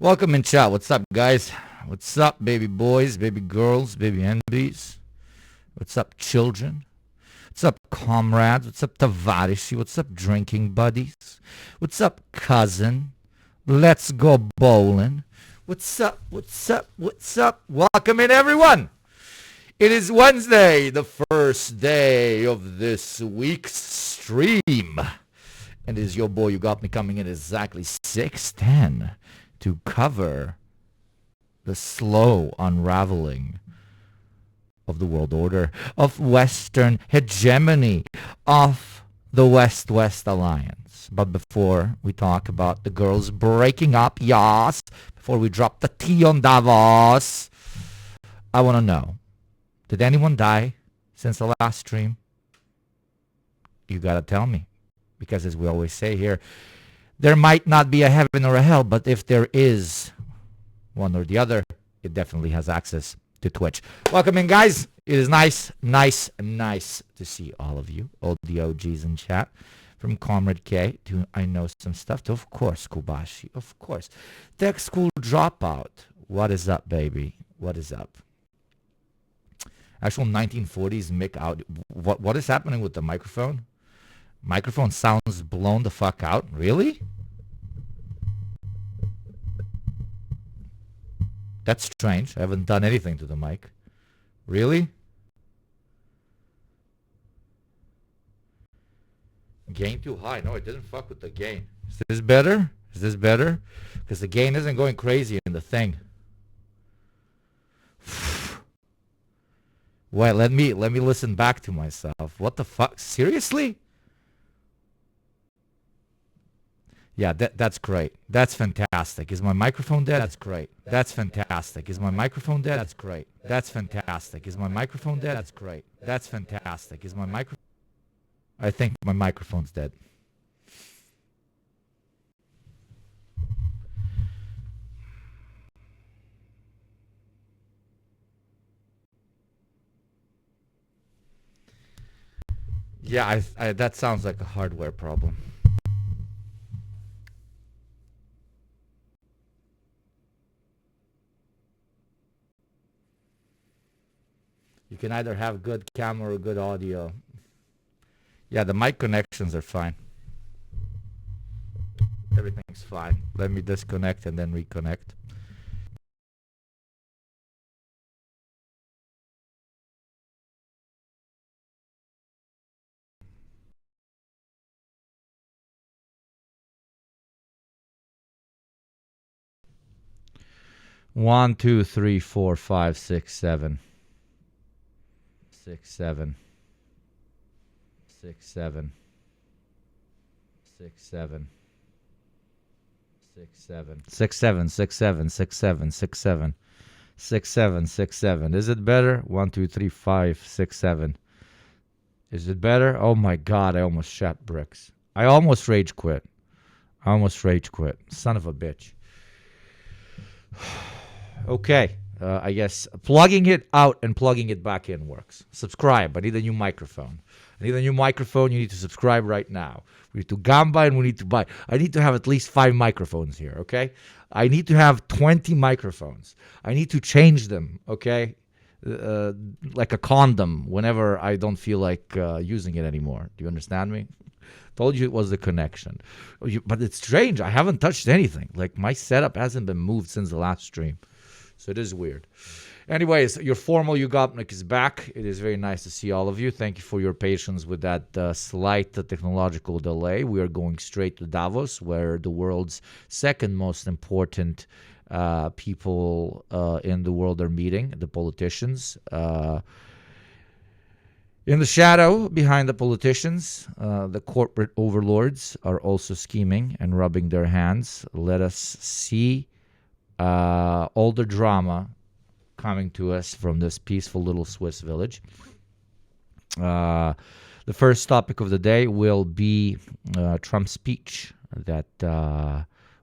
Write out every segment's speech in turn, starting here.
Welcome in chat. What's up, guys? What's up, baby boys, baby girls, baby NBs? What's up, children? What's up, comrades? What's up, Tavarishi? What's up, drinking buddies? What's up, cousin? Let's go bowling. What's up? What's up? What's up? Welcome in, everyone. It is Wednesday, the first day of this week's stream. And it is your boy Yugopnik coming in exactly 6:10 to cover the slow unraveling of the world order, of Western hegemony, of the West-West alliance. But before we talk about the girls breaking up, yas, before we drop the tea on Davos, I want to know, did anyone die since the last stream? You got to tell me. Because as we always say here, there might not be a heaven or a hell, but if there is one or the other, it definitely has access to Twitch. Welcome in, guys. It is nice to see all of you, all the OGs in chat. From Comrade K to I Know Some Stuff to, of course, Kubashi, of course. Tech School Dropout. What is up, baby? What is up? Actual 1940s Mick out. What is happening with the microphone? Microphone sounds blown the fuck out. Really? That's strange. I haven't done anything to the mic. Really? Gain too high. No, it didn't fuck with the gain. Is this better? Is this better? Because the gain isn't going crazy in the thing. Wait, let me listen back to myself. What the fuck? Seriously? Yeah, that's great. That's fantastic. Is my microphone dead? That's great. That's fantastic. Is my microphone dead? That's great. That's fantastic. Is my microphone dead? That's great. That's fantastic. Is my microphone... I think my microphone's dead. Yeah, that sounds like a hardware problem. You can either have good camera or good audio. Yeah, the mic connections are fine. Everything's fine. Let me disconnect and then reconnect. One, two, three, four, five, six, seven. 6, 7. 6, 7. 6, 7. 6, 7. 6, 7, 6, 7, 6, 7, 6, 7. 6, 7, 6, 7. Is it better? 1, 2, 3, 5, 6, 7. Is it better? Oh my god, I almost shot bricks. I almost rage quit. Son of a bitch. Okay. I guess plugging it out and plugging it back in works. Subscribe. I need a new microphone. You need to subscribe right now. We need to gamba and we need to buy. I need to have at least 5 microphones here, okay? I need to have 20 microphones. I need to change them, okay? Like a condom whenever I don't feel like using it anymore. Do you understand me? Told you it was the connection. But it's strange. I haven't touched anything. Like my setup hasn't been moved since the last stream. So it is weird. Anyways, your formal Yugopnik is back. It is very nice to see all of you. Thank you for your patience with that slight technological delay. We are going straight to Davos, where the world's second most important people in the world are meeting, the politicians. In the shadow, behind the politicians, the corporate overlords are also scheming and rubbing their hands. Let us see all the drama coming to us from this peaceful little Swiss village. The first topic of the day will be Trump's speech that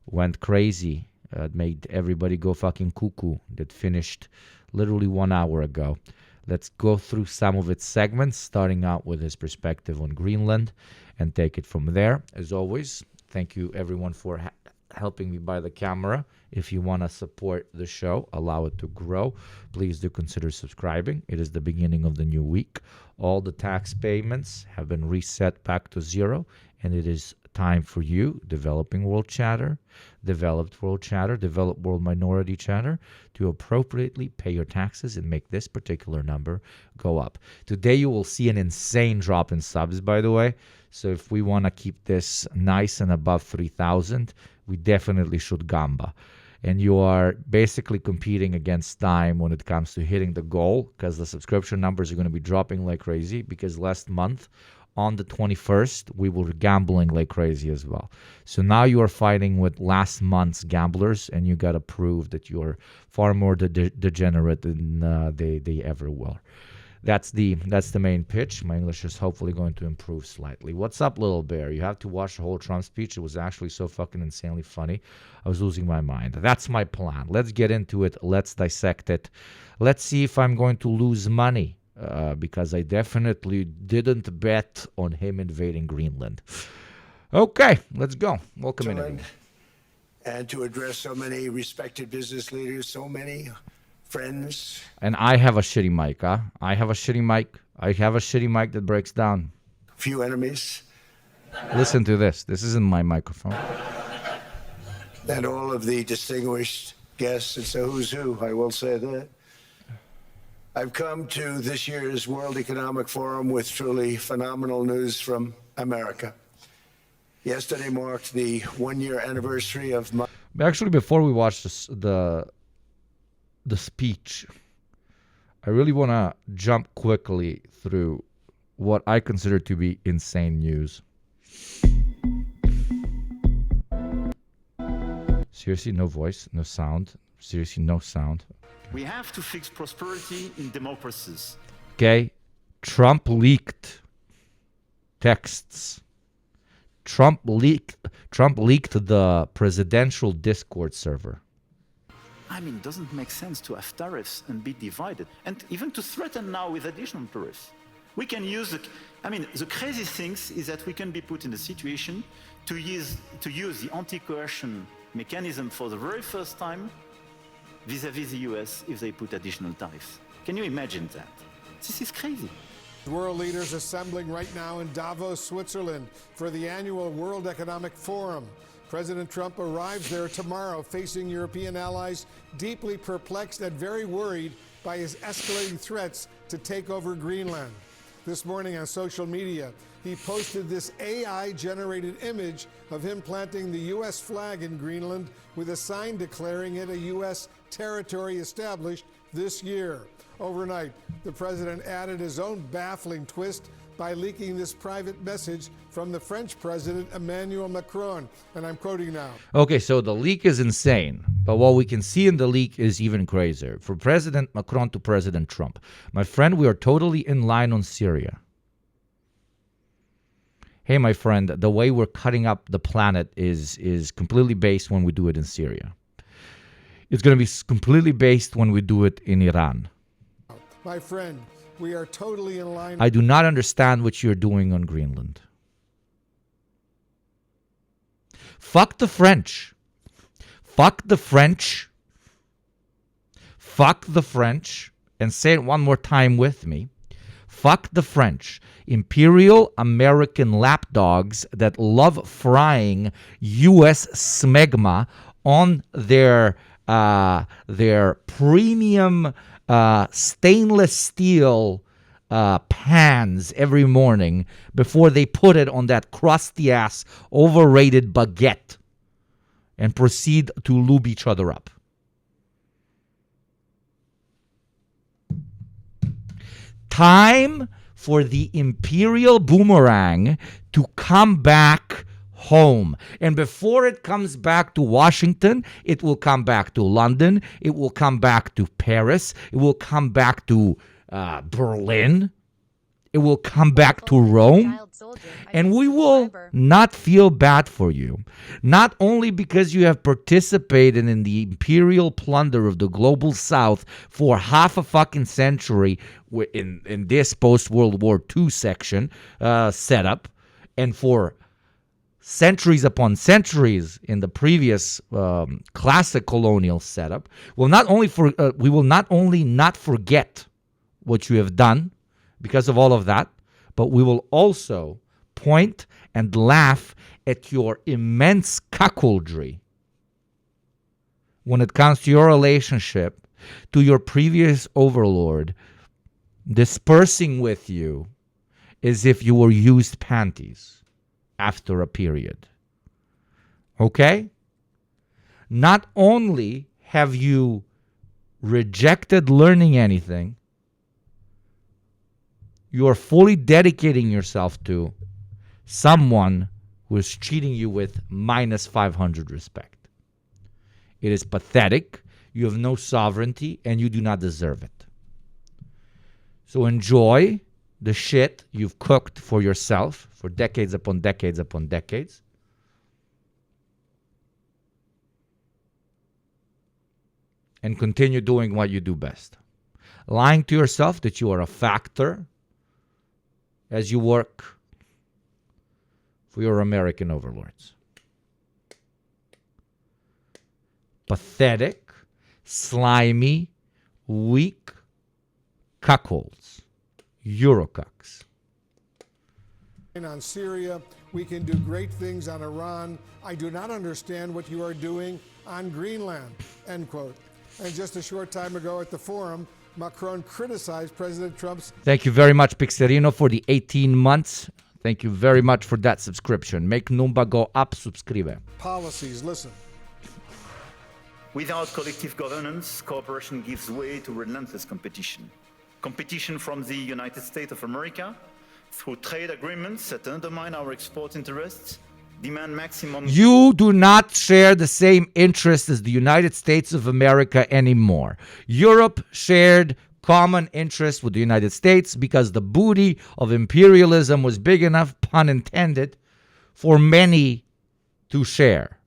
went crazy, made everybody go fucking cuckoo, that finished literally 1 hour ago. Let's go through some of its segments, starting out with his perspective on Greenland and take it from there. As always, thank you everyone for helping me buy the camera. If you want to support the show, allow it to grow, please do consider subscribing. It is the beginning of the new week. All the tax payments have been reset back to zero, and it is time for you, developing world chatter, developed world chatter, developed world minority chatter, to appropriately pay your taxes and make this particular number go up. Today you will see an insane drop in subs, by the way. So if we want to keep this nice and above 3,000, we definitely should gamba. And you are basically competing against time when it comes to hitting the goal, because the subscription numbers are going to be dropping like crazy, because last month on the 21st, we were gambling like crazy as well. So now you are fighting with last month's gamblers, and you got to prove that you're far more degenerate than they ever were. That's the main pitch. My English is hopefully going to improve slightly. What's up, little bear? You have to watch the whole Trump speech. It was actually so fucking insanely funny. I was losing my mind. That's my plan. Let's get into it. Let's dissect it. Let's see if I'm going to lose money, because I definitely didn't bet on him invading Greenland. Okay, let's go. Welcome in, everyone. And to address so many respected business leaders, so many friends. And I have a shitty mic, huh? I have a shitty mic. I have a shitty mic that breaks down. Few enemies. Listen to this. This isn't my microphone. And all of the distinguished guests. It's a who's who, I will say that. I've come to this year's World Economic Forum with truly phenomenal news from America. Yesterday marked the one-year anniversary of my... Actually, before we watch this, the speech, I really want to jump quickly through what I consider to be insane news. Seriously, no voice, no sound. Seriously, no sound. We have to fix prosperity in democracies. Okay, Trump leaked texts. Trump leaked the presidential Discord server. I mean, it doesn't make sense to have tariffs and be divided, and even to threaten now with additional tariffs. We can use the crazy things is that we can be put in a situation to use the anti-coercion mechanism for the very first time vis-à-vis the US if they put additional tariffs. Can you imagine that? This is crazy. World leaders assembling right now in Davos, Switzerland for the annual World Economic Forum. President Trump arrives there tomorrow, facing European allies deeply perplexed and very worried by his escalating threats to take over Greenland. This morning on social media, he posted this AI-generated image of him planting the U.S. flag in Greenland with a sign declaring it a U.S. territory established this year. Overnight, the president added his own baffling twist by leaking this private message from the French president, Emmanuel Macron. And I'm quoting now. Okay, so the leak is insane, but what we can see in the leak is even crazier. From President Macron to President Trump. My friend, we are totally in line on Syria. Hey, my friend, the way we're cutting up the planet is completely based when we do it in Syria. It's going to be completely based when we do it in Iran. My friend, we are totally in line. I do not understand what you're doing on Greenland. Fuck the French. Fuck the French. Fuck the French. And say it one more time with me. Fuck the French. Imperial American lapdogs that love frying U.S. smegma on their premium stainless steel pans every morning before they put it on that crusty ass overrated baguette and proceed to lube each other up. Time for the imperial boomerang to come back home. And before it comes back to Washington, it will come back to London. It will come back to Paris. It will come back to Berlin. It will come back to Rome. And we will not feel bad for you. Not only because you have participated in the imperial plunder of the global South for half a fucking century in this post-World War II section setup, and for centuries upon centuries in the previous classic colonial setup, we will not only not forget what you have done because of all of that, but we will also point and laugh at your immense cuckoldry when it comes to your relationship to your previous overlord, dispersing with you as if you were used panties after a period. Okay? Not only have you rejected learning anything, you are fully dedicating yourself to someone who is treating you with minus 500 respect. It is pathetic. You have no sovereignty and you do not deserve it. So enjoy the shit you've cooked for yourself for decades upon decades upon decades. And continue doing what you do best. Lying to yourself that you are a factor as you work for your American overlords. Pathetic, slimy, weak cuckolds. Eurocucks. On Syria, we can do great things on Iran. I do not understand what you are doing on Greenland, end quote. And just a short time ago at the forum, Macron criticized President Trump's... Thank you very much, Pixarino, for the 18 months. Thank you very much for that subscription. Make Numba go up, subscribe. Policies, listen. Without collective governance, cooperation gives way to relentless competition. Competition from the United States of America through trade agreements that undermine our export interests, demand maximum... You do not share the same interest as the United States of America anymore. Europe shared common interest with the United States because the booty of imperialism was big enough, pun intended, for many to share.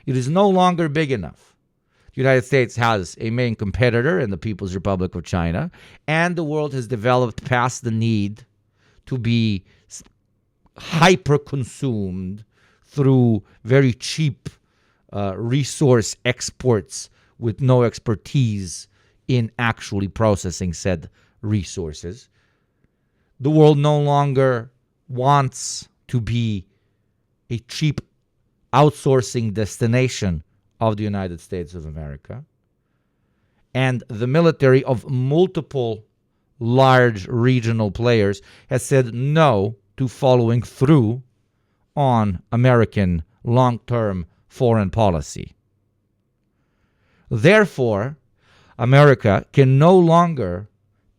It is no longer big enough. The United States has a main competitor in the People's Republic of China, and the world has developed past the need to be hyper-consumed through very cheap resource exports with no expertise in actually processing said resources. The world no longer wants to be a cheap outsourcing destination of the United States of America. And the military of multiple large regional players has said no to following through on American long-term foreign policy. Therefore, America can no longer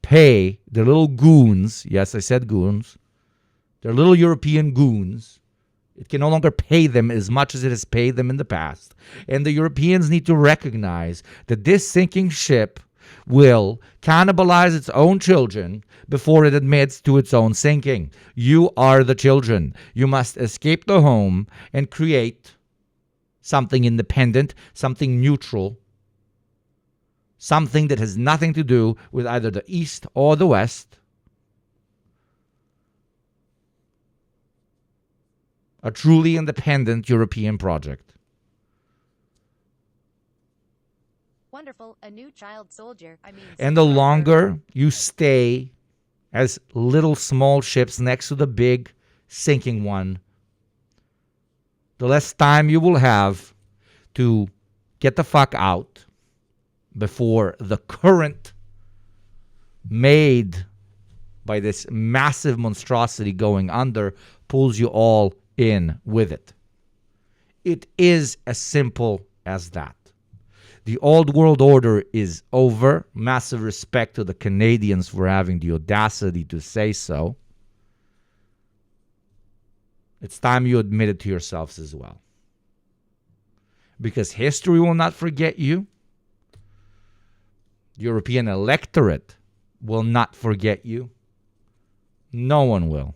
pay their little goons, yes, I said goons, their little European goons. It can no longer pay them as much as it has paid them in the past. And the Europeans need to recognize that this sinking ship will cannibalize its own children before it admits to its own sinking. You are the children. You must escape the home and create something independent, something neutral, something that has nothing to do with either the East or the West. A truly independent European project. Wonderful, a new child soldier. And the longer you stay as little small ships next to the big sinking one, the less time you will have to get the fuck out before the current made by this massive monstrosity going under pulls you all in with it. It is as simple as that. The old world order is over. Massive respect to the Canadians for having the audacity to say so. It's time you admit it to yourselves as well. Because history will not forget you. The European electorate will not forget you. No one will.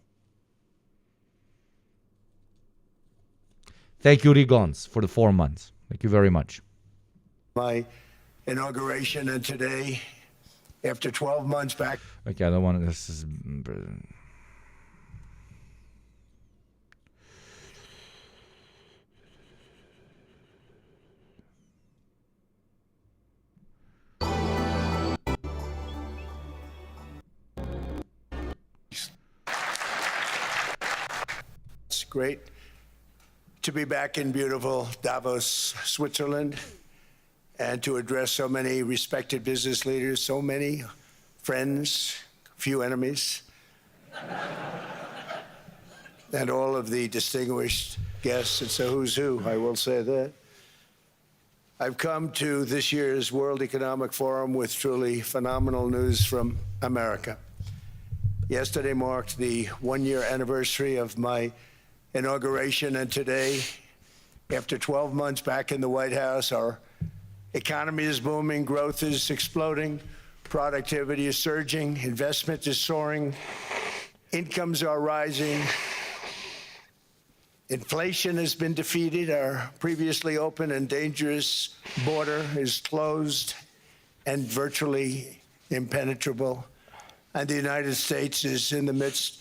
Thank you, Rigons, for the 4 months. Thank you very much. My inauguration, and today, after 12 months back. Okay, I don't want to. This is. It's great to be back in beautiful Davos, Switzerland, and to address so many respected business leaders, so many friends, few enemies, and all of the distinguished guests. It's a who's who, I will say that. I've come to this year's World Economic Forum with truly phenomenal news from America. Yesterday marked the one-year anniversary of my inauguration, and today, after 12 months back in the White House, our economy is booming, growth is exploding, productivity is surging, investment is soaring, incomes are rising, inflation has been defeated, our previously open and dangerous border is closed and virtually impenetrable, and the United States is in the midst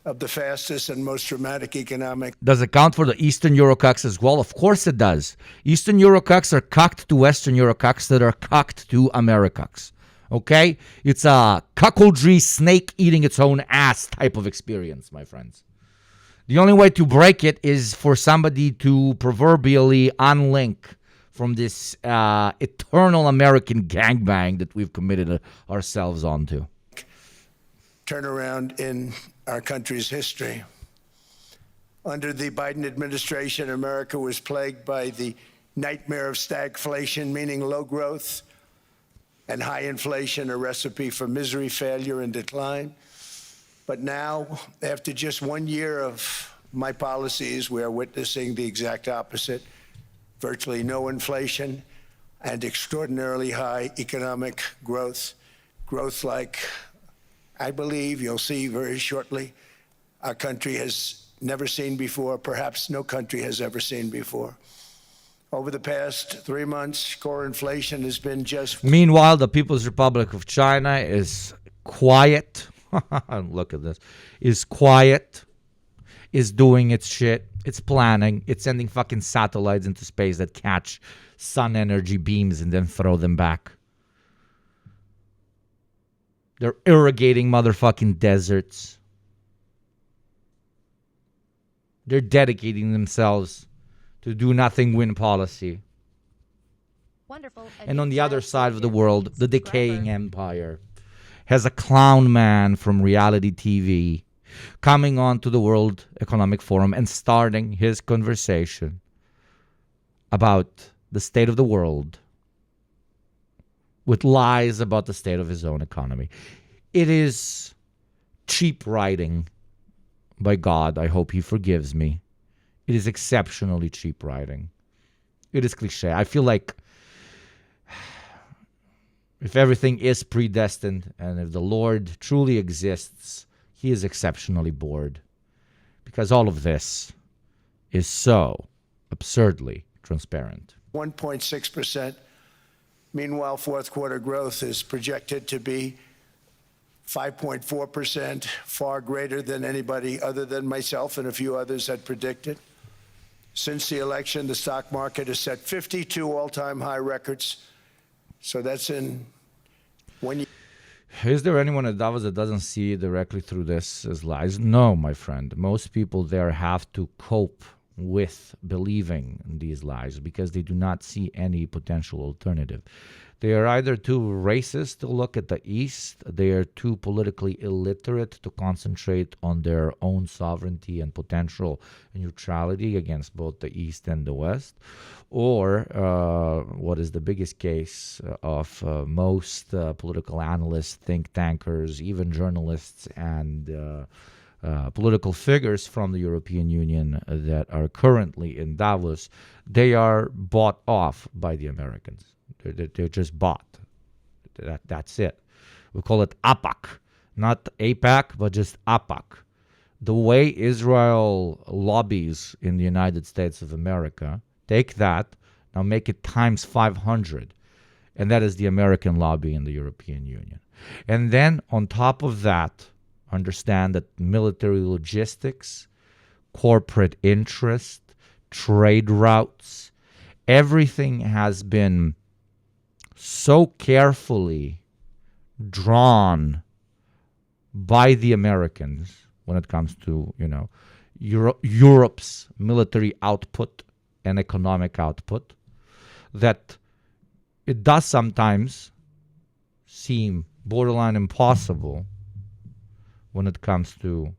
of the fastest and most dramatic economic. Does it count for the Eastern Eurocucks as well? Of course it does. Eastern Eurocucks are cucked to Western Eurocucks that are cucked to Americucks. Okay? It's a cuckoldry snake eating its own ass type of experience, my friends. The only way to break it is for somebody to proverbially unlink from this eternal American gangbang that we've committed ourselves onto. Turnaround in our country's history. Under the Biden administration, America was plagued by the nightmare of stagflation, meaning low growth, and high inflation, a recipe for misery, failure, and decline. But now, after just 1 year of my policies, we are witnessing the exact opposite. Virtually no inflation and extraordinarily high economic growth. Growth like I believe you'll see very shortly our country has never seen before, perhaps no country has ever seen before. Over the past 3 months, core inflation has been just... Meanwhile, the People's Republic of China is quiet. Look at this. Is quiet. Is doing its shit. It's planning. It's sending fucking satellites into space that catch sun energy beams and then throw them back. They're irrigating motherfucking deserts. They're dedicating themselves to do nothing win policy. Wonderful. And on the other side of the world, the decaying empire has a clown man from reality TV coming on to the World Economic Forum and starting his conversation about the state of the world with lies about the state of his own economy. It is cheap writing. By God, I hope he forgives me. It is exceptionally cheap writing. It is cliche. I feel like if everything is predestined and if the Lord truly exists, he is exceptionally bored. Because all of this is so absurdly transparent. 1.6%. Meanwhile, fourth quarter growth is projected to be 5.4%, far greater than anybody other than myself and a few others had predicted. Since the election, the stock market has set 52 all-time high records. So that's in 1 year. Is there anyone at Davos that doesn't see directly through this as lies? No, my friend. Most people there have to cope with believing in these lies because they do not see any potential alternative. They are either too racist to look at the East, they are too politically illiterate to concentrate on their own sovereignty and potential neutrality against both the East and the West, or what is the biggest case of most political analysts, think tankers, even journalists, and political figures from the European Union that are currently in Davos, they are bought off by the Americans. They're just bought. That's it. We call it APAC. Not APAC, but just APAC. The way Israel lobbies in the United States of America, take that, now make it times 500. And that is the American lobby in the European Union. And then on top of that, understand that military logistics, corporate interest, trade routes, everything has been so carefully drawn by the Americans when it comes to, Europe's military output and economic output, that it does sometimes seem borderline impossible when it comes to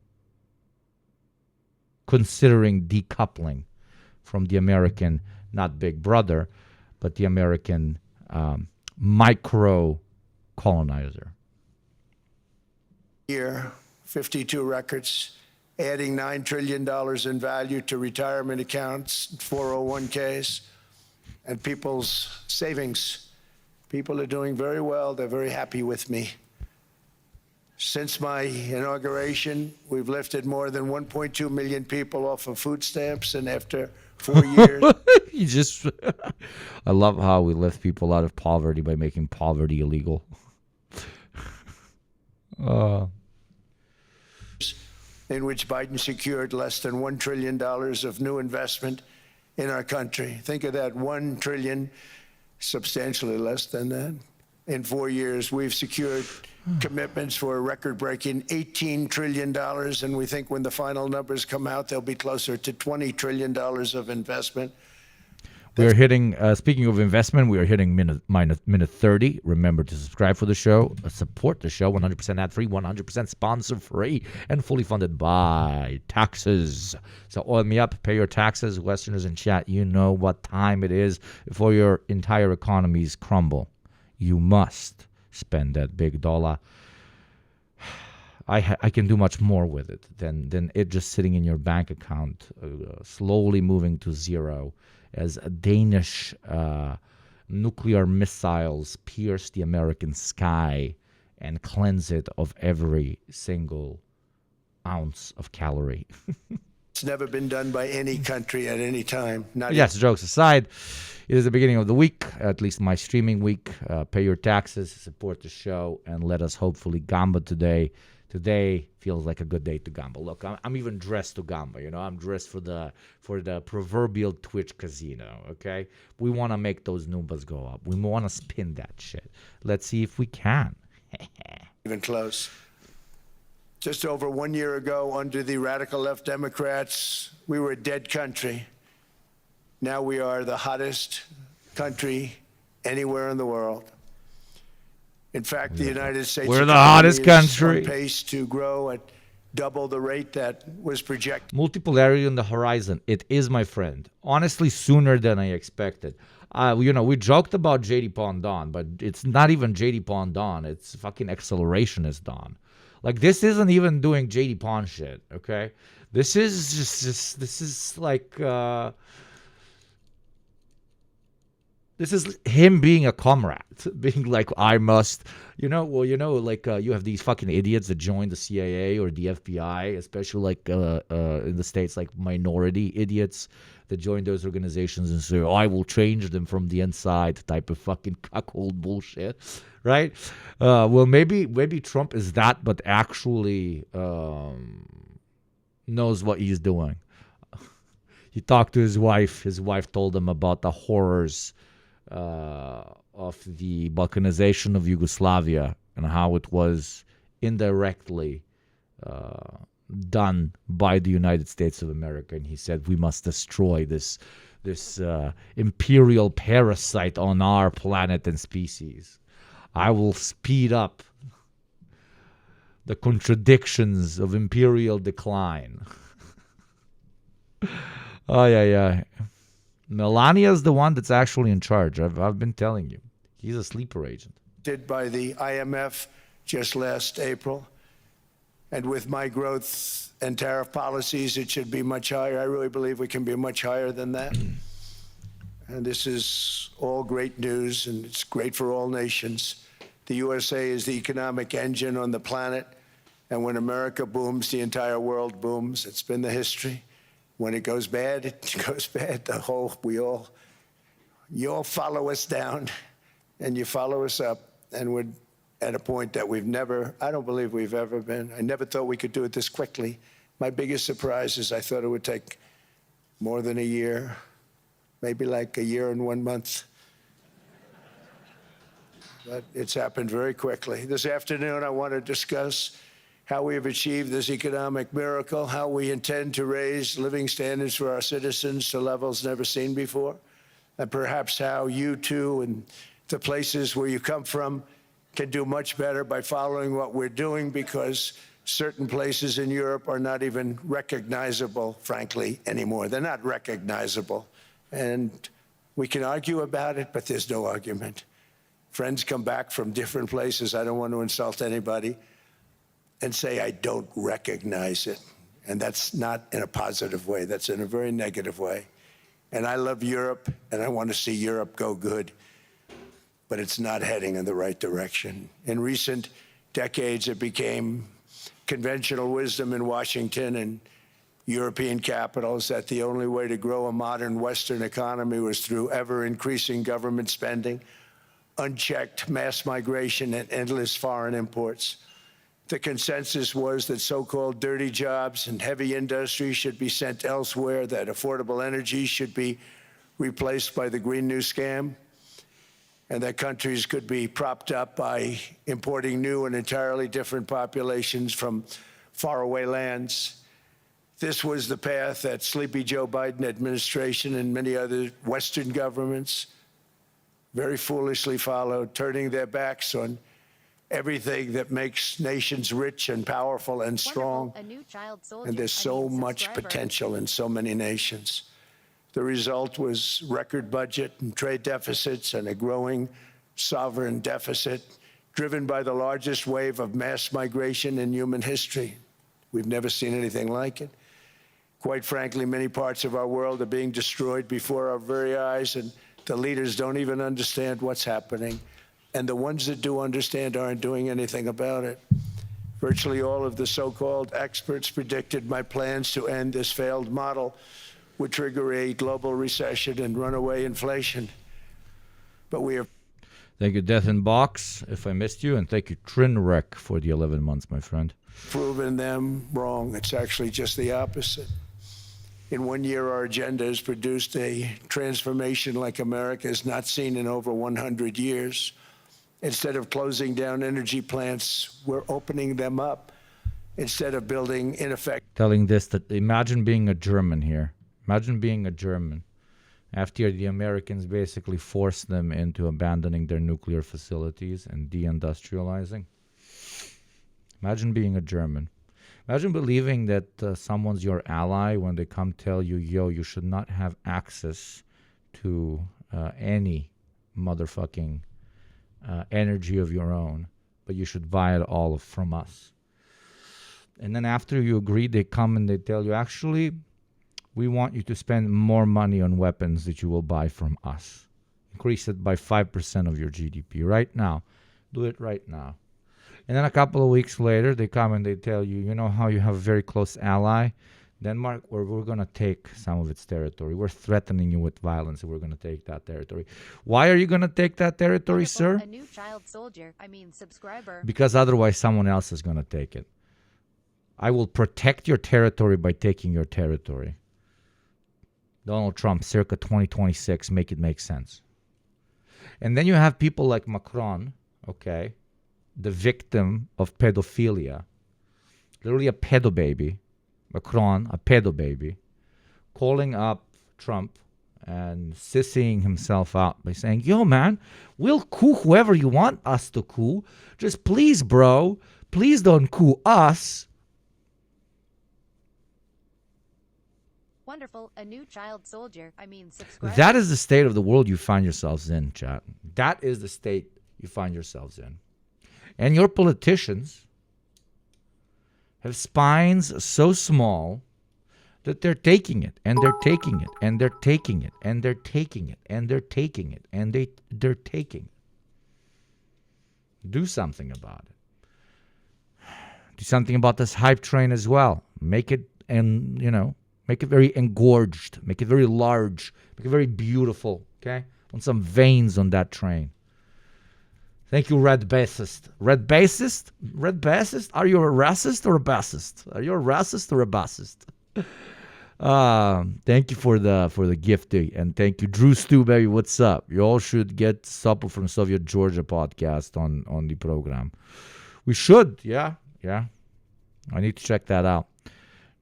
considering decoupling from the American, not big brother, but the American micro colonizer. Year, 52 records, adding $9 trillion in value to retirement accounts, 401ks, and people's savings. People are doing very well. They're very happy with me. Since my inauguration, we've lifted more than 1.2 million people off of food stamps, and after 4 years, I love how we lift people out of poverty by making poverty illegal. in which Biden secured less than $1 trillion of new investment in our country. Think of that, $1 trillion, substantially less than that. In 4 years, we've secured commitments for a record-breaking $18 trillion, and we think when the final numbers come out, they'll be closer to $20 trillion of investment. We are hitting, speaking of investment, we are hitting minute 30. Remember to subscribe for the show, support the show, 100% ad-free, 100% sponsor-free, and fully funded by taxes. So oil me up, pay your taxes. Westerners in chat, you know what time it is before your entire economies crumble. You must spend that big dollar. I can do much more with it than it just sitting in your bank account, slowly moving to zero as Danish nuclear missiles pierce the American sky and cleanse it of every single ounce of calorie. It's never been done by any country at any time. Yes, jokes aside, it is the beginning of the week, at least my streaming week. Pay your taxes, support the show, and let us hopefully gamba today. Today feels like a good day to gamba. Look, I'm even dressed to gamba. I'm dressed for the proverbial Twitch casino. Okay, we want to make those numbers go up. We want to spin that shit. Let's see if we can. Even close. Just over 1 year ago, under the radical left Democrats, we were a dead country. Now we are the hottest country anywhere in the world. In fact, the United States We're the hottest is country. on pace to grow at double the rate that was projected. Multipolarity on the horizon. It is, my friend. Honestly, sooner than I expected. We joked about JD Pawn Dawn, but it's not even JD Pawn Dawn. It's fucking accelerationist Dawn. Like, this isn't even doing JD Pawn shit, okay? This is like... This is him being a comrade, being like, I must, you have these fucking idiots that join the CIA or the FBI, especially like in the States, like minority idiots that join those organizations and say, I will change them from the inside type of fucking cuckold bullshit, right? Well, maybe Trump is that, but actually knows what he's doing. He talked to his wife. His wife told him about the horrors of the Balkanization of Yugoslavia and how it was indirectly done by the United States of America. And he said, we must destroy this imperial parasite on our planet and species. I will speed up the contradictions of imperial decline. Oh, yeah. Melania's the one that's actually in charge. I've been telling you. He's a sleeper agent. Did by the IMF just last April. And with my growth and tariff policies, it should be much higher. I really believe we can be much higher than that. And this is all great news, and it's great for all nations. The USA is the economic engine on the planet. And when America booms, the entire world booms. It's been the history. When it goes bad, it goes bad. You all follow us down, and you follow us up, and we're at a point that I don't believe we've ever been. I never thought we could do it this quickly. My biggest surprise is I thought it would take more than a year, maybe like a year and 1 month. But it's happened very quickly. This afternoon, I want to discuss how we have achieved this economic miracle, how we intend to raise living standards for our citizens to levels never seen before, and perhaps how you too and the places where you come from can do much better by following what we're doing, because certain places in Europe are not even recognizable, frankly, anymore. They're not recognizable. And we can argue about it, but there's no argument. Friends come back from different places. I don't want to insult anybody, and say, I don't recognize it. And that's not in a positive way. That's in a very negative way. And I love Europe, and I want to see Europe go good, but it's not heading in the right direction. In recent decades, it became conventional wisdom in Washington and European capitals that the only way to grow a modern Western economy was through ever-increasing government spending, unchecked mass migration, and endless foreign imports. The consensus was that so-called dirty jobs and heavy industry should be sent elsewhere, that affordable energy should be replaced by the Green New Scam, and that countries could be propped up by importing new and entirely different populations from faraway lands. This was the path that sleepy Joe Biden administration and many other Western governments very foolishly followed, turning their backs on everything that makes nations rich and powerful and strong. A new child soldier. And there's so much potential in so many nations. The result was record budget and trade deficits and a growing sovereign deficit driven by the largest wave of mass migration in human history. We've never seen anything like it. Quite frankly, many parts of our world are being destroyed before our very eyes, and the leaders don't even understand what's happening. And the ones that do understand aren't doing anything about it. Virtually all of the so-called experts predicted my plans to end this failed model would trigger a global recession and runaway inflation. But we have... Thank you, Death in Box, if I missed you, and thank you, Trinrec, for the 11 months, my friend. proven them wrong. It's actually just the opposite. In 1 year, our agenda has produced a transformation like America has not seen in over 100 years. Instead of closing down energy plants, we're opening them up. Instead of building ineffective... Telling this, that imagine being a German here. Imagine being a German after the Americans basically forced them into abandoning their nuclear facilities and deindustrializing. Imagine being a German. Imagine believing that someone's your ally when they come tell you, yo, you should not have access to any motherfucking energy of your own, but you should buy it all from us. And then after you agree, they come and they tell you, actually, we want you to spend more money on weapons that you will buy from us. Increase it by 5% of your GDP right now. Do it right now. And then a couple of weeks later, they come and they tell you, you know how you have a very close ally, Denmark, where we're going to take some of its territory. We're threatening you with violence, and we're going to take that territory. Why are you going to take that territory, sir? A new child soldier, subscriber. Because otherwise someone else is going to take it. I will protect your territory by taking your territory. Donald Trump, circa 2026, make it make sense. And then you have people like Macron, okay, the victim of pedophilia, literally a pedo baby, Macron, a pedo baby, calling up Trump and sissying himself out by saying, yo, man, we'll coup whoever you want us to coup. Just please, bro, please don't coup us. Wonderful, a new child soldier, subscriber. That is the state of the world you find yourselves in, chat. That is the state you find yourselves in. And your politicians have spines so small that they're taking it, and they're taking it, and they're taking it, and they're taking it, and they're taking it, and they're taking it. Do something about it. Do something about this hype train as well. Make it, and make it very engorged. Make it very large. Make it very beautiful. Okay? Want some veins on that train. Thank you, Red Bassist. Red Bassist? Red Bassist? Are you a racist or a bassist? Are you a racist or a bassist? Thank you for the gifting. And thank you, Drew Stu, baby. What's up? You all should get Supple from Soviet Georgia podcast on the program. We should. Yeah. I need to check that out.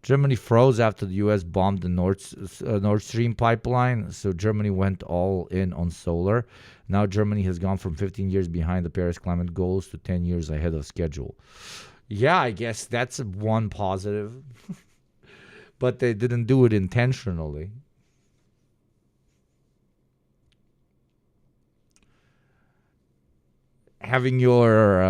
Germany froze after the U.S. bombed the Nord Stream pipeline, so Germany went all in on solar. Now Germany has gone from 15 years behind the Paris climate goals to 10 years ahead of schedule. Yeah, I guess that's one positive. But they didn't do it intentionally. Having your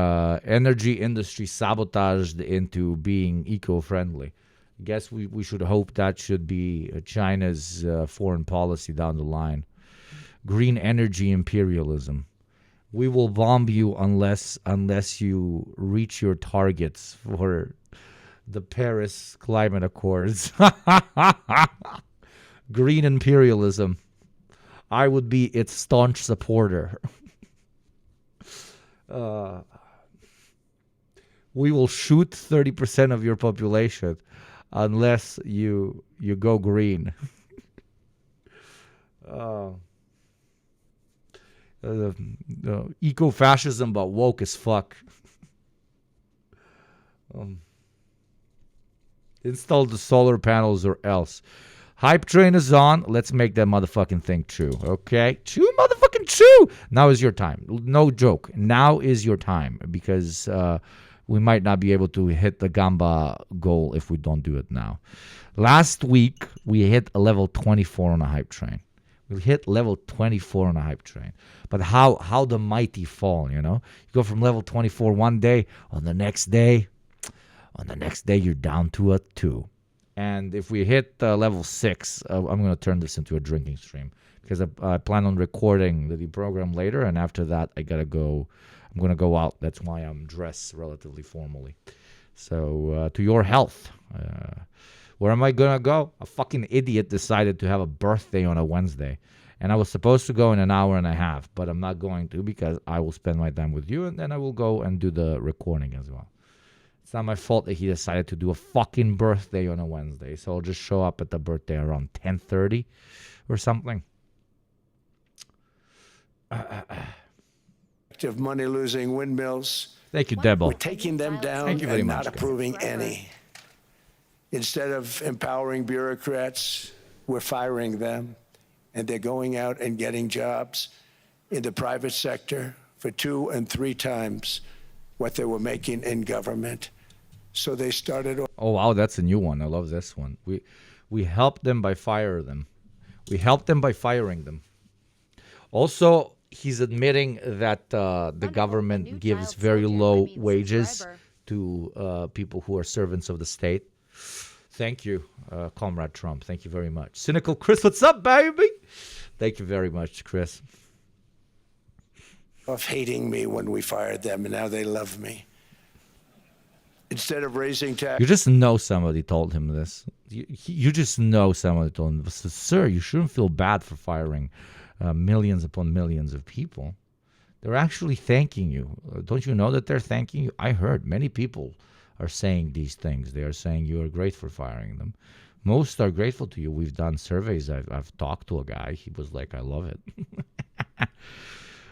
energy industry sabotaged into being eco-friendly. I guess we should hope that should be China's foreign policy down the line. Green energy imperialism. We will bomb you unless you reach your targets for the Paris Climate Accords. Green imperialism. I would be its staunch supporter. We will shoot 30% of your population unless you go green. Eco-fascism, but woke as fuck. Install the solar panels or else. Hype train is on. Let's make that motherfucking thing true. Okay? True, motherfucking true. Now is your time. No joke. Now is your time because we might not be able to hit the Gamba goal if we don't do it now. Last week, we hit a level 24 on a hype train. We hit level 24 on a hype train. But how the mighty fall, you know? You go from level 24 one day, on the next day, you're down to a 2. And if we hit level 6, I'm going to turn this into a drinking stream because I plan on recording the program later. And after that, I'm going to go out. That's why I'm dressed relatively formally. So to your health. Where am I going to go? A fucking idiot decided to have a birthday on a Wednesday. And I was supposed to go in an hour and a half, but I'm not going to because I will spend my time with you and then I will go and do the recording as well. It's not my fault that he decided to do a fucking birthday on a Wednesday. So I'll just show up at the birthday around 10:30 or something. Of money-losing windmills. Thank you, Debo. We're taking them down and not approving any. Instead of empowering bureaucrats, we're firing them. And they're going out and getting jobs in the private sector for 2 and 3 times what they were making in government. So they started. Oh, wow, that's a new one. I love this one. We helped them by firing them. We helped them by firing them. Also, he's admitting that the government gives very low wages to people who are servants of the state. Thank you, Comrade Trump. Thank you very much. Cynical Chris, what's up, baby? Thank you very much, Chris. Of hating me when we fired them, and now they love me. Instead of raising taxes. You just know somebody told him this. You just know somebody told him this. Sir, you shouldn't feel bad for firing millions upon millions of people. They're actually thanking you. Don't you know that they're thanking you? I heard many people are saying these things. They are saying you are great for firing them. Most are grateful to you. We've done surveys. I've talked to a guy. He was like, I love it.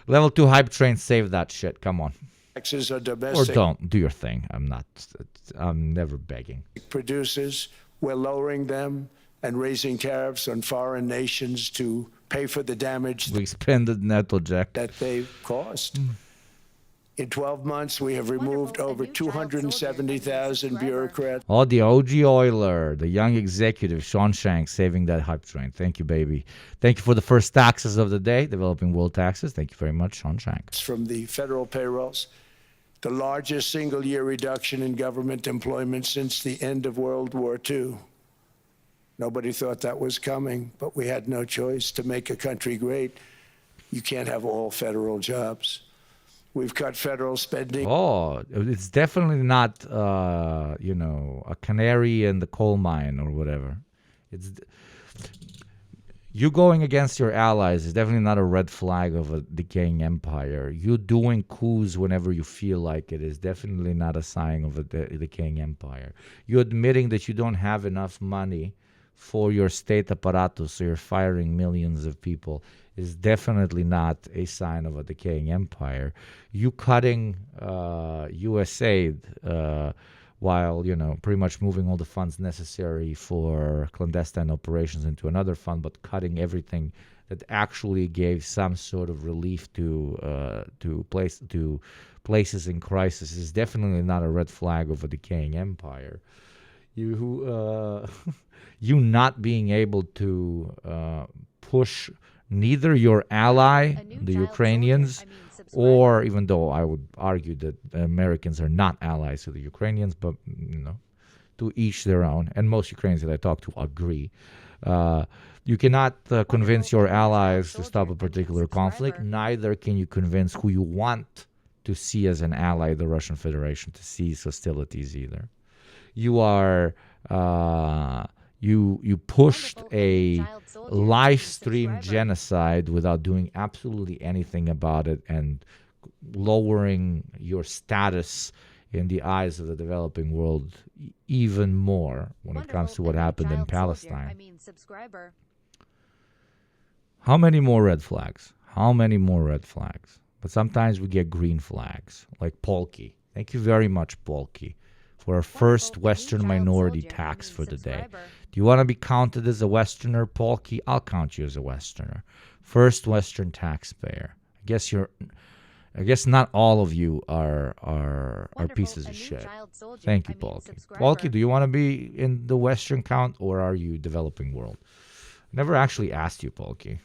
Level 2 hype train, save that shit. Come on. Taxes are domestic. Or don't. Do your thing. I'm never begging. Producers, we're lowering them and raising tariffs on foreign nations to pay for the damage We expanded netto, Jack. that they've caused. In 12 months, we have removed over 270,000 bureaucrats. Oh, the OG Oiler, the young executive, Sean Shank, saving that hype train. Thank you, baby. Thank you for the first taxes of the day, developing world taxes. Thank you very much, Sean Shank. From the federal payrolls, the largest single-year reduction in government employment since the end of World War II. Nobody thought that was coming, but we had no choice. To make a country great, you can't have all federal jobs. We've cut federal spending. Oh, it's definitely not, a canary in the coal mine or whatever. It's you going against your allies is definitely not a red flag of a decaying empire. You doing coups whenever you feel like it is definitely not a sign of a decaying empire. You admitting that you don't have enough money for your state apparatus, so you're firing millions of people, is definitely not a sign of a decaying empire. You cutting U.S. aid while, pretty much moving all the funds necessary for clandestine operations into another fund, but cutting everything that actually gave some sort of relief to places in crisis is definitely not a red flag of a decaying empire. You you not being able to push neither your ally, the Ukrainians, or even though I would argue that Americans are not allies to the Ukrainians, but to each their own, and most Ukrainians that I talk to agree. You cannot convince your allies to stop a particular conflict. Neither can you convince who you want to see as an ally, the Russian Federation, to cease hostilities either. You are you pushed a live stream genocide without doing absolutely anything about it and lowering your status in the eyes of the developing world even more when it comes to what happened in Palestine. How many more red flags? How many more red flags? But sometimes we get green flags, like Polky. Thank you very much, Polky, for our first Western minority tax for the day. Do you want to be counted as a Westerner, Polky? I'll count you as a Westerner. First Western taxpayer. I guess not all of you are pieces of shit. Thank you, Polky. Polky, do you want to be in the Western count, or are you developing world? Never actually asked you, Polky.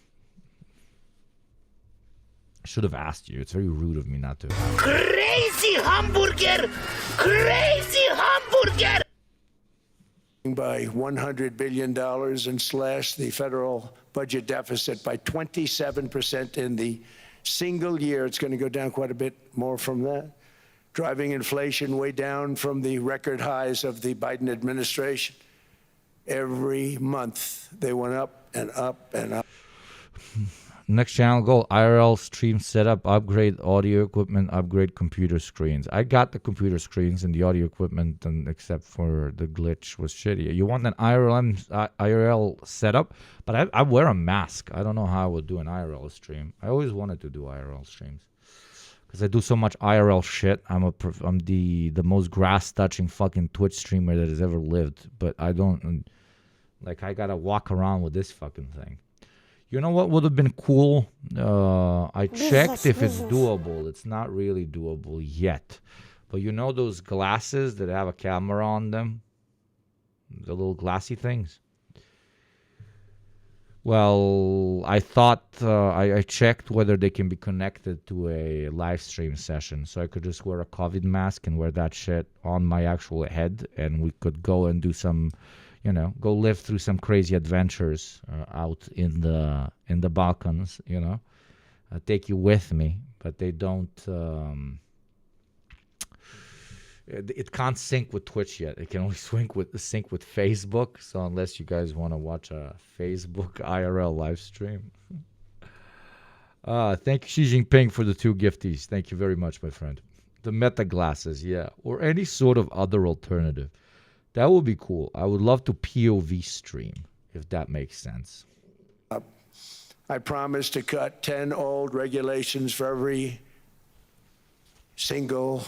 I should have asked you. It's very rude of me not to. Crazy hamburger! Crazy hamburger! By $100 billion and slash the federal budget deficit by 27% in the single year. It's going to go down quite a bit more from that. Driving inflation way down from the record highs of the Biden administration. Every month they went up and up and up. Next channel goal, IRL stream setup, upgrade audio equipment, upgrade computer screens. I got the computer screens and the audio equipment, and except for the glitch was shitty. You want an IRL setup, but I wear a mask. I don't know how I would do an IRL stream. I always wanted to do IRL streams because I do so much IRL shit. I'm the most grass-touching fucking Twitch streamer that has ever lived, but I don't, I gotta walk around with this fucking thing. You know what would have been cool? I checked if it's doable. It's not really doable yet. But you know those glasses that have a camera on them? The little glassy things? Well, I thought, I checked whether they can be connected to a live stream session. So I could just wear a COVID mask and wear that shit on my actual head. And we could go and do some... go live through some crazy adventures out in the Balkans, take you with me, but they don't, it can't sync with Twitch yet. It can only sync with Facebook. So unless you guys want to watch a Facebook IRL live stream. Thank you, Xi Jinping, for the 2 gifties. Thank you very much, my friend. The Meta glasses, yeah, or any sort of other alternative. That would be cool. I would love to POV stream, if that makes sense. I promise to cut 10 old regulations for every single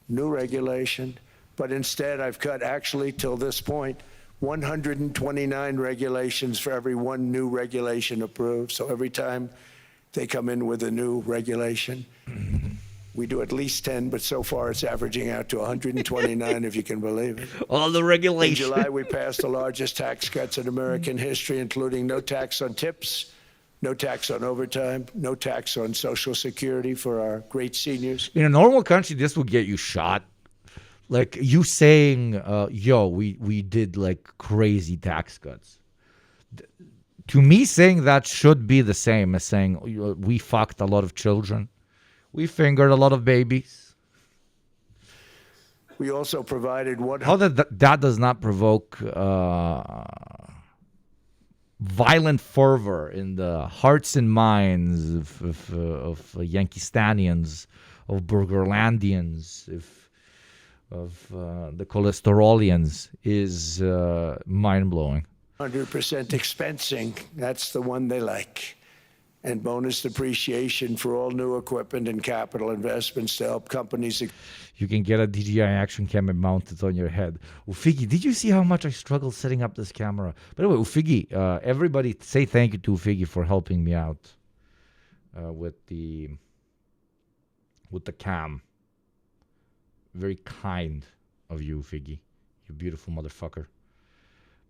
new regulation, but instead I've cut actually till this point 129 regulations for every one new regulation approved. So every time they come in with a new regulation, we do at least 10, but so far it's averaging out to 129, if you can believe it. All the regulations. In July, we passed the largest tax cuts in American history, including no tax on tips, no tax on overtime, no tax on Social Security for our great seniors. In a normal country, this would get you shot. Like you saying, we did like crazy tax cuts. To me, saying that should be the same as saying we fucked a lot of children. We fingered a lot of babies. We also provided How that does not provoke violent fervor in the hearts and minds of Yankistanians, of Burgerlandians, of the cholesterolians is mind-blowing. 100% expensing. That's the one they like. and bonus depreciation for all new equipment and capital investments to help companies. You can get a DJI action camera mounted on your head. Ufigi, did you see how much I struggled setting up this camera? By the way, Ufigi, everybody say thank you to Ufigi for helping me out with the cam. Very kind of you, Ufigi. You beautiful motherfucker.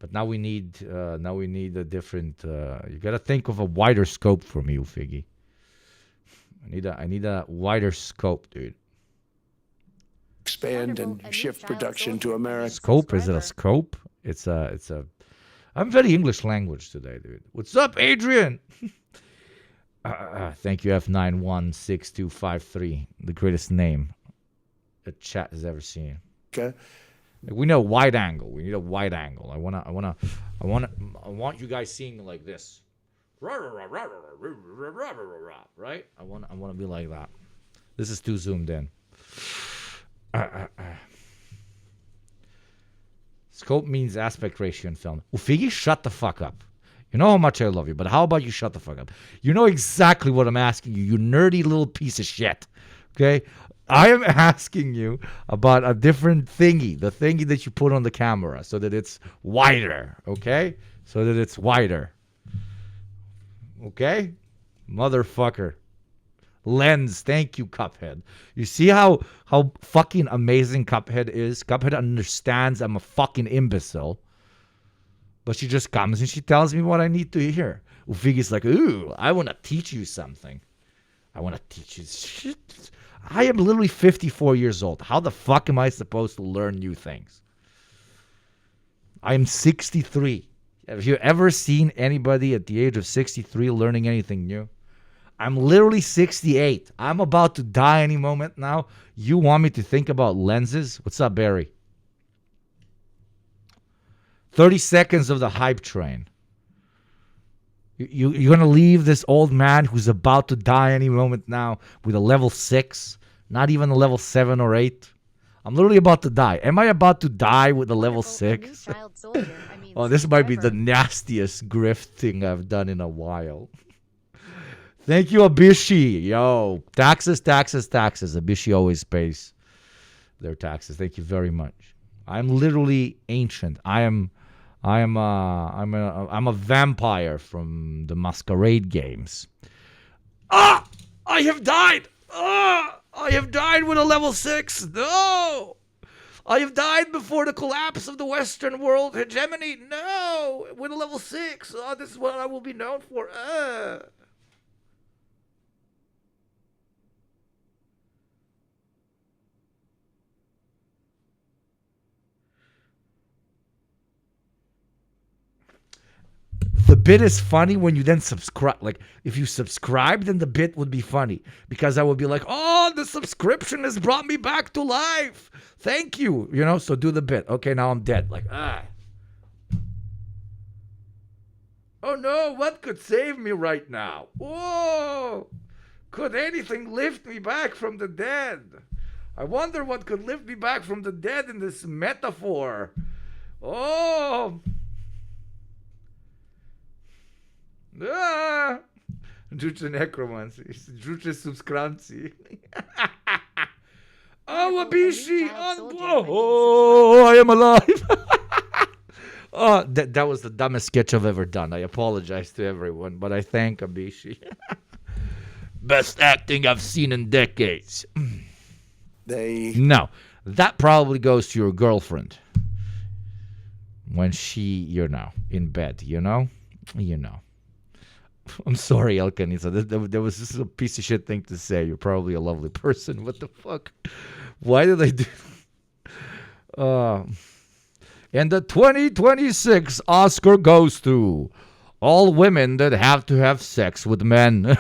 But now we need a different. You gotta think of a wider scope for me, Ufigi. I need a wider scope, dude. Expand and shift production to America. Scope? Is it a scope? It's a. I'm very English language today, dude. What's up, Adrian? Thank you, F916253. The greatest name the chat has ever seen. Okay. We know wide angle. We need a wide angle. I want you guys seeing like this. Right? I want to be like that. This is too zoomed in. Scope means aspect ratio in film. Ufigi, shut the fuck up. You know how much I love you, but how about you shut the fuck up? You know exactly what I'm asking you, you nerdy little piece of shit. Okay? I am asking you about a different thingy, the thingy that you put on the camera so that it's wider, okay? So that it's wider. Okay? Motherfucker. Lens, thank you, Cuphead. You see how fucking amazing Cuphead is? Cuphead understands I'm a fucking imbecile. But she just comes and she tells me what I need to hear. Ufigi's like, ooh, I want to teach you something. I want to teach you shit. I am literally 54 years old. How the fuck am I supposed to learn new things? I am 63. Have you ever seen anybody at the age of 63 learning anything new? I'm literally 68. I'm about to die any moment now. You want me to think about lenses? What's up, Barry? 30 seconds of the hype train. You're going to leave this old man who's about to die any moment now with a level 6, not even a level 7 or 8. I'm literally about to die. Am I about to die with a level 6? Oh, this might be the nastiest grift thing I've done in a while. Thank you, Abishi. Yo, taxes. Abishi always pays their taxes. Thank you very much. I'm literally ancient. I'm a vampire from the Masquerade games. Ah! I have died! Ah! I have died with a level 6! No! I have died before the collapse of the Western world hegemony! No! With a level 6! Oh, this is what I will be known for. The bit is funny when you then subscribe. Like, if you subscribe, then the bit would be funny. Because I would be like, oh, the subscription has brought me back to life. Thank you. You know, so do the bit. Okay, now I'm dead. Like, oh, no, what could save me right now? Whoa. Could anything lift me back from the dead? I wonder what could lift me back from the dead in this metaphor. Oh. Juče necromancy. Juče subscripcji. Oh, Abishi! Oh, I am alive! Oh, that was the dumbest sketch I've ever done. I apologize to everyone, but I thank Abishi. Best acting I've seen in decades. No, that probably goes to your girlfriend. When she, in bed, You know. I'm sorry, Elkanisa. That was just a piece of shit thing to say. You're probably a lovely person. What the fuck? Why did I do... And the 2026 Oscar goes to all women that have to have sex with men.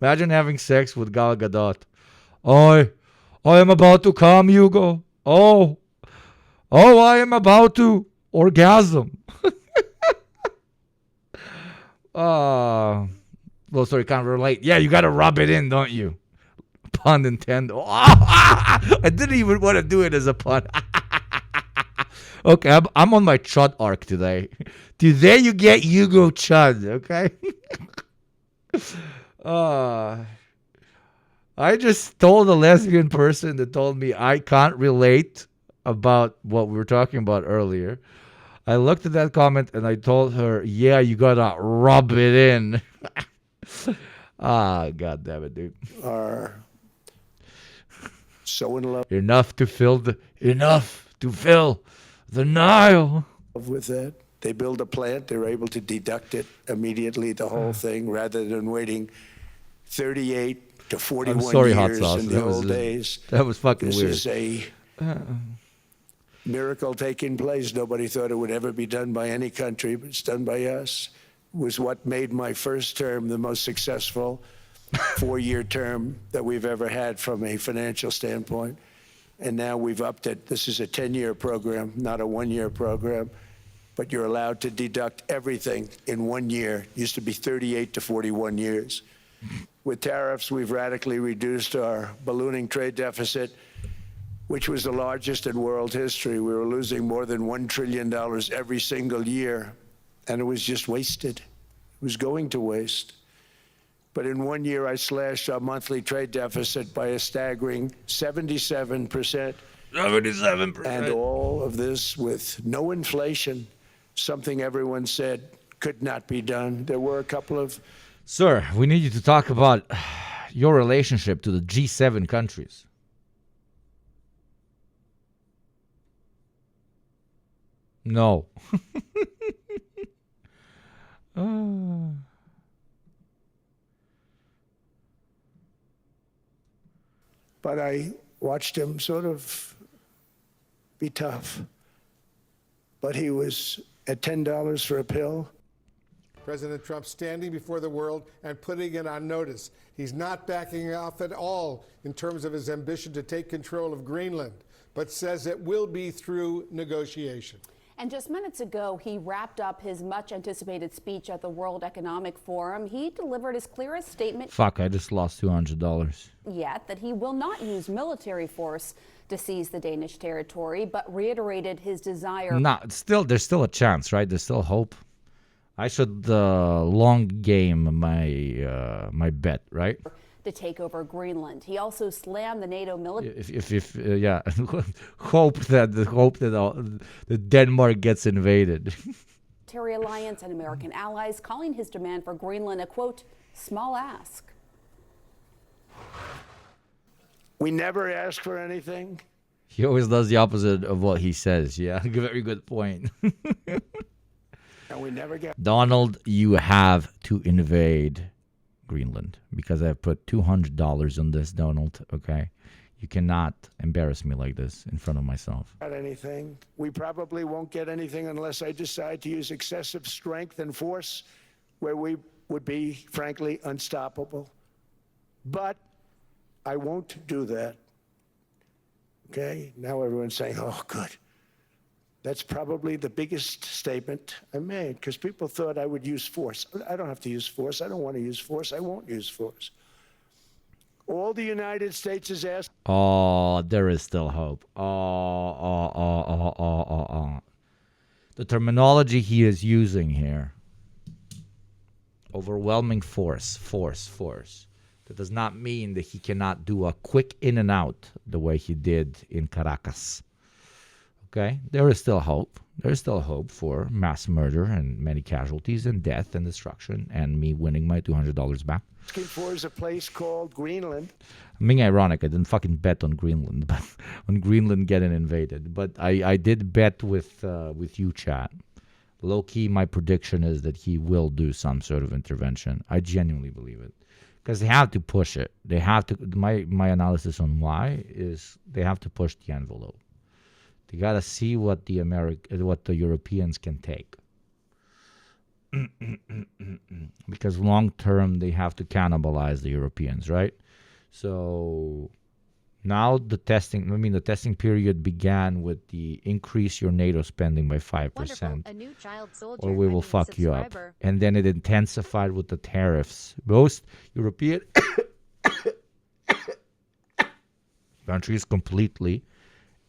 Imagine having sex with Gal Gadot. I am about to come, Hugo. Oh, I am about to orgasm. Well, sorry, can't relate. Yeah, you got to rub it in, don't you? Pun intended. I didn't even want to do it as a pun. Okay, I'm on my chud arc today. Today you get Yugo chud, okay? uh, I just told a lesbian person that told me I can't relate about what we were talking about earlier. I looked at that comment and I told her, yeah, you gotta rub it in. God damn it, dude. Are so in love Enough to fill the Nile. with that. They build a plant, they're able to deduct it immediately, the whole thing, rather than waiting 38 to 41 I'm sorry, Hot years Sauce. in the old days. That was fucking This weird. is a miracle taking place. Nobody thought it would ever be done by any country, but it's done by us. It was what made my first term the most successful 4-year term that we've ever had from a financial standpoint. And now we've upped it. This is a 10-year program, not a 1-year program. But you're allowed to deduct everything in 1 year. It used to be 38 to 41 years. With tariffs, we've radically reduced our ballooning trade deficit, which was the largest in world history. We were losing more than $1 trillion every single year, and it was just wasted. It was going to waste. But in 1 year, I slashed our monthly trade deficit by a staggering 77%. 77%. And all of this with no inflation, something everyone said could not be done. There were a couple of... Sir, we need you to talk about your relationship to the G7 countries. No. But I watched him sort of be tough. But he was at $10 for a pill. President Trump standing before the world and putting it on notice. He's not backing off at all in terms of his ambition to take control of Greenland, but says it will be through negotiation. And just minutes ago, he wrapped up his much-anticipated speech at the World Economic Forum. He delivered his clearest statement Fuck, I just lost $200. yet that he will not use military force to seize the Danish territory, but reiterated his desire. No, there's still a chance, right? There's still hope. I should long game my bet, right? To take over Greenland. He also slammed the NATO military. Yeah, hope that Denmark gets invaded. Alliance and American allies, calling his demand for Greenland a, quote, small ask. We never ask for anything. He always does the opposite of what he says. Yeah, very good point. And we never get... Donald, you have to invade Greenland because I've put $200 on this, Donald. Okay, you cannot embarrass me like this in front of myself. anything. We probably won't get anything unless I decide to use excessive strength and force where we would be, frankly, unstoppable. But I won't do that. Okay? Now everyone's saying, oh, good. That's probably the biggest statement I made because people thought I would use force. I don't have to use force. I don't want to use force. I won't use force. All the United States is asking. Oh, there is still hope. The terminology he is using here. Overwhelming force. That does not mean that he cannot do a quick in and out the way he did in Caracas. Okay? There is still hope. There is still hope for mass murder and many casualties and death and destruction and me winning my $200 back. Asking for is a place called Greenland. I'm being ironic. I didn't fucking bet on Greenland, but on Greenland getting invaded. But I did bet with you, chat. Low key, my prediction is that he will do some sort of intervention. I genuinely believe it because they have to push it. They have to. My analysis on why is they have to push the envelope. They gotta see what the Europeans can take. Because long term they have to cannibalize the Europeans, right? So now the testing period began with the increase your NATO spending by 5%. A new child soldier, or we will fuck you up. subscriber. And then it intensified with the tariffs. Most European countries completely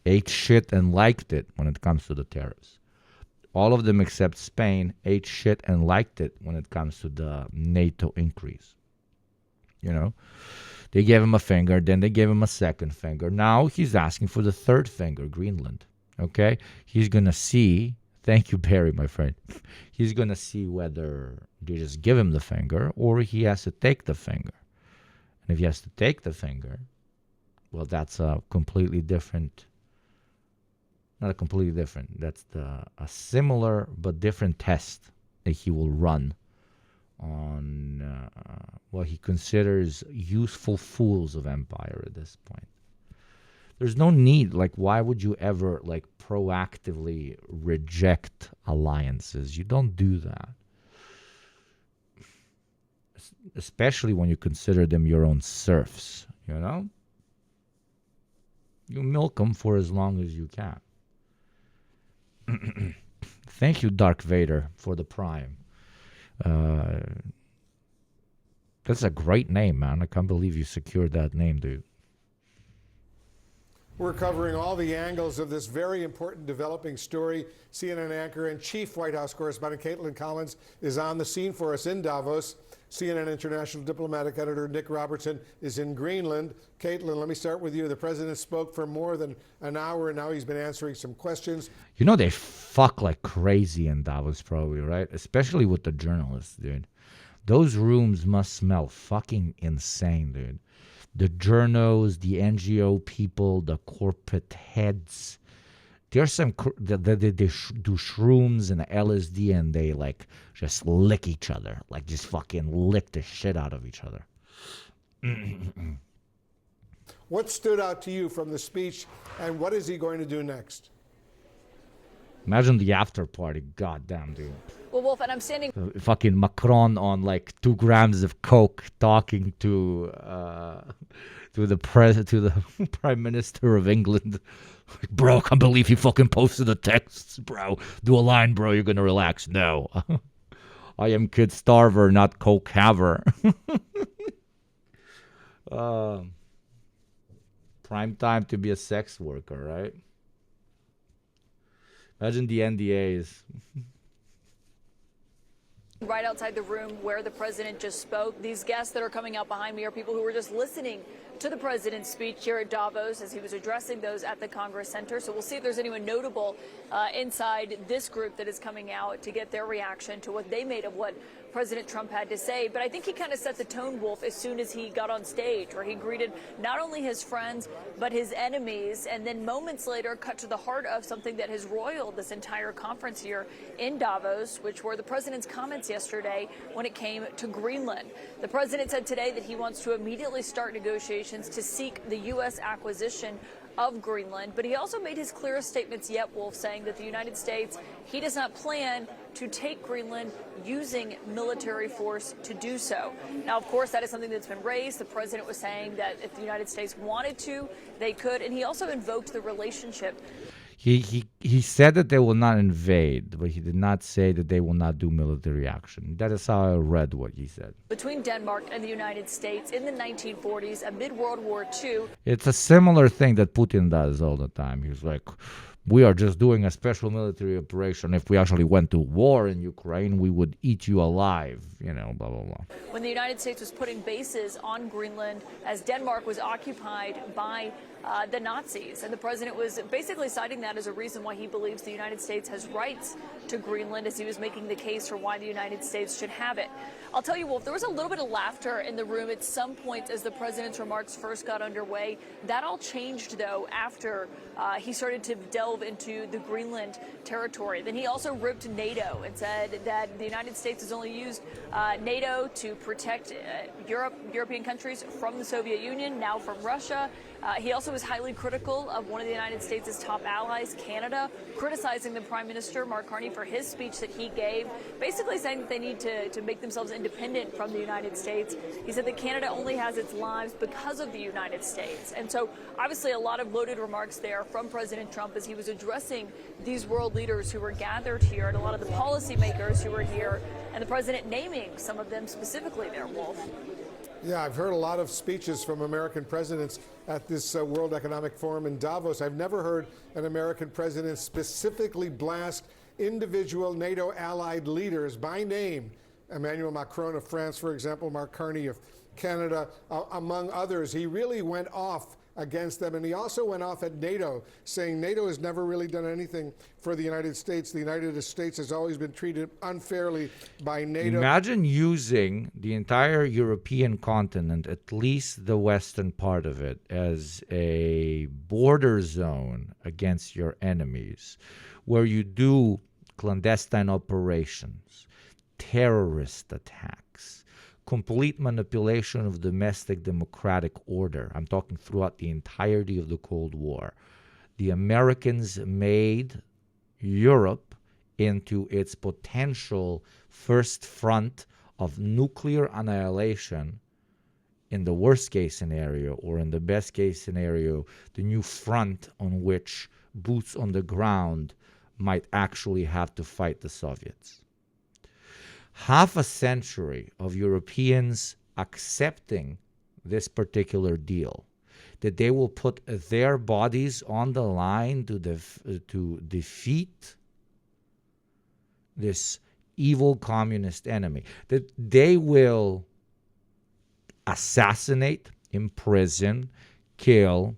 ate shit and liked it when it comes to the tariffs. All of them except Spain ate shit and liked it when it comes to the NATO increase. You know, they gave him a finger, then they gave him a second finger. Now he's asking for the third finger, Greenland. Okay? He's going to see, thank you, Barry, my friend. He's going to see whether they just give him the finger or he has to take the finger. And if he has to take the finger, well, that's a completely different, not a completely different, that's a similar but different test that he will run on what he considers useful fools of empire at this point. There's no need, like, why would you ever, like, proactively reject alliances? You don't do that. Especially when you consider them your own serfs, you know? You milk them for as long as you can. Thank you, Dark Vader, for the Prime. That's a great name, man. I can't believe you secured that name, dude. We're covering all the angles of this very important developing story. CNN anchor and chief White House correspondent Caitlin Collins is on the scene for us in Davos. CNN international diplomatic editor Nick Robertson is in Greenland. Caitlin, let me start with you. The president spoke for more than an hour, and now he's been answering some questions. You know they fuck like crazy in Davos, probably, right? Especially with the journalists, dude. Those rooms must smell fucking insane, dude. The journos, the NGO people, the corporate heads. There's some they do shrooms and LSD, and they like just lick each other, like just fucking lick the shit out of each other. What stood out to you from the speech, and what is he going to do next? Imagine the after party, goddamn, dude. Well, Wolf, and I'm standing. Fucking Macron on like 2 grams of coke, talking to the Prime Minister of England. Bro, I can't believe he fucking posted the texts, bro. Do a line, bro. You're gonna relax. No, I am kid starver, not coke haver. Prime time to be a sex worker, right? Imagine the NDAs. Right outside the room where the president just spoke. These guests that are coming out behind me are people who were just listening to the president's speech here at Davos as he was addressing those at the Congress Center. So we'll see if there's anyone notable inside this group that is coming out to get their reaction to what they made of what President Trump had to say. But I think he kind of set the tone, Wolf, as soon as he got on stage, where he greeted not only his friends, but his enemies, and then moments later cut to the heart of something that has roiled this entire conference here in Davos, which were the president's comments yesterday when it came to Greenland. The president said today that he wants to immediately start negotiations to seek the U.S. acquisition of Greenland, but he also made his clearest statements yet, Wolf, saying that the United States, he does not plan to take Greenland using military force to do so. Now, of course, that is something that's been raised. The president was saying that if the United States wanted to, they could, and he also invoked the relationship. He said that they will not invade, but he did not say that they will not do military action. That is how I read what he said. Between Denmark and the United States in the 1940s, amid World War II. It's a similar thing that Putin does all the time. He's like, we are just doing a special military operation. If we actually went to war in Ukraine, we would eat you alive, you know, blah, blah, blah. When the United States was putting bases on Greenland as Denmark was occupied by the Nazis. And the president was basically citing that as a reason why he believes the United States has rights to Greenland, as he was making the case for why the United States should have it. I'll tell you, Wolf, there was a little bit of laughter in the room at some point as the president's remarks first got underway. That all changed, though, after he started to delve into the Greenland territory. Then he also ripped NATO and said that the United States has only used NATO to protect European countries from the Soviet Union, now from Russia. He also was highly critical of one of the United States' top allies, Canada, criticizing the Prime Minister, Mark Carney, for his speech that he gave, basically saying that they need to make themselves independent from the United States. He said that Canada only has its lives because of the United States. And so, obviously, a lot of loaded remarks there from President Trump as he was addressing these world leaders who were gathered here and a lot of the policymakers who were here, and the president naming some of them specifically there, Wolf. Yeah, I've heard a lot of speeches from American presidents at this World Economic Forum in Davos. I've never heard an American president specifically blast individual NATO allied leaders by name. Emmanuel Macron of France, for example, Mark Carney of Canada, among others. He really went off against them. And he also went off at NATO, saying NATO has never really done anything for the United States. The United States has always been treated unfairly by NATO. Imagine using the entire European continent, at least the western part of it, as a border zone against your enemies, where you do clandestine operations, terrorist attacks, complete manipulation of domestic democratic order. I'm talking throughout the entirety of the Cold War. The Americans made Europe into its potential first front of nuclear annihilation in the worst case scenario, or in the best case scenario, the new front on which boots on the ground might actually have to fight the Soviets. Half a century of Europeans accepting this particular deal, that they will put their bodies on the line to defeat this evil communist enemy, that they will assassinate, imprison, kill,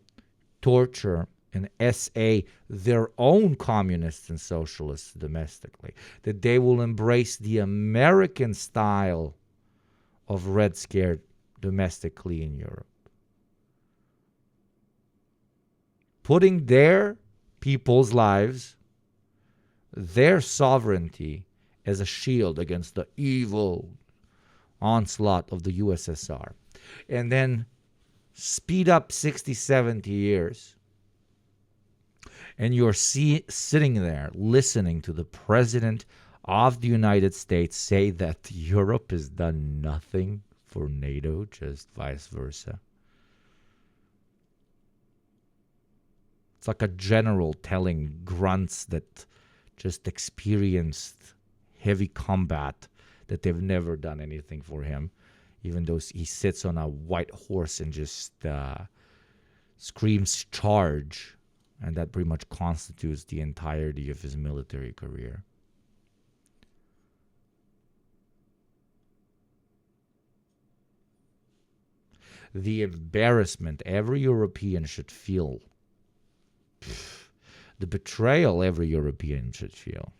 torture, and SA their own communists and socialists domestically, that they will embrace the American style of Red Scare domestically in Europe. Putting their people's lives, their sovereignty, as a shield against the evil onslaught of the USSR. And then speed up 60, 70 years, and you're sitting there listening to the President of the United States say that Europe has done nothing for NATO, just vice versa. It's like a general telling grunts that just experienced heavy combat that they've never done anything for him, even though he sits on a white horse and just screams charge, and that pretty much constitutes the entirety of his military career. The embarrassment every European should feel, the betrayal every European should feel.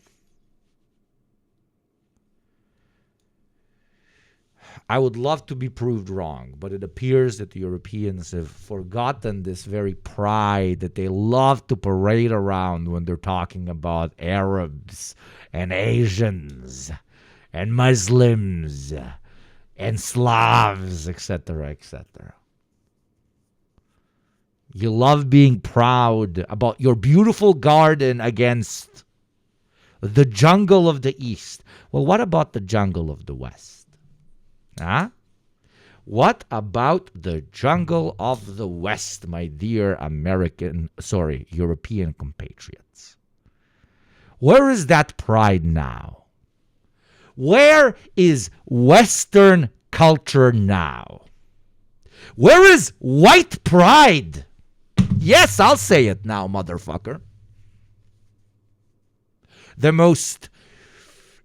I would love to be proved wrong, but it appears that the Europeans have forgotten this very pride that they love to parade around when they're talking about Arabs and Asians and Muslims and Slavs, etc., etc. You love being proud about your beautiful garden against the jungle of the East. Well, what about the jungle of the West? Huh? What about the jungle of the West, my dear European compatriots? Where is that pride now? Where is Western culture now? Where is white pride? Yes, I'll say it now, motherfucker. The most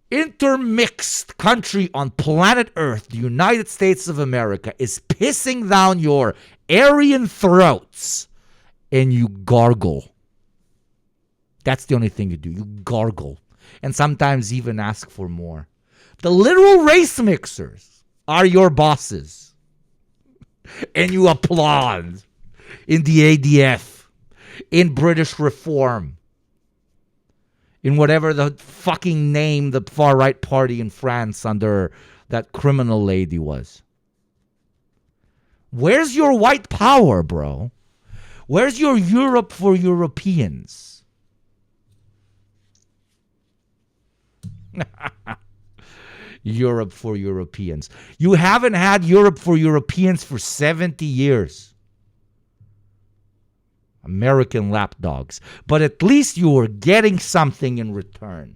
intermixed country on planet Earth, the United States of America, is pissing down your Aryan throats, and you gargle. That's the only thing you do. You gargle. And sometimes even ask for more. The literal race mixers are your bosses. And you applaud in the ADF, in British Reform, in whatever the fucking name the far-right party in France under that criminal lady was. Where's your white power, bro? Where's your Europe for Europeans? Europe for Europeans. You haven't had Europe for Europeans for 70 years. American lapdogs. But at least you were getting something in return.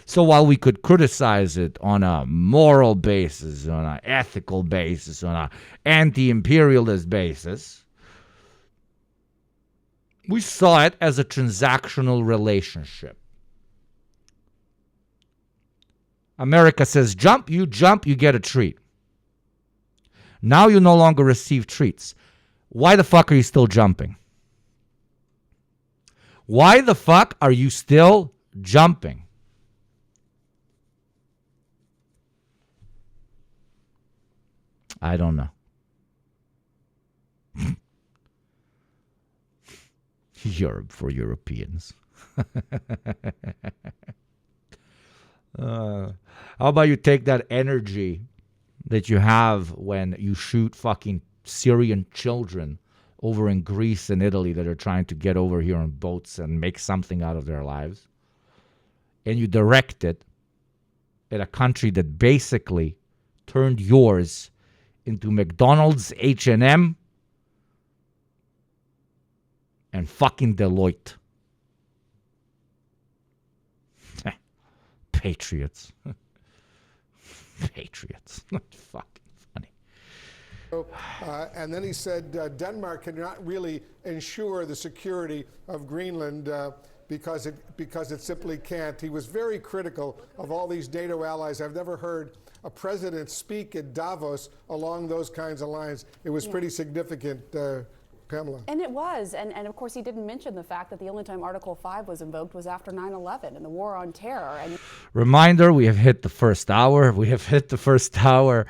So while we could criticize it on a moral basis, on an ethical basis, on an anti-imperialist basis, we saw it as a transactional relationship. America says jump, you get a treat. Now you no longer receive treats. Why the fuck are you still jumping? Why the fuck are you still jumping? I don't know. Europe for Europeans. How about you take that energy that you have when you shoot fucking Syrian children over in Greece and Italy that are trying to get over here on boats and make something out of their lives, and you direct it at a country that basically turned yours into McDonald's, H&M, and fucking Deloitte. Patriots. Patriots. Fucking funny. And then he said Denmark cannot really ensure the security of Greenland because it simply can't. He was very critical of all these NATO allies. I've never heard a president speak at Davos along those kinds of lines. It was pretty significant, Pamela. And it was. And of course, he didn't mention the fact that the only time Article 5 was invoked was after 9/11 and the war on terror. And reminder, we have hit the first hour. We have hit the first hour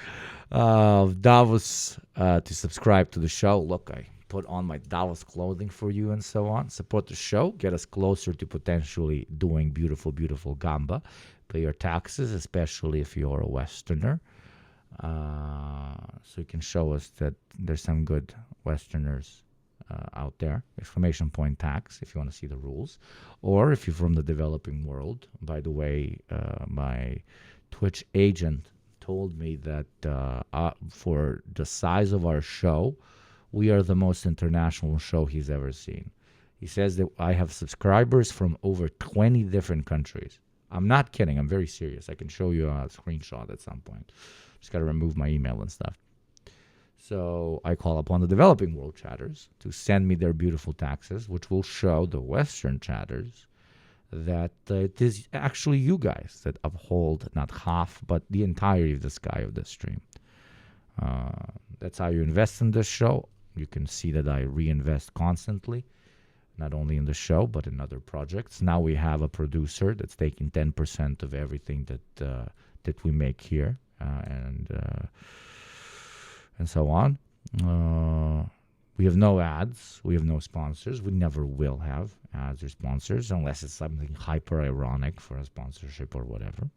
of Davos. To subscribe to the show, look, I put on my Davos clothing for you and so on. Support the show. Get us closer to potentially doing beautiful, beautiful gamba. Pay your taxes, especially if you're a Westerner. So you can show us that there's some good Westerners out there. Exclamation point tax if you want to see the rules. Or if you're from the developing world. By the way, my Twitch agent told me that for the size of our show, we are the most international show he's ever seen. He says that I have subscribers from over 20 different countries. I'm not kidding. I'm very serious. I can show you a screenshot at some point. Just got to remove my email and stuff. So I call upon the developing world chatters to send me their beautiful taxes, which will show the Western chatters that it is actually you guys that uphold not half, but the entirety of the sky of this stream. That's how you invest in this show. You can see that I reinvest constantly, not only in the show, but in other projects. Now we have a producer that's taking 10% of everything that we make here, and so on. We have no ads. We have no sponsors. We never will have ads or sponsors unless it's something hyper ironic for a sponsorship or whatever.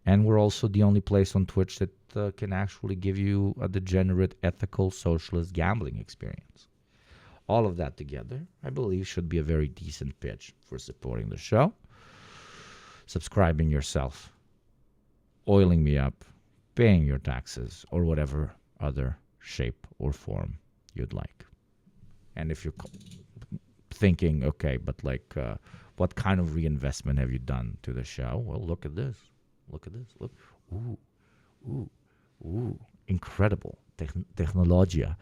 And we're also the only place on Twitch that can actually give you a degenerate, ethical, socialist gambling experience. All of that together, I believe, should be a very decent pitch for supporting the show. Subscribing yourself, oiling me up, paying your taxes, or whatever other shape or form you'd like. And if you're thinking, okay, but like, what kind of reinvestment have you done to the show? Well, look at this. Look at this. Look. Ooh. Incredible. Technologia.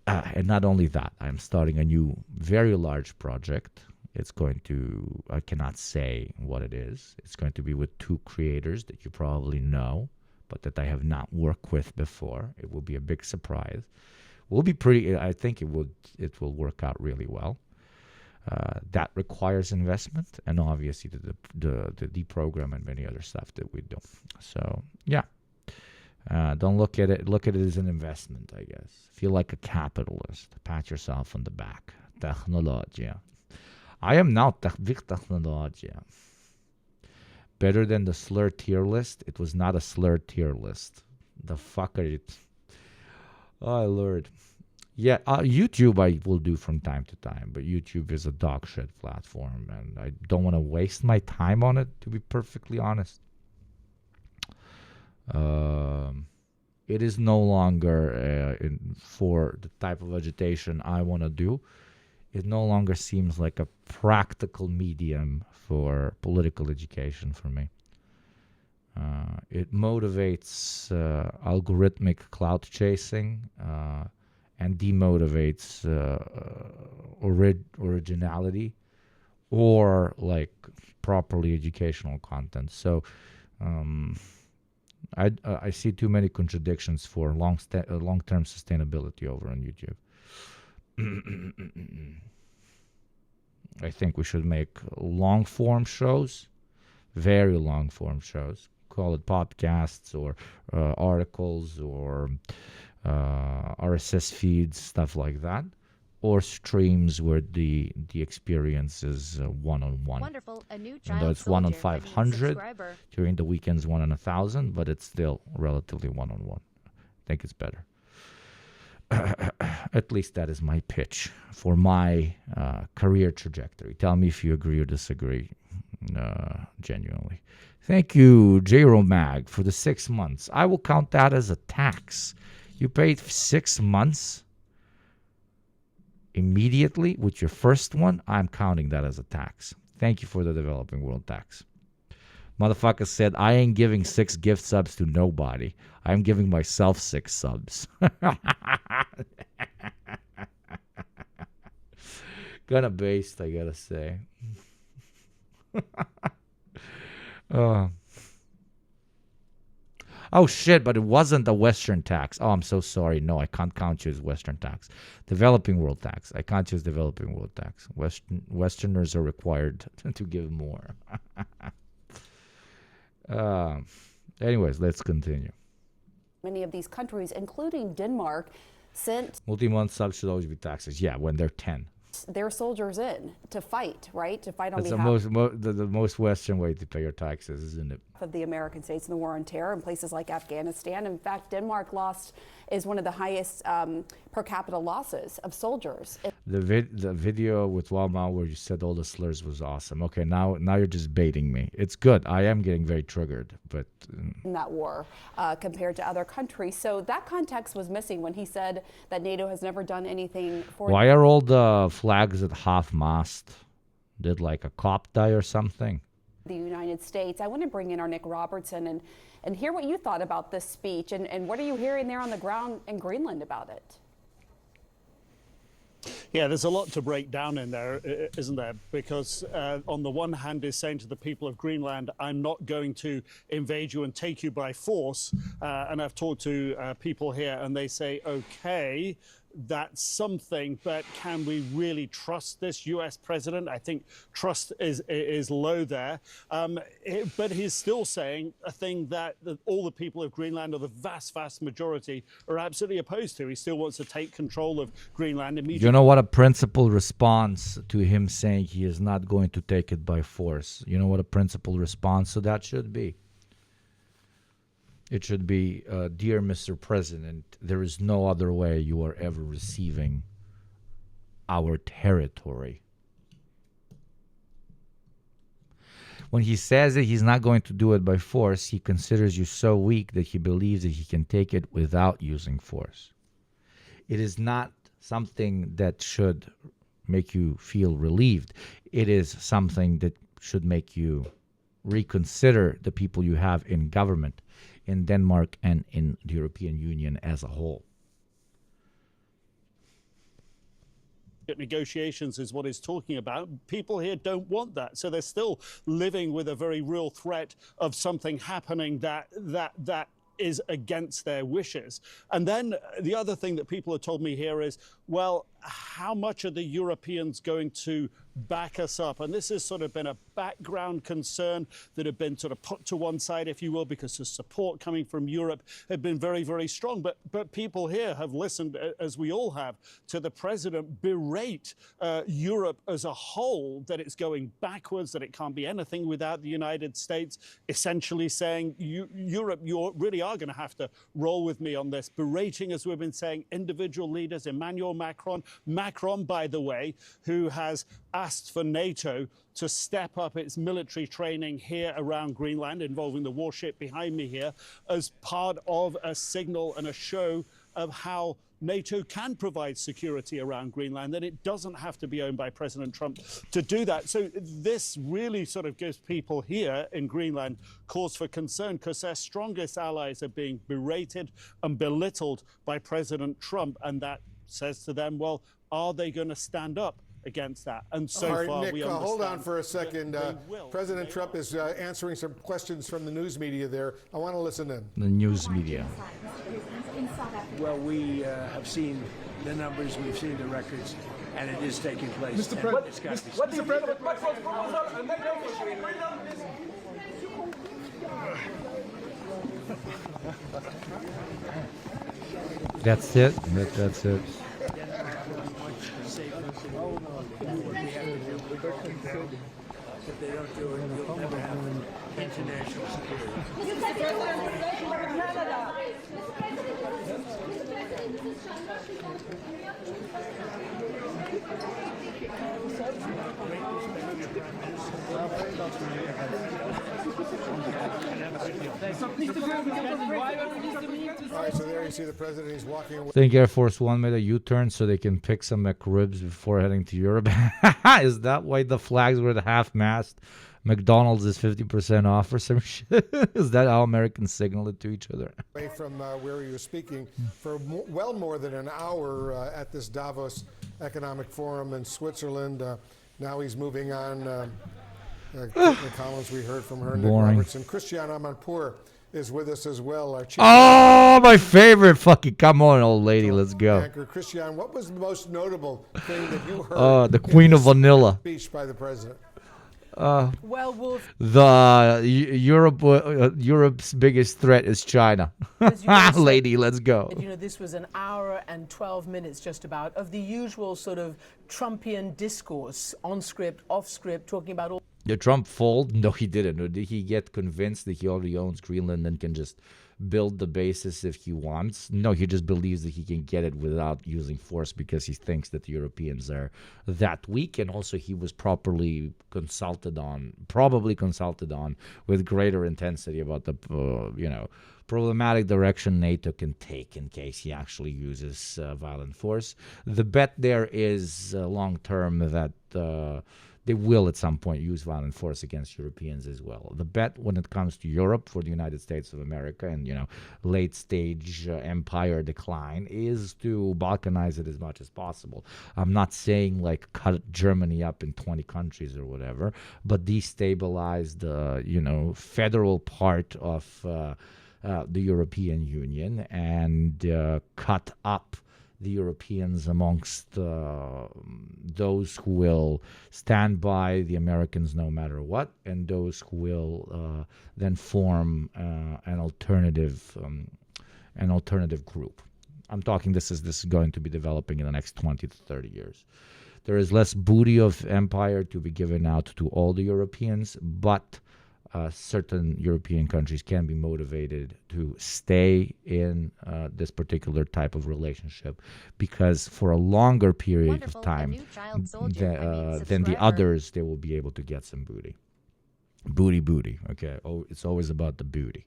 And not only that, I'm starting a new, very large project. It's going to, I cannot say what it is. It's going to be with two creators that you probably know, but that I have not worked with before. It will be a big surprise. Will be pretty, I think it will work out really well. That requires investment and obviously the deprogram and many other stuff that we do. So, yeah. Don't look at it as an investment, I guess. Feel like a capitalist. Pat yourself on the back. Technologia. I am now big technologia. Better than the slur tier list. It was not a slur tier list. The fuck are you? Oh, Lord. Yeah, YouTube I will do from time to time, but YouTube is a dog shit platform, and I don't want to waste my time on it, to be perfectly honest. It is no longer for the type of agitation I want to do. it no longer seems like a practical medium for political education for me. It motivates algorithmic clout chasing and demotivates originality or like properly educational content. So I see too many contradictions for long-term sustainability over on YouTube. I think we should make long-form shows, very long-form shows. Call it podcasts or articles or RSS feeds, stuff like that, or streams where the experience is one-on-one. Wonderful, a new And child though it's 1 on soldier, a new 500, subscriber. during the weekends 1 on 1,000, but it's still relatively one-on-one. I think it's better. At least that is my pitch for my career trajectory. Tell me if you agree or disagree, genuinely. Thank you, J-Romag, for the 6 months. I will count that as a tax. You paid 6 months immediately with your first one. I'm counting that as a tax. Thank you for the developing world tax. Motherfucker said, I ain't giving 6 gift subs to nobody. I'm giving myself 6 subs. Kinda based, I gotta say. Oh shit, but it wasn't a Western tax. Oh, I'm so sorry. No, I can't count you as Western tax. Developing world tax. I can't use developing world tax. Westerners are required to give more. Anyways, let's continue. Many of these countries, including Denmark, sent Multi-month subs should always be taxes. Yeah, when they're 10. their soldiers in to fight, right? To fight on That's behalf the most Western way to pay your taxes, isn't it? of the American states in the war on terror in places like Afghanistan. In fact, Denmark is one of the highest per capita losses of soldiers. The video with Walmart where you said all the slurs was awesome. Okay, now you're just baiting me. It's good. I am getting very triggered, but In that war compared to other countries. So that context was missing when he said that NATO has never done anything for why are all the flags at half-mast? Did like a cop die or something? the United States. I want to bring in our Nick Robertson and hear what you thought about this speech and what are you hearing there on the ground in Greenland about it? Yeah, there's a lot to break down in there, isn't there? Because on the one hand, he's saying to the people of Greenland, I'm not going to invade you and take you by force. And I've talked to people here and they say, okay, that's something, but can we really trust this US president? I think trust is low there. But he's still saying a thing that all the people of Greenland, or the vast majority, are absolutely opposed to. He still wants to take control of Greenland immediately. You know what a principled response to him saying he is not going to take it by force? You know what a principled response to that should be? It should be, dear Mr. President, there is no other way you are ever receiving our territory. When he says that he's not going to do it by force, he considers you so weak that he believes that he can take it without using force. It is not something that should make you feel relieved. It is something that should make you reconsider the people you have in government in Denmark and in the European Union as a whole. Negotiations is what he's talking about. People here don't want that, so they're still living with a very real threat of something happening that is against their wishes. And then the other thing that people have told me here is, well, how much are the Europeans going to back us up? And this has sort of been a background concern that had been sort of put to one side, if you will, because the support coming from Europe had been very strong. But people here have listened, as we all have, to the president berate Europe as a whole, that it's going backwards, that it can't be anything without the United States, essentially saying, Europe, you really are going to have to roll with me on this. Berating, as we've been saying, individual leaders, Emmanuel Macron. Macron, by the way, who has asked for NATO to step up its military training here around Greenland, involving the warship behind me here, as part of a signal and a show of how NATO can provide security around Greenland, that it doesn't have to be owned by President Trump to do that. So this really sort of gives people here in Greenland cause for concern, because their strongest allies are being berated and belittled by President Trump. And that says to them, well, are they going to stand up against that? And so All right, far, Nick, we hold on for a second. they will. President Trump is answering some questions from the news media there. I want to listen in. The news media. Well, we have seen the numbers, we've seen the records, and it is taking place. Mr. President, what do you think of Macron's proposal and negotiation freedom? That's it. That's it. If they don't do it, you'll never have international All right, so there you see the president. He's walking away. Think Air Force One made a U-turn so they can pick some McRibs before heading to Europe? Is that why the flags were at half-mast? McDonald's is 50% off or some shit? Is that how Americans signal it to each other? Away from where he was speaking for well more than an hour at this Davos Economic Forum in Switzerland. Now he's moving on. The columns we heard from her, Nick Boring. Robertson. Christian Amanpour is with us as well. Our chief Oh, my favorite fucking... Come on, old lady, let's go. anchor. Christian, what was the most notable thing that you heard? The Queen of in this Vanilla. speech by the president. Well, Wolf, Europe's biggest threat is China. as you know, Lady, let's go. you know, this was an hour and 12 minutes just about of the usual sort of Trumpian discourse, on script, off script, talking about all. Did Trump fold? No, he didn't. Or did he get convinced that he already owns Greenland and can just build the bases if he wants? No, he just believes that he can get it without using force because he thinks that the Europeans are that weak. And also he was probably consulted on with greater intensity about the, problematic direction NATO can take in case he actually uses violent force. The bet there is long-term that... they will at some point use violent force against Europeans as well. The bet when it comes to Europe for the United States of America and, late stage empire decline is to balkanize it as much as possible. I'm not saying like cut Germany up in 20 countries or whatever, but destabilize the, federal part of the European Union and cut up the Europeans amongst those who will stand by the Americans no matter what, and those who will then form an alternative group. I'm talking this is going to be developing in the next 20 to 30 years. There is less booty of empire to be given out to all the Europeans, but certain European countries can be motivated to stay in this particular type of relationship because for a longer period of time than the others, they will be able to get some booty. Booty. Okay. Oh, it's always about the booty.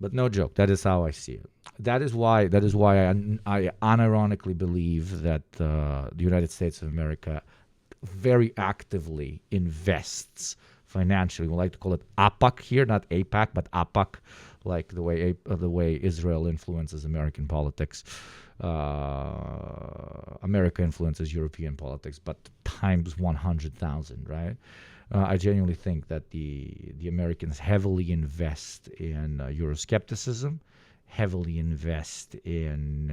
But no joke. That is how I see it. That is why I unironically believe that the United States of America very actively invests financially. We like to call it APAC here, not APAC, but APAC, like the way Israel influences American politics. America influences European politics, but times 100,000, right? I genuinely think that the Americans heavily invest in Euroscepticism, heavily invest in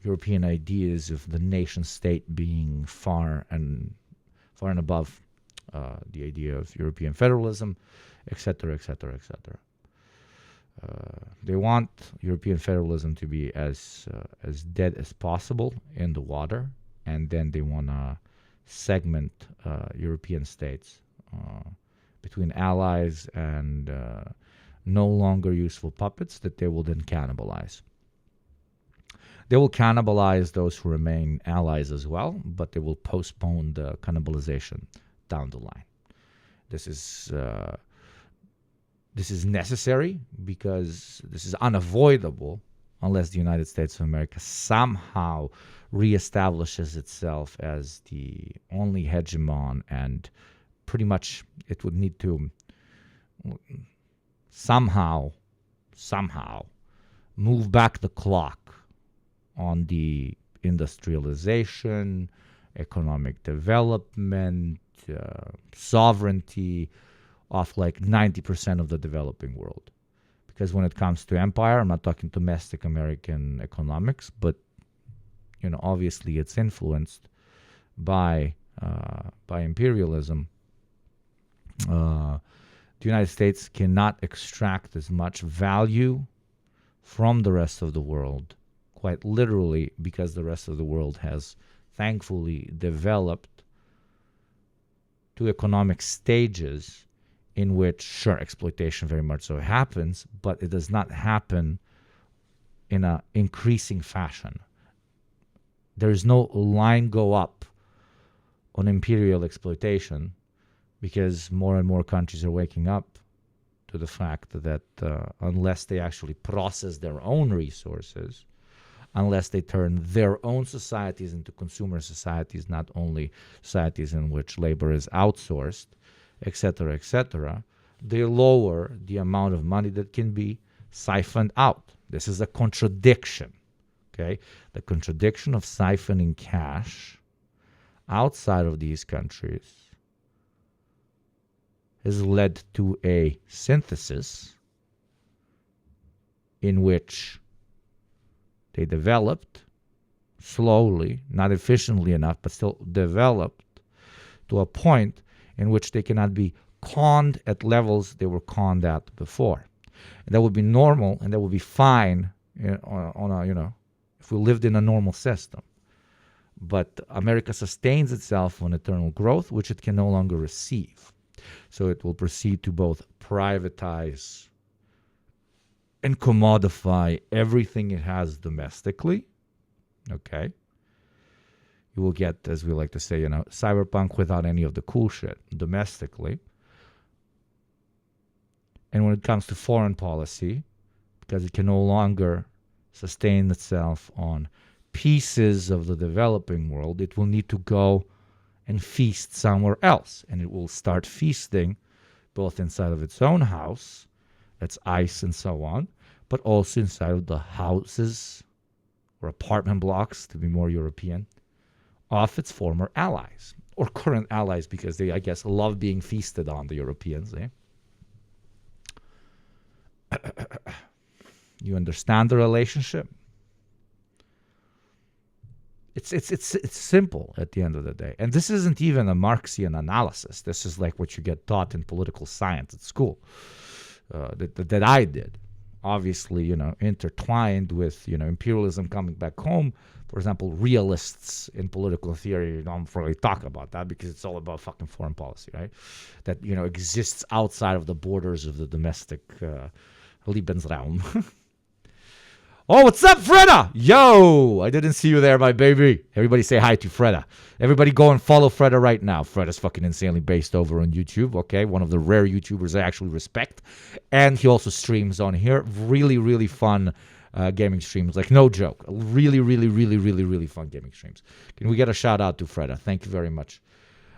European ideas of the nation state being far and above the idea of European federalism, etc., etc., etc. They want European federalism to be as dead as possible in the water, and then they want to segment European states between allies and no longer useful puppets that they will then cannibalize. They will cannibalize those who remain allies as well, but they will postpone the cannibalization down the line. This is This is necessary because this is unavoidable unless the United States of America somehow reestablishes itself as the only hegemon, and pretty much it would need to somehow move back the clock on the industrialization, economic development, sovereignty of like 90% of the developing world. Because when it comes to empire, I'm not talking domestic American economics, but obviously it's influenced by imperialism. The United States cannot extract as much value from the rest of the world, quite literally, because the rest of the world has thankfully developed to economic stages in which, sure, exploitation very much so happens, but it does not happen in an increasing fashion. There is no line go up on imperial exploitation because more and more countries are waking up to the fact that unless they actually process their own resources, unless they turn their own societies into consumer societies, not only societies in which labor is outsourced, etc., they lower the amount of money that can be siphoned out. This is a contradiction, okay? The contradiction of siphoning cash outside of these countries has led to a synthesis in which they developed slowly, not efficiently enough, but still developed to a point in which they cannot be conned at levels they were conned at before. And that would be normal, and that would be fine if we lived in a normal system. But America sustains itself on eternal growth, which it can no longer receive. So it will proceed to both privatize and commodify everything it has domestically. Okay. You will get, as we like to say, cyberpunk without any of the cool shit domestically. And when it comes to foreign policy, because it can no longer sustain itself on pieces of the developing world, it will need to go and feast somewhere else. And it will start feasting both inside of its own house, its ICE and so on, but also inside of the houses or apartment blocks, to be more European, of its former allies or current allies, because they, I guess, love being feasted on, the Europeans. You understand the relationship? It's simple at the end of the day. And this isn't even a Marxian analysis. This is like what you get taught in political science at school that I did. Obviously, intertwined with, imperialism coming back home. For example, realists in political theory don't really talk about that because it's all about fucking foreign policy, right? That, exists outside of the borders of the domestic Lebensraum. Oh, what's up, Freda? Yo, I didn't see you there, my baby. Everybody say hi to Freda. Everybody go and follow Freda right now. Freda's fucking insanely based over on YouTube, okay? One of the rare YouTubers I actually respect. And he also streams on here. Really, really fun gaming streams. Like, no joke. Really, really, really, really, really fun gaming streams. Can we get a shout out to Freda? Thank you very much.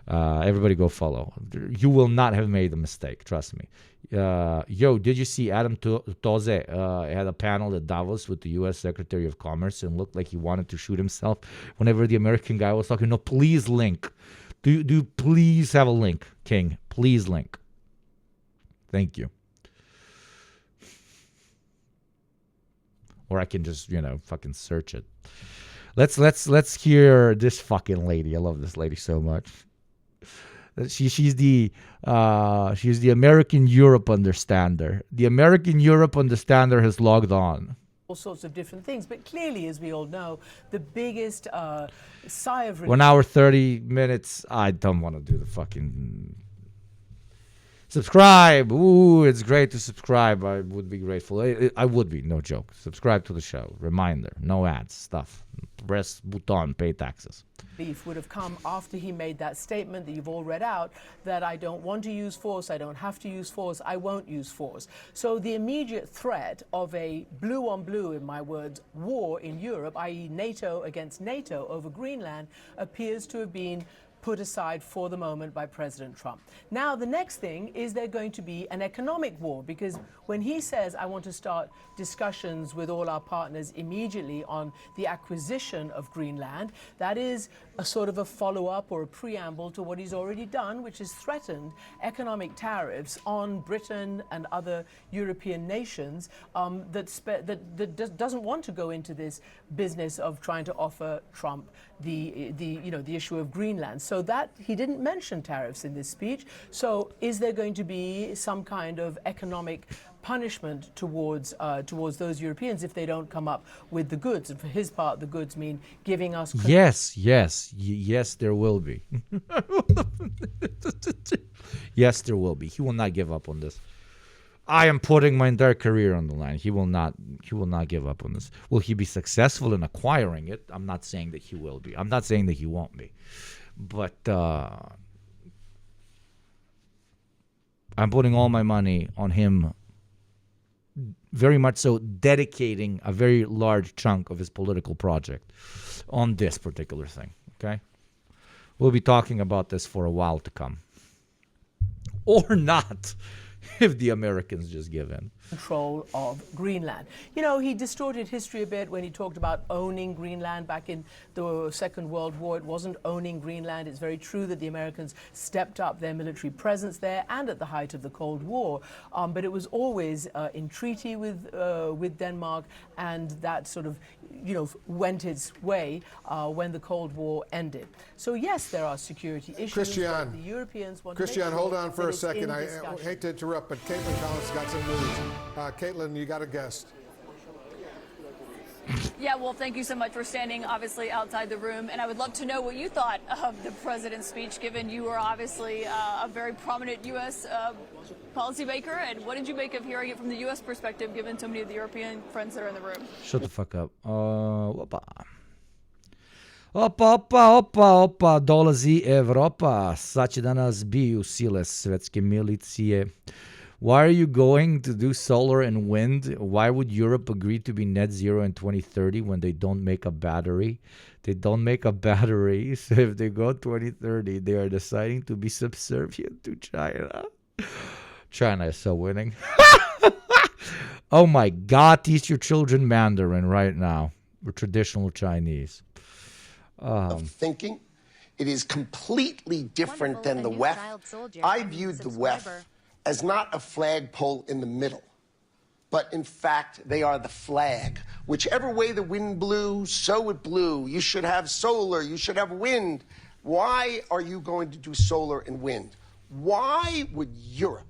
Everybody go follow. You will not have made a mistake, trust me. Yo, did you see Adam Toze had a panel at Davos with the U.S. Secretary of Commerce and looked like he wanted to shoot himself whenever the American guy was talking? No, please link. Do please have a link, King. Please link. Thank you. Or I can just, fucking search it. Let's hear this fucking lady. I love this lady so much. She's the American Europe understander. The American Europe understander has logged on. All sorts of different things, but clearly, as we all know, the biggest sigh of relief. 1 hour 30 minutes. I don't want to do the fucking. Subscribe. Ooh, it's great to subscribe. I would be grateful. I would be, no joke. Subscribe to the show. Reminder, no ads, stuff. Press button, pay taxes. Beef would have come after he made that statement that you've all read out, that I don't want to use force, I don't have to use force, I won't use force. So the immediate threat of a blue on blue, in my words, war in Europe, i.e. NATO against NATO over Greenland, appears to have been put aside for the moment by President Trump. Now, the next thing is there going to be an economic war, because when he says, I want to start discussions with all our partners immediately on the acquisition of Greenland, that is a sort of a follow-up or a preamble to what he's already done, which is threatened economic tariffs on Britain and other European nations that doesn't want to go into this business of trying to offer Trump the issue of Greenland. So that he didn't mention tariffs in this speech. So is there going to be some kind of economic punishment towards those Europeans if they don't come up with the goods? And for his part, the goods mean giving us... Yes, there will be. Yes, there will be. He will not give up on this. I am putting my entire career on the line. He will not give up on this. Will he be successful in acquiring it? I'm not saying that he will be. I'm not saying that he won't be. But I'm putting all my money on him, very much so dedicating a very large chunk of his political project on this particular thing, okay? We'll be talking about this for a while to come. Or not, if the Americans just give in. Control of Greenland. You know, he distorted history a bit when he talked about owning Greenland back in the Second World War. It wasn't owning Greenland. It's very true that the Americans stepped up their military presence there and at the height of the Cold War. But it was always in treaty with Denmark, and that sort of, went its way when the Cold War ended. So yes, there are security issues. Christian, the Europeans want Christian, to make hold sure on for that a it's second. in I discussion. hate to interrupt, but Caitlin Collins got some news. Caitlin, you got a guest. Yeah, well, thank you so much for standing, obviously, outside the room. And I would love to know what you thought of the president's speech, given you are obviously a very prominent U.S. Policymaker. And what did you make of hearing it from the U.S. perspective, given so many of the European friends that are in the room? Shut the fuck up. Opa, dolazi Evropa. Sad će da nas biju sile svetske milicije. Why are you going to do solar and wind? Why would Europe agree to be net zero in 2030 when they don't make a battery? They don't make a battery, so if they go 2030, they are deciding to be subservient to China. China is so winning. Oh my God, teach your children Mandarin right now. Or traditional Chinese. Of thinking. It is completely different than the WEF. I viewed the WEF as not a flagpole in the middle, but in fact, they are the flag. Whichever way the wind blew, so it blew. You should have solar, you should have wind. Why are you going to do solar and wind? Why would Europe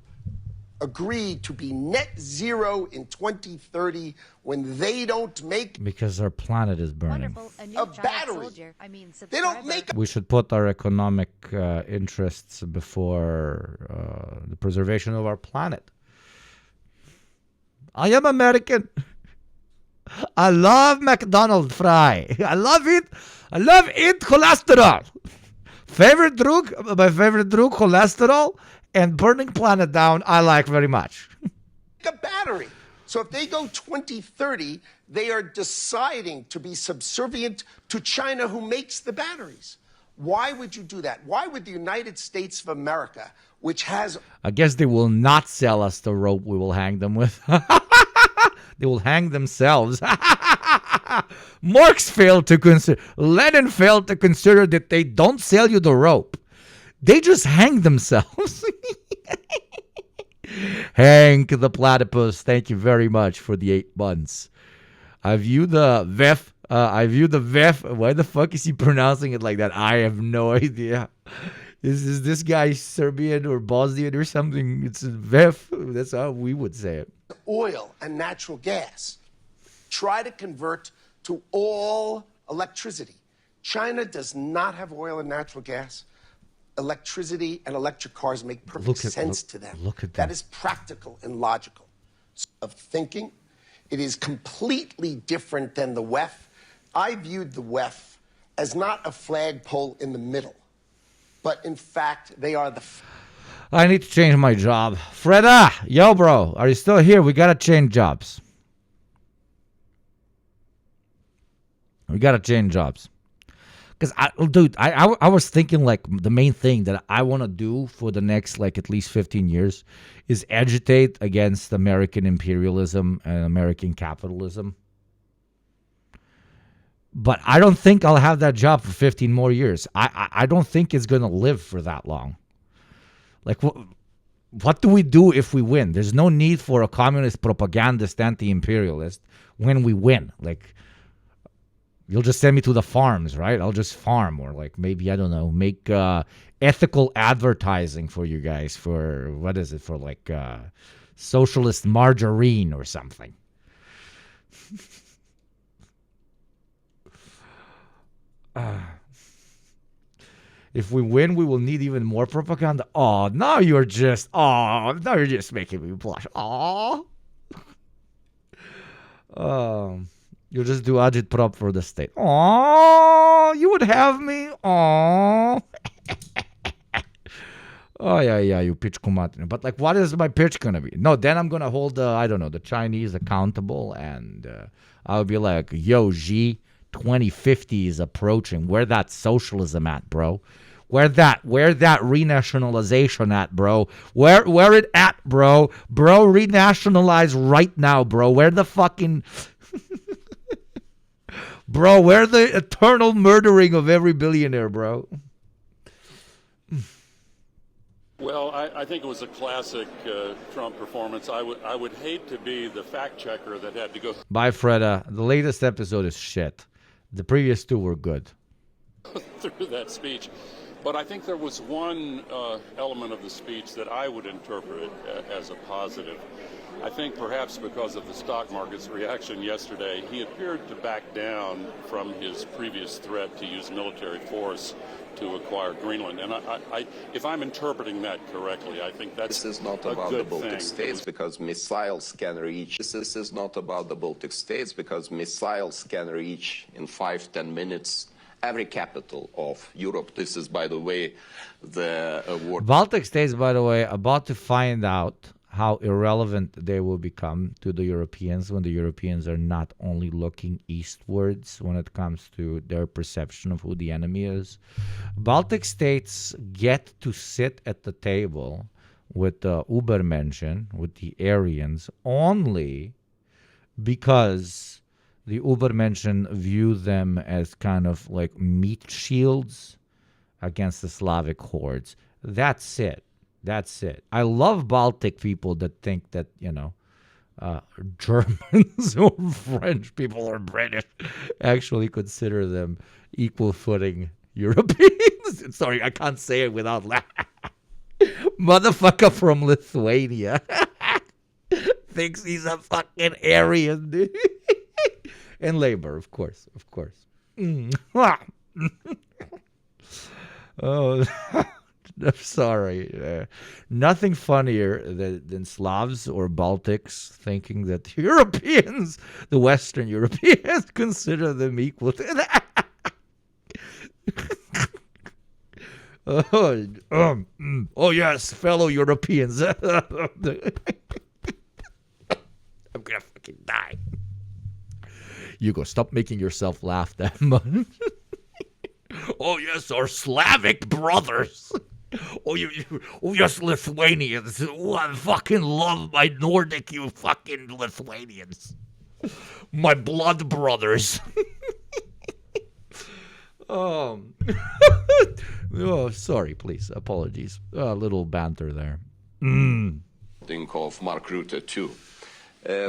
agree to be net zero in 2030 when they don't make... Because our planet is burning. A battery. They don't make... We should put our economic interests before the preservation of our planet. I am American. I love McDonald's fry. I love it. I love it. Cholesterol. My favorite drug, cholesterol, and burning planet down, I like very much. A battery. So if they go 2030, they are deciding to be subservient to China, who makes the batteries. Why would you do that? Why would the United States of America, which has... I guess they will not sell us the rope we will hang them with. They will hang themselves. Marx failed to consider, Lenin failed to consider that they don't sell you the rope. They just hang themselves. Hank the platypus, thank you very much for the 8 months. I view the VEF. Why the fuck is he pronouncing it like that? I have no idea. Is this guy Serbian or Bosnian or something? It's VEF. That's how we would say it. Oil and natural gas. Try to convert to all electricity. China does not have oil and natural gas. electricity and electric cars make perfect sense to them. Look at that. That is practical and logical. Of thinking, it is completely different than the WEF. I viewed the WEF as not a flagpole in the middle, but in fact, they are the... I need to change my job. Freda, yo, bro, are you still here? We gotta change jobs. We gotta change jobs. Because, I was thinking, like, the main thing that I want to do for the next, like, at least 15 years is agitate against American imperialism and American capitalism. But I don't think I'll have that job for 15 more years. I don't think it's going to live for that long. Like, what do we do if we win? There's no need for a communist propagandist anti-imperialist when we win. Like, you'll just send me to the farms, right? I'll just farm, or like maybe, I don't know, make ethical advertising for you guys for, what is it, for like socialist margarine or something. If we win, we will need even more propaganda. Oh, now you're just making me blush. Oh. You'll just do agitprop for the state. Oh, you would have me? Oh. Oh, yeah, you pitch kumatine. But, like, what is my pitch going to be? No, then I'm going to hold, the Chinese accountable, and I'll be like, yo, Xi, 2050 is approaching. Where that socialism at, bro? Where that renationalization at, bro? Where it at, bro? Bro, renationalize right now, bro. Where the fucking... Bro, where the eternal murdering of every billionaire, bro? Well, I think it was a classic Trump performance. I would hate to be the fact checker that had to go Bye, Freda. The latest episode is shit. The previous two were good. through that speech. But I think there was one element of the speech that I would interpret as a positive. I think perhaps because of the stock market's reaction yesterday, he appeared to back down from his previous threat to use military force to acquire Greenland. And if I'm interpreting that correctly, I think that's This is not about the Baltic states because missiles can reach. This is not about the Baltic states because missiles can reach in 5-10 minutes every capital of Europe. This is, by the way, the war. Baltic states, by the way, about to find out how irrelevant they will become to the Europeans when the Europeans are not only looking eastwards when it comes to their perception of who the enemy is. Baltic states get to sit at the table with the Übermenschen, with the Aryans, only because the Übermenschen view them as kind of like meat shields against the Slavic hordes. That's it. That's it. I love Baltic people that think that, Germans or French people or British actually consider them equal footing Europeans. Sorry, I can't say it without laughing. Motherfucker from Lithuania thinks he's a fucking Aryan, dude. And Labour, of course. Oh, I'm sorry. Nothing funnier than Slavs or Baltics thinking that Europeans, the Western Europeans, consider them equal to that. Oh, yes, fellow Europeans. I'm gonna fucking die. Hugo, stop making yourself laugh that much. Oh, yes, our Slavic brothers. Oh, yes, Lithuanians. Oh, I fucking love my Nordic, you fucking Lithuanians. My blood brothers. Oh, sorry, please. Apologies. A little banter there. Think of Mark Rutte too.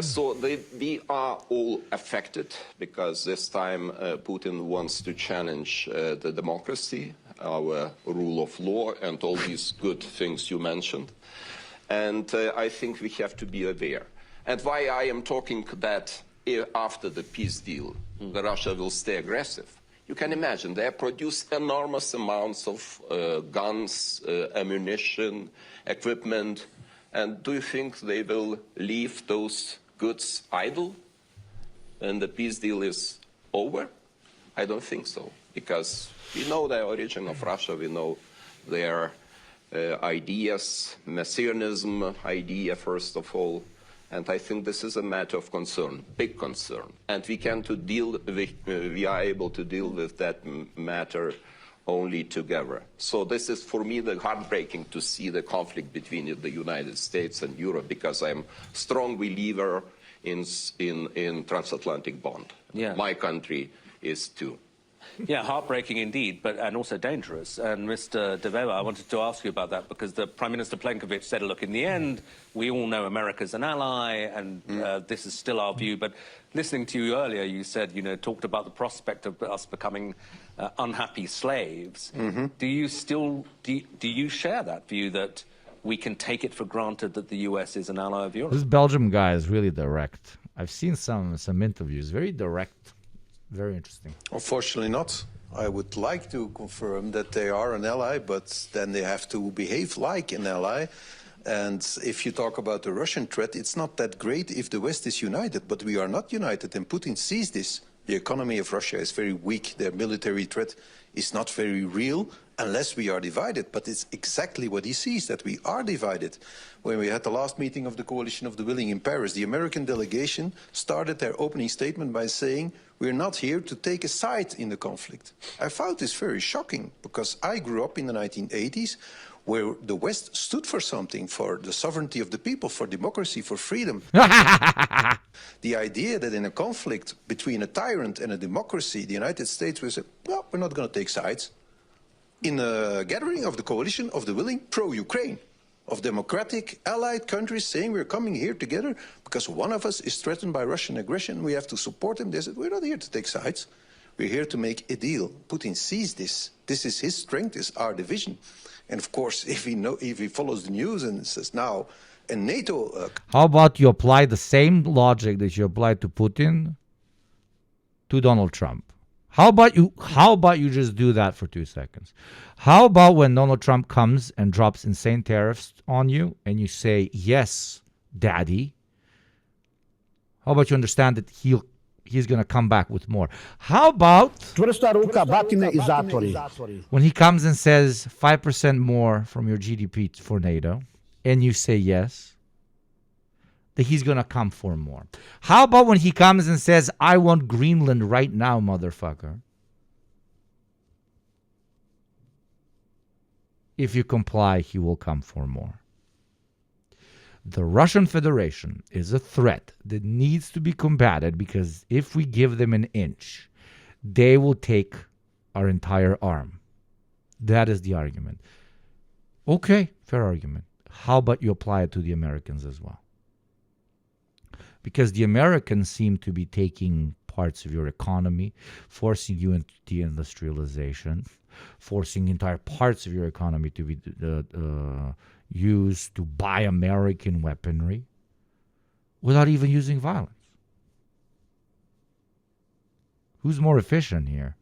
So we are all affected because this time Putin wants to challenge the democracy, our rule of law, and all these good things you mentioned. And I think we have to be aware. And why I am talking that after the peace deal, Russia will stay aggressive. You can imagine they produce enormous amounts of guns, ammunition, equipment. And do you think they will leave those goods idle when the peace deal is over? I don't think so, because we know the origin of Russia, we know their ideas, messianism idea, first of all, and I think this is a matter of concern, big concern. And we are able to deal with that matter only together. So this is, for me, the heartbreaking to see the conflict between the United States and Europe, because I'm a strong believer in transatlantic bond. Yeah. My country is too. Yeah, heartbreaking indeed, and also dangerous. And Mr. De Wever, I wanted to ask you about that, because the Prime Minister Plenković said, look, in the end, we all know America's an ally, and this is still our view. But listening to you earlier, you said, talked about the prospect of us becoming unhappy slaves. Do you share that view that we can take it for granted that the US is an ally of Europe? This Belgium guy is really direct. I've seen some interviews, very direct. Very interesting. Unfortunately not. I would like to confirm that they are an ally, but then they have to behave like an ally. And if you talk about the Russian threat, it's not that great if the West is united, but we are not united, and Putin sees this. The economy of Russia is very weak. Their military threat is not very real unless we are divided. But it's exactly what he sees, that we are divided. When we had the last meeting of the Coalition of the Willing in Paris, the American delegation started their opening statement by saying, we're not here to take a side in the conflict. I found this very shocking, because I grew up in the 1980s, where the West stood for something, for the sovereignty of the people, for democracy, for freedom. The idea that in a conflict between a tyrant and a democracy, the United States will say, well, we're not going to take sides. In a gathering of the Coalition of the Willing, pro-Ukraine, of democratic allied countries saying we're coming here together because one of us is threatened by Russian aggression, we have to support him. They said, we're not here to take sides. We're here to make a deal. Putin sees this. This is his strength, is our division. And of course, if he follows the news and says now, and NATO... How about you apply the same logic that you applied to Putin to Donald Trump? How about you just do that for 2 seconds? How about when Donald Trump comes and drops insane tariffs on you and you say, yes, daddy? How about you understand that he's going to come back with more? How about when he comes and says 5% more from your GDP for NATO and you say yes, that he's going to come for more? How about when he comes and says, I want Greenland right now, motherfucker? If you comply, he will come for more. The Russian Federation is a threat that needs to be combated, because if we give them an inch, they will take our entire arm. That is the argument. Okay, fair argument. How about you apply it to the Americans as well? Because the Americans seem to be taking parts of your economy, forcing you into deindustrialization, forcing entire parts of your economy to be used to buy American weaponry without even using violence. Who's more efficient here?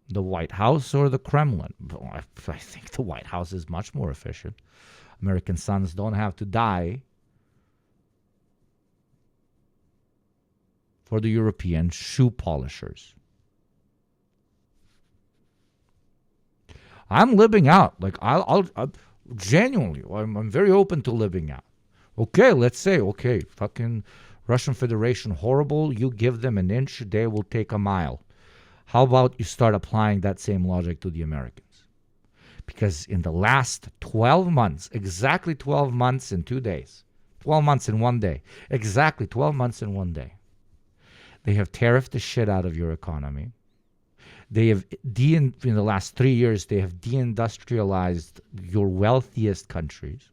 The White House or the Kremlin? I think the White House is much more efficient. American sons don't have to die for the European shoe polishers. I'm living out. Like I'll genuinely, I'm very open to living out. Okay, let's say, okay, fucking Russian Federation, horrible. You give them an inch, they will take a mile. How about you start applying that same logic to the Americans? Because in the last 12 months, exactly 12 months and 2 days, 12 months and 1 day, exactly 12 months and 1 day, they have tariffed the shit out of your economy. They have, in the last 3 years, they have deindustrialized your wealthiest countries.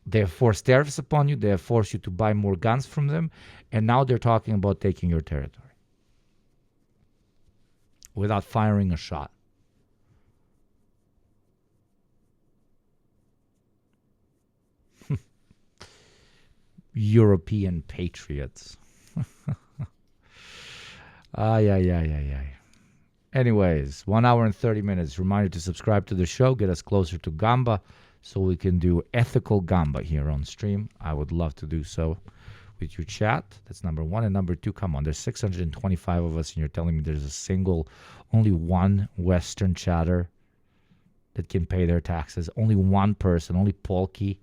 They have forced tariffs upon you. They have forced you to buy more guns from them. And now they're talking about taking your territory without firing a shot. European patriots. Ay, ay, ay, ay, ay. Anyways, 1 hour and 30 minutes. Reminder to subscribe to the show. Get us closer to Gamba so we can do ethical Gamba here on stream. I would love to do so with your chat. That's number one. And number two, come on. There's 625 of us, and you're telling me there's only one Western chatter that can pay their taxes. Only one person, only Polky.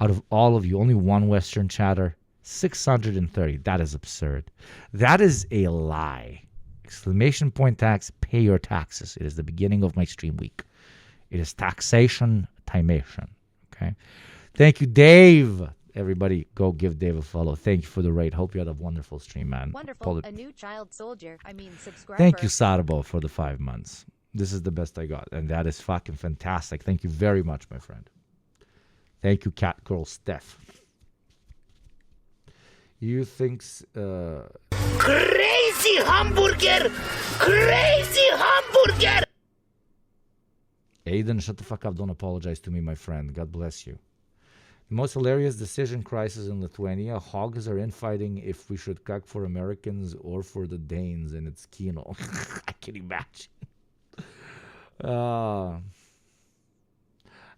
Out of all of you, only one Western chatter. 630. That is absurd. That is a lie. Exclamation point tax, pay your taxes. It is the beginning of my stream week. It is taxation timation. Okay. Thank you, Dave. Everybody, go give Dave a follow. Thank you for the raid. Hope you had a wonderful stream, man. Wonderful. A new child soldier. Subscriber. Thank you, Sarabo, for the 5 months. This is the best I got, and that is fucking fantastic. Thank you very much, my friend. Thank you, Cat Girl Steph. You think... Crazy hamburger! Crazy hamburger! Aiden, shut the fuck up. Don't apologize to me, my friend. God bless you. The most hilarious decision crisis in Lithuania. Hogs are infighting if we should cook for Americans or for the Danes, and it's Kino. I can imagine.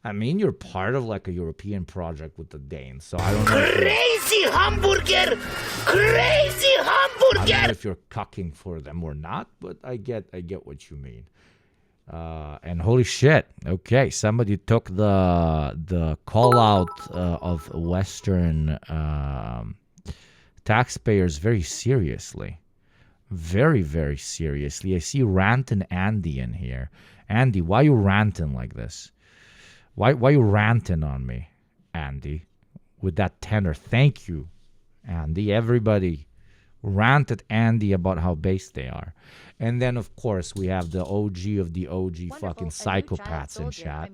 I mean, you're part of like a European project with the Danes, so I don't know. Crazy hamburger! Crazy hamburger! I don't know if you're cucking for them or not, but I get what you mean. And holy shit, okay, somebody took the call out of Western taxpayers very seriously. Very, very seriously. I see Rantin Andy in here. Andy, why you ranting like this? Why you ranting on me, Andy, with that tenor? Thank you, Andy. Everybody ranted Andy about how base they are. And then, of course, we have the OG of the OG fucking psychopaths in chat.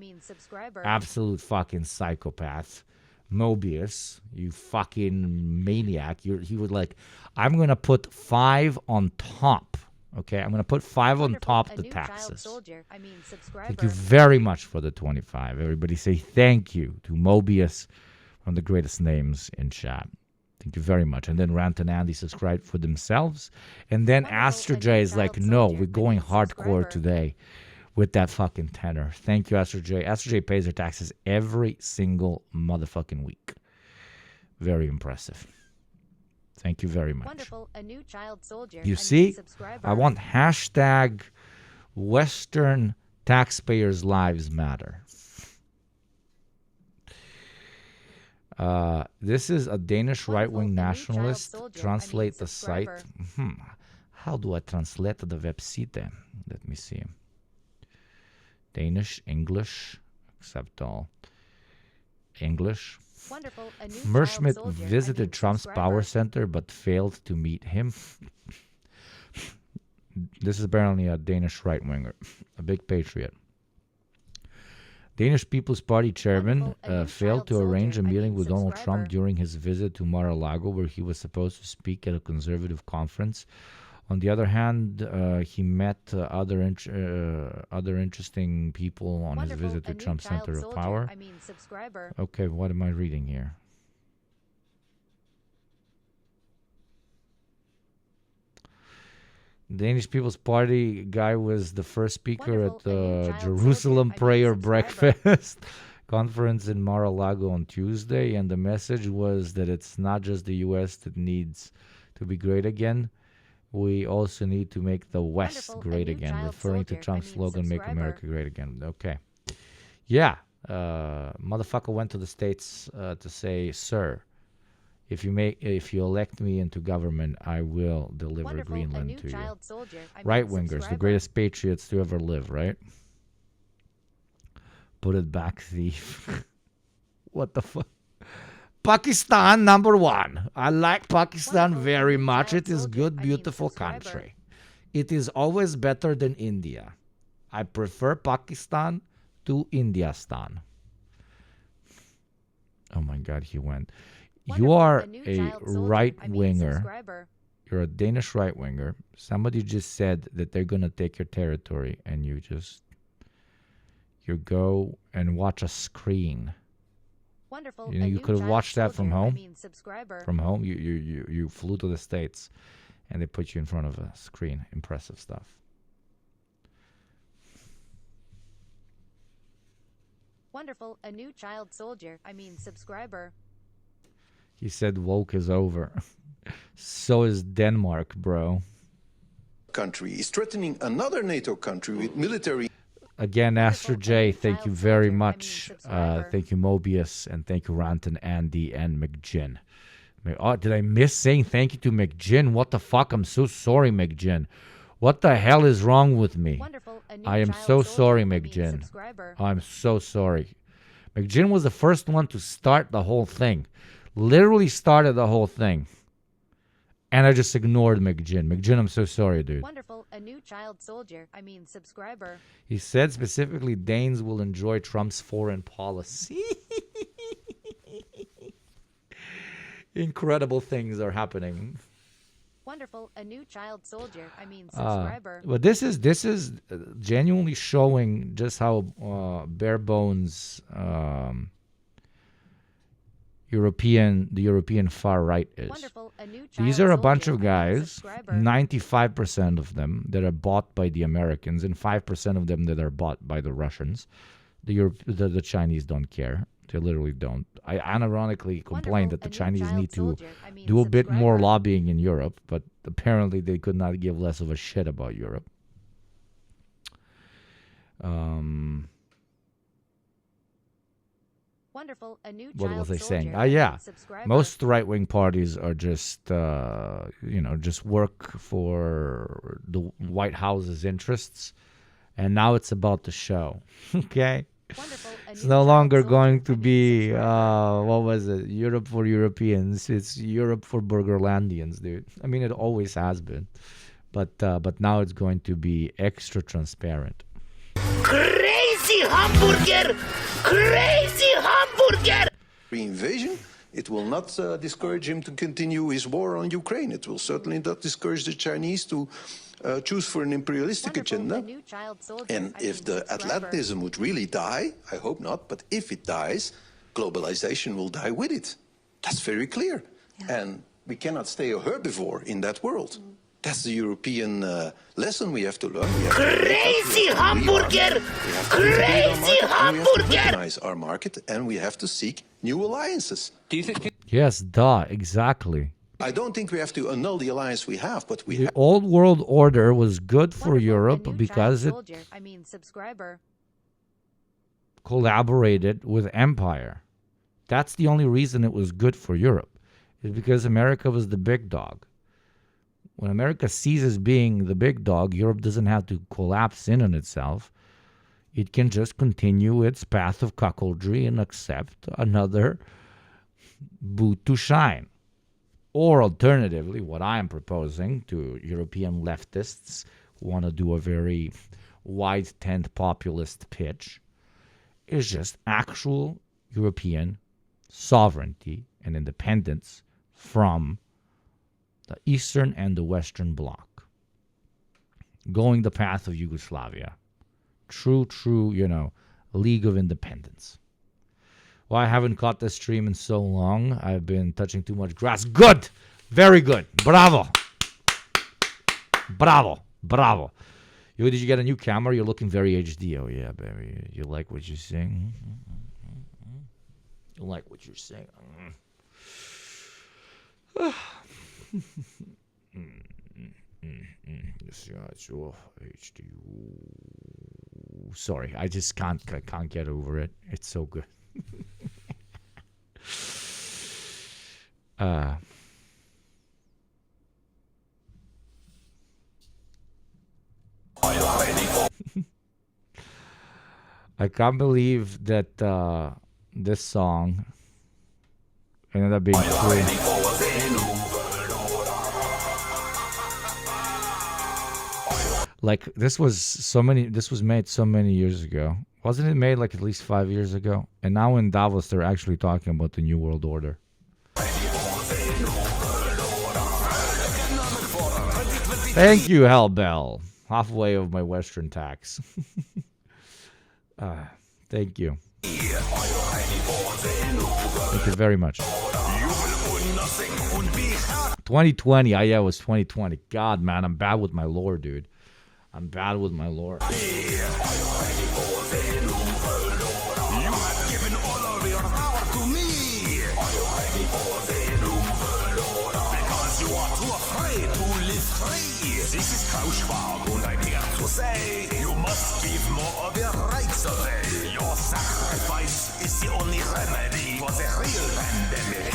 Absolute fucking psychopath. Mobius, you fucking maniac. He would like, I'm going to put 5 on top. Okay, I'm going to put 5 on top the taxes. Thank you very much for the 25. Everybody say thank you to Mobius, one of the greatest names in chat. Thank you very much. And then Rant and Andy subscribe for themselves. And then Astro J is like, no, we're going hardcore today with that fucking tenor. Thank you, Astro J. Astro J pays her taxes every single motherfucking week. Very impressive. Thank you very much. Wonderful. A new child soldier. You see, I want hashtag Western taxpayers' lives matter. This is a Danish right-wing nationalist. Translate the site. How do I translate the website? Let me see. Danish, English, accept all. English. Merschmidt visited Trump's power center but failed to meet him. This is apparently a Danish right-winger, a big patriot. Danish People's Party chairman failed to arrange a meeting with Donald Trump during his visit to Mar-a-Lago, where he was supposed to speak at a conservative conference. On the other hand, he met other interesting people on his visit to Trump's center of power. Okay, what am I reading here? Danish People's Party guy was the first speaker at the Jerusalem Prayer Breakfast conference in Mar-a-Lago on Tuesday, and the message was that it's not just the U.S. that needs to be great again. We also need to make the West great again, referring to Trump's slogan, Make America Great Again. Okay. Yeah. Motherfucker went to the States to say, sir, if you elect me into government, I will deliver Greenland to you. Right-wingers, the greatest patriots to ever live, right? Put it back, thief. What the fuck? Pakistan, number 1. I like Pakistan very much. It is good, beautiful country. It is always better than India. I prefer Pakistan to Indiastan. Oh my God, he went. You are a right-winger. You're a Danish right-winger. Somebody just said that they're going to take your territory, and you go and watch a screen. Wonderful. You know, you could have watched that from home. From home, you flew to the States and they put you in front of a screen. Impressive stuff. Wonderful, a new child soldier, subscriber. He said woke is over. So is Denmark, bro. Country is threatening another NATO country with military. Again, Astro J, thank you very much. Thank you, Mobius, and thank you, Ranton, Andy, and McGinn. Oh, did I miss saying thank you to McGinn? What the fuck? I'm so sorry, McGinn. What the hell is wrong with me? I am so sorry, McGinn. I'm so sorry. McGinn was the first one to start the whole thing. Literally started the whole thing. And I just ignored McGinn. McGinn, I'm so sorry, dude. Wonderful, a new child soldier, subscriber. He said specifically Danes will enjoy Trump's foreign policy. Incredible things are happening. Wonderful, a new child soldier, subscriber. But this is genuinely showing just how bare bones the European far right is. Wonderful, a new These are a bunch of guys, 95% of them that are bought by the Americans and 5% of them that are bought by the Russians. The Chinese don't care. They literally don't. I unironically complained that the Chinese need to do a bit more lobbying in Europe, but apparently they could not give less of a shit about Europe. Wonderful, a new What was I saying? soldier, Most right-wing parties are just, just work for the White House's interests, and now it's about the show. Okay, it's no longer going to be what was it? Europe for Europeans. It's Europe for Burgerlandians, dude. I mean, it always has been, but now it's going to be extra transparent. Crazy hamburger! Crazy hamburger! Invasion, it will not discourage him to continue his war on Ukraine. It will certainly not discourage the Chinese to choose for an imperialistic agenda. And if the Atlantism would really die, I hope not, but if it dies, globalization will die with it. That's very clear. Yeah. And we cannot stay a herbivore in that world. That's the European lesson we have to learn. Crazy hamburger! Crazy hamburger! We have to recognize our market, and we have to seek new alliances. Do you think? Yes, exactly. I don't think we have to annul the alliance we have, but we The old world order was good for Europe because it subscriber. collaborated with empire. That's the only reason it was good for Europe, is because America was the big dog. When America ceases being the big dog, Europe doesn't have to collapse in on itself. It can just continue its path of cuckoldry and accept another boot to shine. Or alternatively, what I am proposing to European leftists who want to do a very wide tent populist pitch is just actual European sovereignty and independence from the Eastern and the Western Bloc, going the path of Yugoslavia. True, League of Independence. Well, I haven't caught this stream in so long. I've been touching too much grass. Good! Very good. Bravo! Bravo! Bravo! Did you get a new camera? You're looking very HD. Oh, yeah, baby. You like what you're saying? You like what you're saying? Sorry, I just can't get over it. It's so good. I can't believe that this song ended up being true. Like this was made so many years ago. Wasn't it made like at least 5 years ago? And now in Davos they're actually talking about the New World Order. Thank you, Hellbell. Halfway of my Western tax. Thank you. Thank you very much. 2020. Yeah, it was 2020. God, man, I'm bad with my lore, dude. I'm bad with my lore. You have given all of your power to me. Are you ready for the nouvel order? Because you are too afraid to live free. This is how Schwab, and I'm here to say you must give more of your rights away. Your sacrifice is the only remedy for the real pandemic.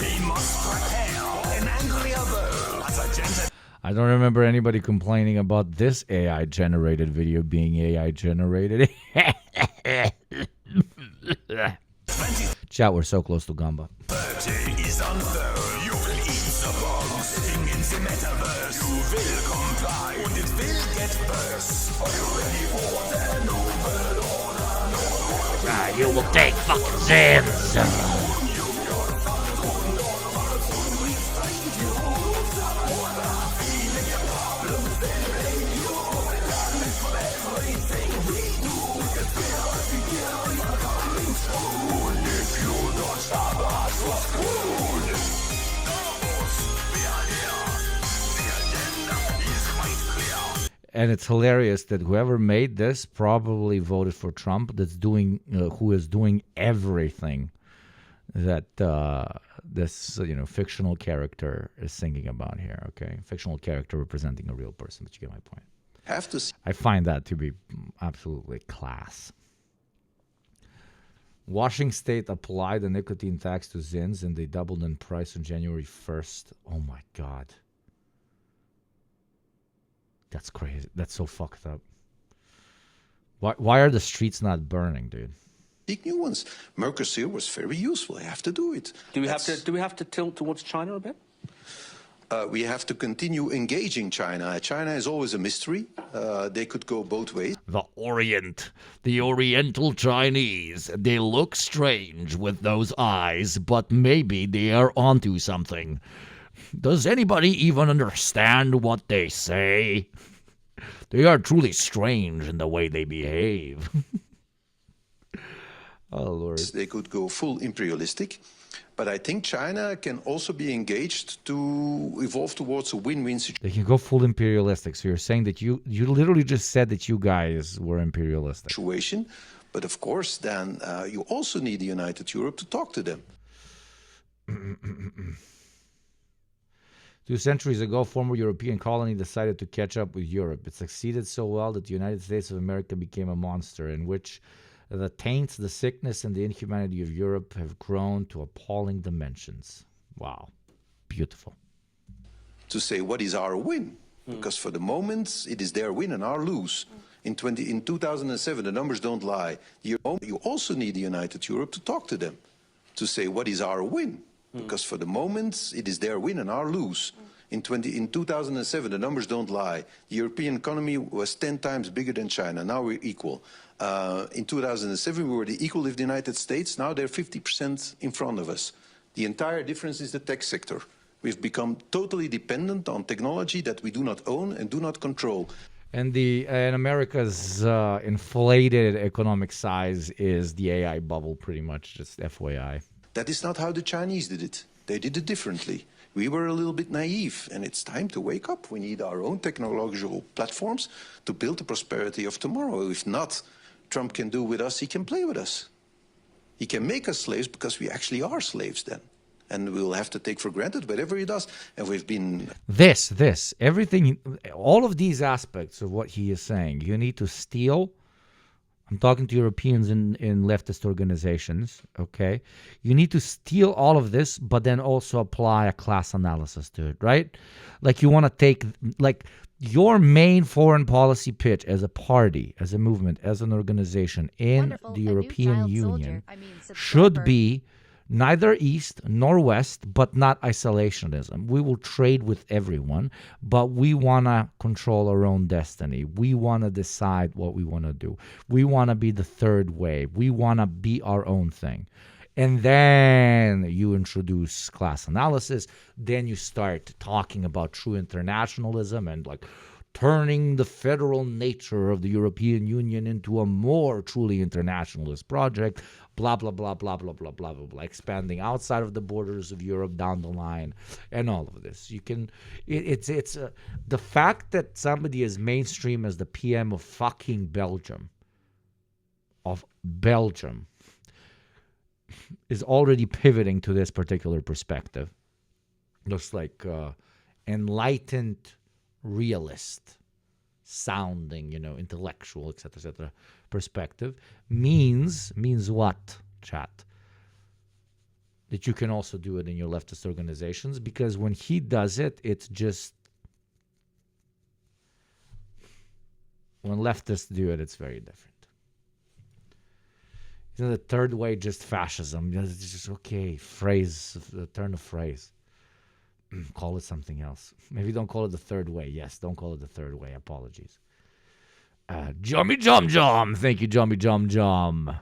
We must prepare an angrier world as a gentle. I don't remember anybody complaining about this AI-generated video being AI-generated. Chat, we're so close to Gamba. Is unfurled. You will eat the bugs. Sing in the metaverse. You will comply, and it will get worse. Are you ready for the nouvel order? You will take fucking sins. And it's hilarious that whoever made this probably voted for Trump. That's doing, who is doing everything that this fictional character is singing about here. Okay, fictional character representing a real person. But you get my point. I find that to be absolutely class. Washington State applied a nicotine tax to Zins, and they doubled in price on January 1st. Oh my God. That's crazy. That's so fucked up. Why are the streets not burning, dude? Big new ones. Mercosur was very useful. I have to do it. Do we have to tilt towards China a bit? We have to continue engaging China. China is always a mystery. They could go both ways. The Orient, the Oriental Chinese, they look strange with those eyes, but maybe they are onto something. Does anybody even understand what they say? They are truly strange in the way they behave. Oh, Lord. They could go full imperialistic. But I think China can also be engaged to evolve towards a win-win situation. They can go full imperialistic. So you're saying that you literally just said that you guys were imperialistic. But of course, then you also need the United Europe to talk to them. 2 centuries ago, former European colony decided to catch up with Europe. It succeeded so well that the United States of America became a monster in which the taints, the sickness, and the inhumanity of Europe have grown to appalling dimensions. Wow. Beautiful. To say, what is our win? Because for the moment, it is their win and our lose. In 2007, the numbers don't lie. You also need the United Europe to talk to them. To say, what is our win? Because for the moment, it is their win and our lose. In 2007, the numbers don't lie. The European economy was 10 times bigger than China. Now we're equal. In 2007, we were equal with the United States. Now they're 50% in front of us. The entire difference is the tech sector. We've become totally dependent on technology that we do not own and do not control. And America's inflated economic size is the AI bubble, pretty much, just FYI. That is not how the Chinese did it. They did it differently. We were a little bit naive, and it's time to wake up. We need our own technological platforms to build the prosperity of tomorrow. If not, Trump can do with us, he can play with us. He can make us slaves because we actually are slaves then. And we'll have to take for granted whatever he does. And we've been... Everything, all of these aspects of what he is saying, you need to steal. I'm talking to Europeans in leftist organizations, okay? You need to steal all of this, but then also apply a class analysis to it, right? Like you want to take, like your main foreign policy pitch as a party, as a movement, as an organization in the European Union should be neither East nor West, but not isolationism. We will trade with everyone, but we want to control our own destiny. We want to decide what we want to do. We want to be the third wave. We want to be our own thing. And then you introduce class analysis. Then you start talking about true internationalism and like turning the federal nature of the European Union into a more truly internationalist project, blah, blah, blah, blah, blah, blah, blah, blah, blah, expanding outside of the borders of Europe down the line, and all of this. You can, it's the fact that somebody is mainstream as the PM of fucking Belgium, is already pivoting to this particular perspective. Looks like enlightened, realist sounding, intellectual, etc., perspective means what, chat? That you can also do it in your leftist organizations, because when he does it, it's just, when leftists do it, it's very different. The third way, just fascism. It's just okay. Phrase, turn of phrase. Call it something else. Maybe don't call it the third way. Yes, don't call it the third way. Apologies. Jummy Jum Jum. Thank you, Jummy Jum Jum.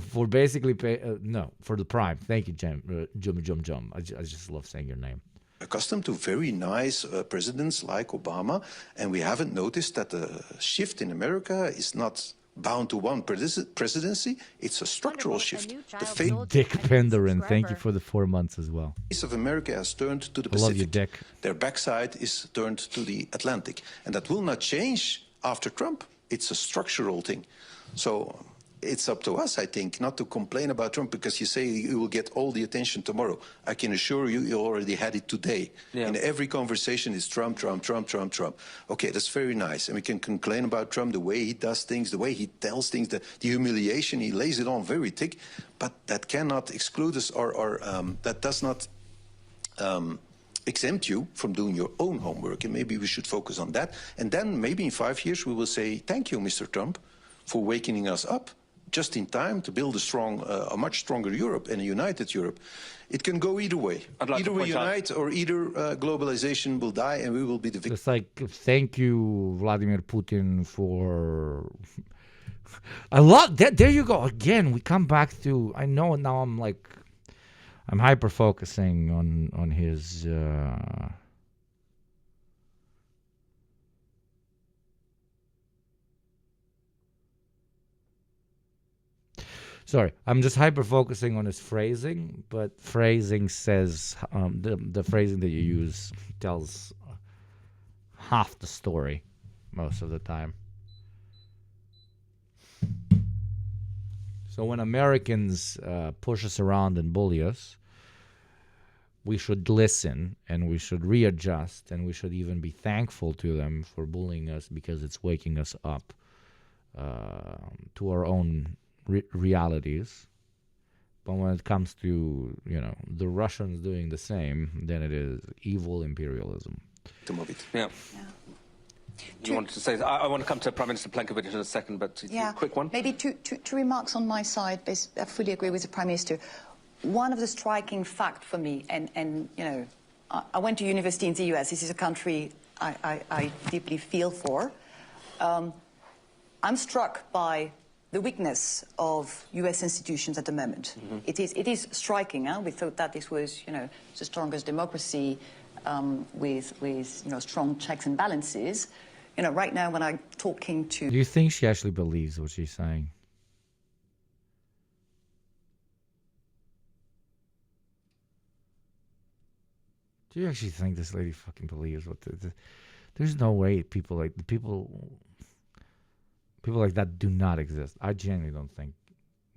For basically for the prime. Thank you, Jummy Jum Jum. I just love saying your name. Accustomed to very nice presidents like Obama, and we haven't noticed that the shift in America is not bound to one presidency. It's a structural shift. The face Dick Penderin, thank you for the 4 months as well. of America has turned to the I love Pacific. you, Dick. Their backside is turned to the Atlantic. And that will not change after Trump. It's a structural thing. So it's up to us, I think, not to complain about Trump, because you say you will get all the attention tomorrow. I can assure you, you already had it today. Yeah. In every conversation, it's Trump, Trump, Trump, Trump, Trump. Okay, that's very nice. And we can complain about Trump, the way he does things, the way he tells things, the humiliation, he lays it on very thick. But that cannot exclude us, or that does not exempt you from doing your own homework. And maybe we should focus on that. And then maybe in 5 years, we will say, thank you, Mr. Trump, for waking us up just in time to build a much stronger Europe and a united Europe. It can go either way. Either we unite, or either globalization will die and we will be the victim. It's like, thank you, Vladimir Putin, for... I love that. There you go. Again, we come back to... I know now I'm hyper-focusing on his... Sorry, I'm just hyper-focusing on his phrasing, but phrasing says, the phrasing that you use tells half the story most of the time. So when Americans push us around and bully us, we should listen and we should readjust, and we should even be thankful to them for bullying us, because it's waking us up to our own realities. But when it comes to, the Russians doing the same, then it is evil imperialism. Yeah. You wanted to say, I want to come to Prime Minister Plenković in a second, but quick one. Maybe two remarks on my side. I fully agree with the Prime Minister. One of the striking fact for me, and I went to university in the US. This is a country I deeply feel for. I'm struck by the weakness of U.S. institutions at the moment. Mm-hmm. It is striking. We thought that this was, the strongest democracy with strong checks and balances. Right now when I'm talking to... Do you think she actually believes what she's saying? Do you actually think this lady fucking believes what there's no way people like that do not exist. I genuinely don't think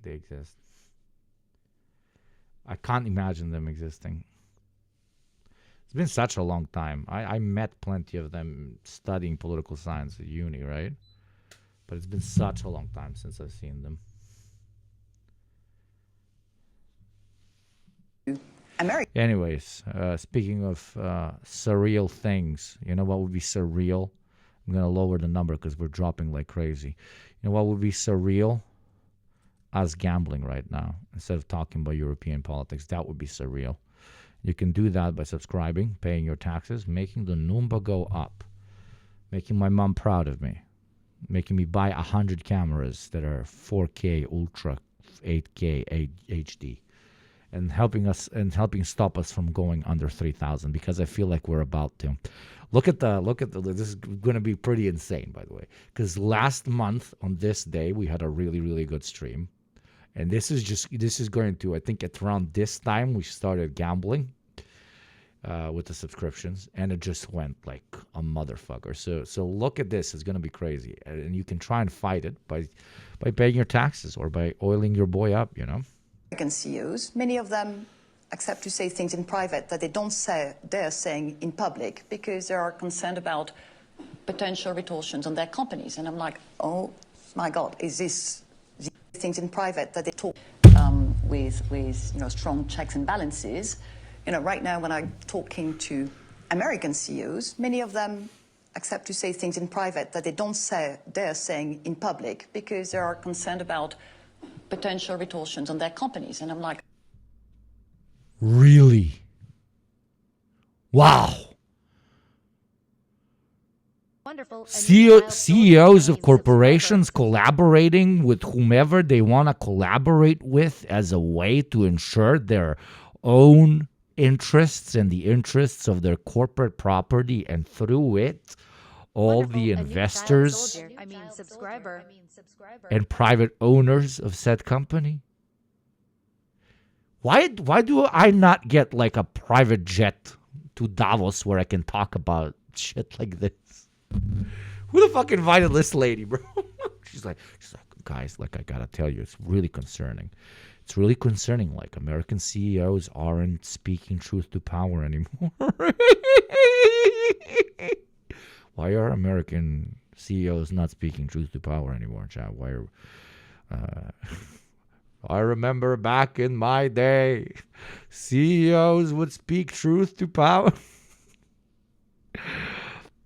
they exist. I can't imagine them existing. It's been such a long time. I met plenty of them studying political science at uni, right? But it's been such a long time since I've seen them. Anyways, speaking of surreal things, you know what would be surreal? I'm going to lower the number because we're dropping like crazy. You know what would be surreal? Us gambling right now. Instead of talking about European politics, that would be surreal. You can do that by subscribing, paying your taxes, making the number go up, making my mom proud of me, making me buy 100 cameras that are 4K, Ultra, 8K, HD, and helping stop us from going under 3,000, because I feel like we're about to. Look at the. This is going to be pretty insane, by the way, because last month on this day we had a really, really good stream, And this is going to, I think at around this time we started gambling with the subscriptions, and it just went like a motherfucker. So look at this. It's going to be crazy. And you can try and fight it by paying your taxes or by oiling your boy up, you know. American CEOs, many of them accept to say things in private that they don't dare saying in public because they are concerned about potential retortions on their companies. And I'm like, oh my God, is this things in private that they talk with strong checks and balances? Right now when I'm talking to American CEOs, many of them accept to say things in private that they don't dare saying in public because they are concerned about potential retortions on their companies. And I'm like, really? Wow. Wonderful. CEOs of corporations collaborating with whomever they want to collaborate with as a way to ensure their own interests and the interests of their corporate property, and through it, all the investors Subscriber. and private owners of said company. Why do I not get like a private jet to Davos where I can talk about shit like this? Who the fuck invited this lady, bro? She's like, guys, like, I gotta tell you, it's really concerning. It's really concerning. Like, American CEOs aren't speaking truth to power anymore. Why are American CEOs not speaking truth to power anymore, Chad? Why are... I remember back in my day, CEOs would speak truth to power.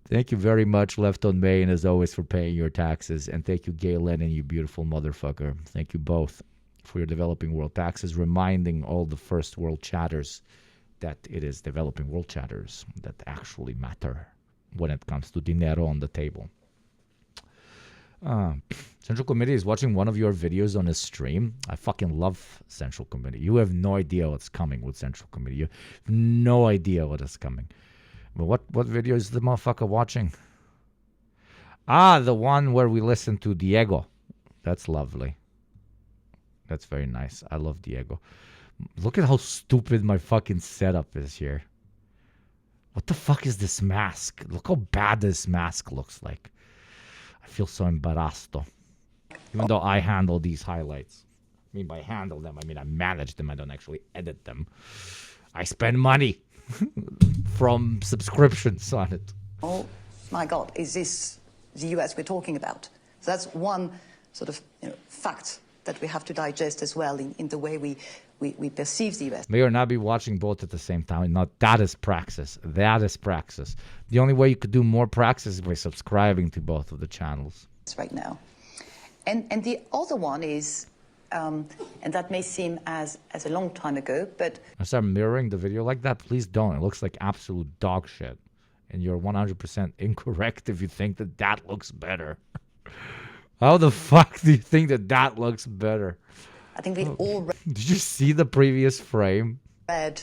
Thank you very much, Left on Main, as always, for paying your taxes. And thank you, Gay Lennon, you beautiful motherfucker. Thank you both for your developing world taxes, reminding all the first world chatters that it is developing world chatters that actually matter when it comes to dinero on the table. Central Committee is watching one of your videos on a stream. I fucking love Central Committee. You have no idea what's coming with Central Committee. You have no idea what is coming. But what video is the motherfucker watching? The one where we listen to Diego. That's lovely. That's very nice. I love Diego. Look at how stupid my fucking setup is here. What the fuck is this mask? Look how bad this mask looks like. I feel so embarrassed. Even though I handle these highlights. I mean, by handle them, I mean I manage them. I don't actually edit them. I spend money from subscriptions on it. oh my God, is this the US we're talking about? So that's one sort of fact that we have to digest as well in the way we perceive the US. May or not be watching both at the same time. Not that is praxis. That is praxis. The only way you could do more praxis is by subscribing to both of the channels. Right now. And the other one is, and that may seem as a long time ago, but... I start mirroring the video like that. Please don't. It looks like absolute dog shit. And you're 100% incorrect if you think that that looks better. How the fuck do you think that that looks better? I think we all Did you see the previous frame? read.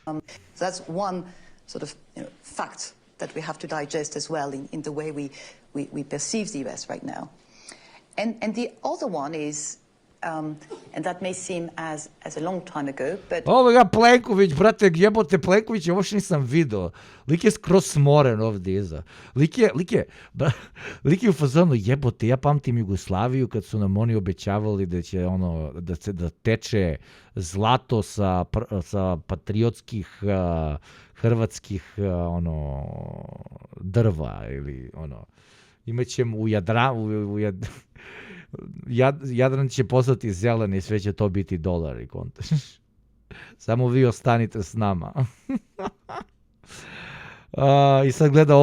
So that's one sort of fact that we have to digest as well in the way we perceive the US right now. And the other one is, and that may seem as a long time ago, but... Oh, we got Plenković, brate, jebote, Plenković, još nisam video. Lik je skroz smoren ovdje iza. Lik je u fazonu, jebote, ja pamtim Jugoslaviju kad su nam oni obećavali da će da teče zlato sa patriotskih hrvatskih drva ili imaćemo Jadran će postati zelen i sve će to biti dolari. Samo vi ostanite s nama. I sad gleda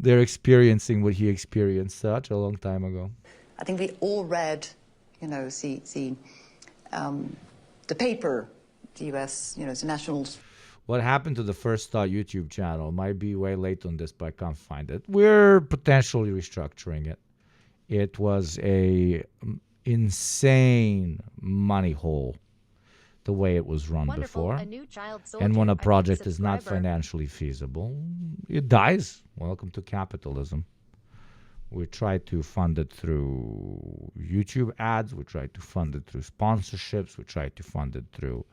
they're experiencing what he experienced such a long time ago. I think we all read, the paper, the US, the nationals. What happened to the first YouTube channel? Might be way late on this, but I can't find it. We're potentially restructuring it. It was a insane money hole the way it was run before. And when a project is not financially feasible, it dies. Welcome to capitalism. We try to fund it through YouTube ads. We try to fund it through sponsorships. We try to fund it through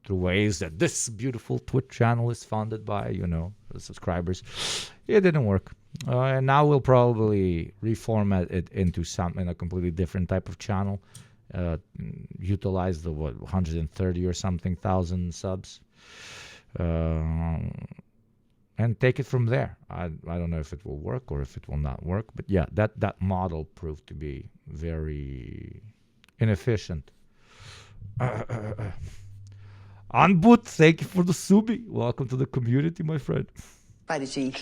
ways that this beautiful Twitch channel is funded by, the subscribers. It didn't work. And now we'll probably reformat it into a completely different type of channel. Utilize the 130 or something thousand subs. And take it from there. I don't know if it will work or if it will not work. But yeah, that model proved to be very inefficient. Anbut, thank you for the subi. Welcome to the community, my friend. Strategy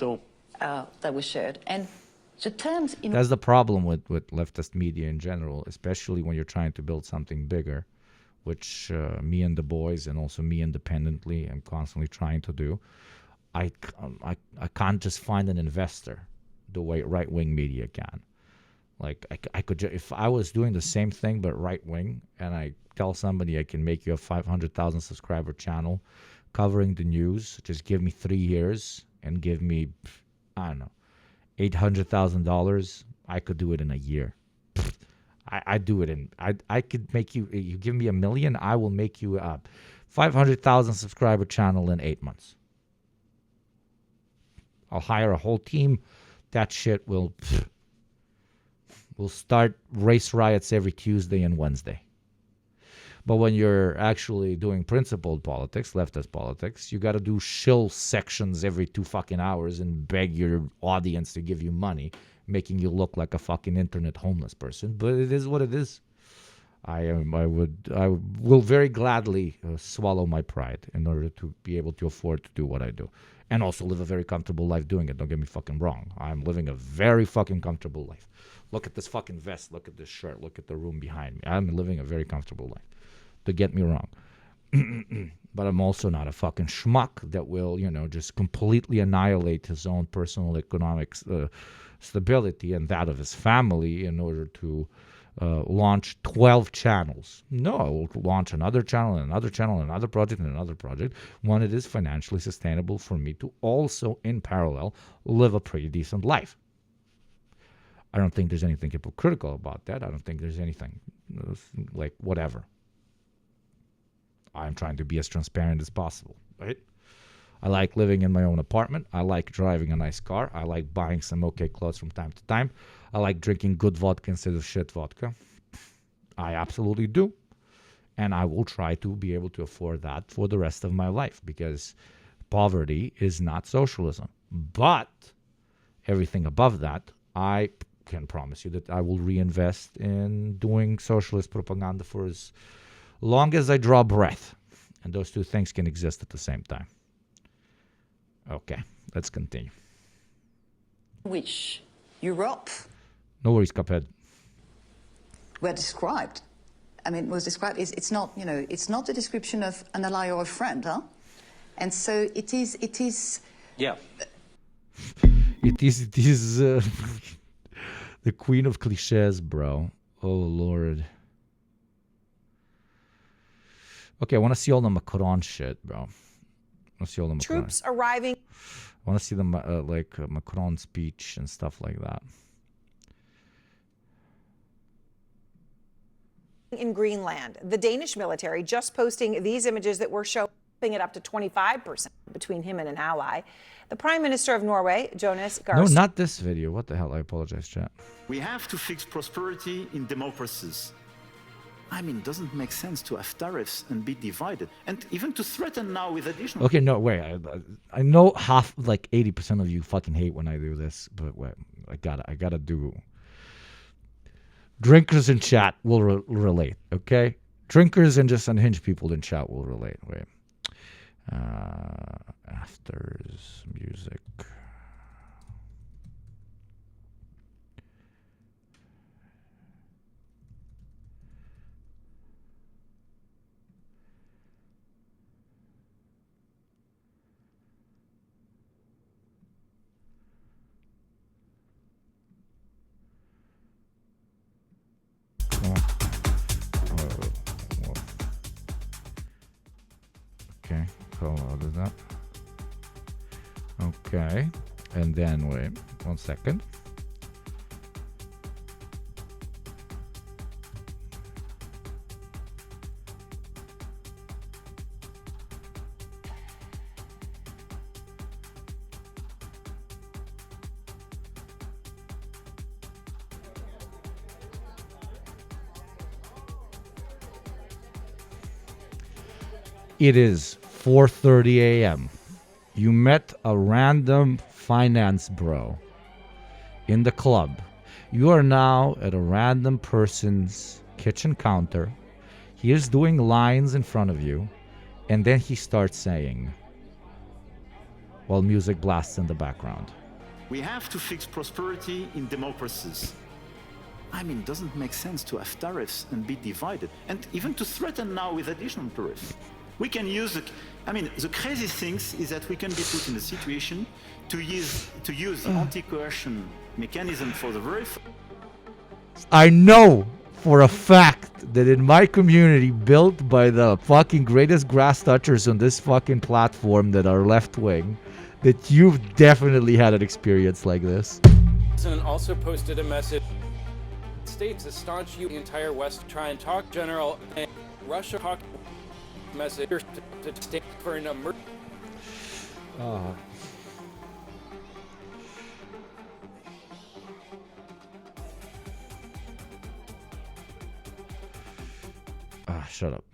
that was shared. And the terms... That's the problem with leftist media in general, especially when you're trying to build something bigger, which me and the boys and also me independently am constantly trying to do. I can't just find an investor the way right-wing media can. Like, I could if I was doing the same thing but right-wing, and I tell somebody I can make you a 500,000 subscriber channel covering the news, just give me 3 years and give me, I don't know, $800,000, I could do it in a year. I do it in, I could make you give me $1 million, I will make you a 500,000 subscriber channel in 8 months. I'll hire a whole team. That shit will start race riots every Tuesday and Wednesday. But when you're actually doing principled politics, leftist politics, you got to do shill sections every 2 fucking hours and beg your audience to give you money, making you look like a fucking internet homeless person. But it is what it is. I will very gladly swallow my pride in order to be able to afford to do what I do. And also live a very comfortable life doing it. Don't get me fucking wrong. I'm living a very fucking comfortable life. Look at this fucking vest. Look at this shirt. Look at the room behind me. I'm living a very comfortable life. Don't get me wrong. But I'm also not a fucking schmuck that will, just completely annihilate his own personal economic stability and that of his family in order to launch 12 channels. No, I will launch another channel and another channel and another project and another project when it is financially sustainable for me to also, in parallel, live a pretty decent life. I don't think there's anything hypocritical about that. I don't think there's anything like whatever. I'm trying to be as transparent as possible, right? I like living in my own apartment. I like driving a nice car. I like buying some okay clothes from time to time. I like drinking good vodka instead of shit vodka. I absolutely do. And I will try to be able to afford that for the rest of my life because poverty is not socialism. But everything above that, I can promise you that I will reinvest in doing socialist propaganda for as long as I draw breath. And those two things can exist at the same time. Okay, let's continue. Which Europe... No worries, Cuphead. Were described. I mean, was described. It's not, it's not a description of an ally or a friend, huh? And so it is. Yeah. It is the queen of cliches, bro. Oh, Lord. Okay, I want to see all the Macron shit, bro. I want to see all the Macron. Troops arriving. I want to see the Macron speech and stuff like that. In Greenland, the Danish military just posting these images that were showing it up to 25% between him and an ally. The Prime Minister of Norway, Jonas Gahr. No, not this video. What the hell? I apologize, chat. We have to fix prosperity in democracies. I mean, it doesn't make sense to have tariffs and be divided, and even to threaten now with additional... Okay, no, wait. I know 80% of you fucking hate when I do this, but wait, I gotta do... Drinkers in chat will relate, okay? Drinkers and just unhinged people in chat will relate. Wait. Afters, music... Okay, what is that? Okay. And then, wait, 1 second. It is 4:30 a.m. You met a random finance bro in the club. You are now at a random person's kitchen counter. He is doing lines in front of you, and then he starts saying, while music blasts in the background. We have to fix prosperity in democracies. I mean, it doesn't make sense to have tariffs and be divided, and even to threaten now with additional tariffs. We can use the crazy thing is that we can be put in a situation to use the anti-coercion mechanism for the very. I know for a fact that in my community, built by the fucking greatest grass touchers on this fucking platform that are left wing, that you've definitely had an experience like this. The president also posted a message. States a staunch the entire West to try and talk general and Russia talk message to stand for an emergency. Shut up.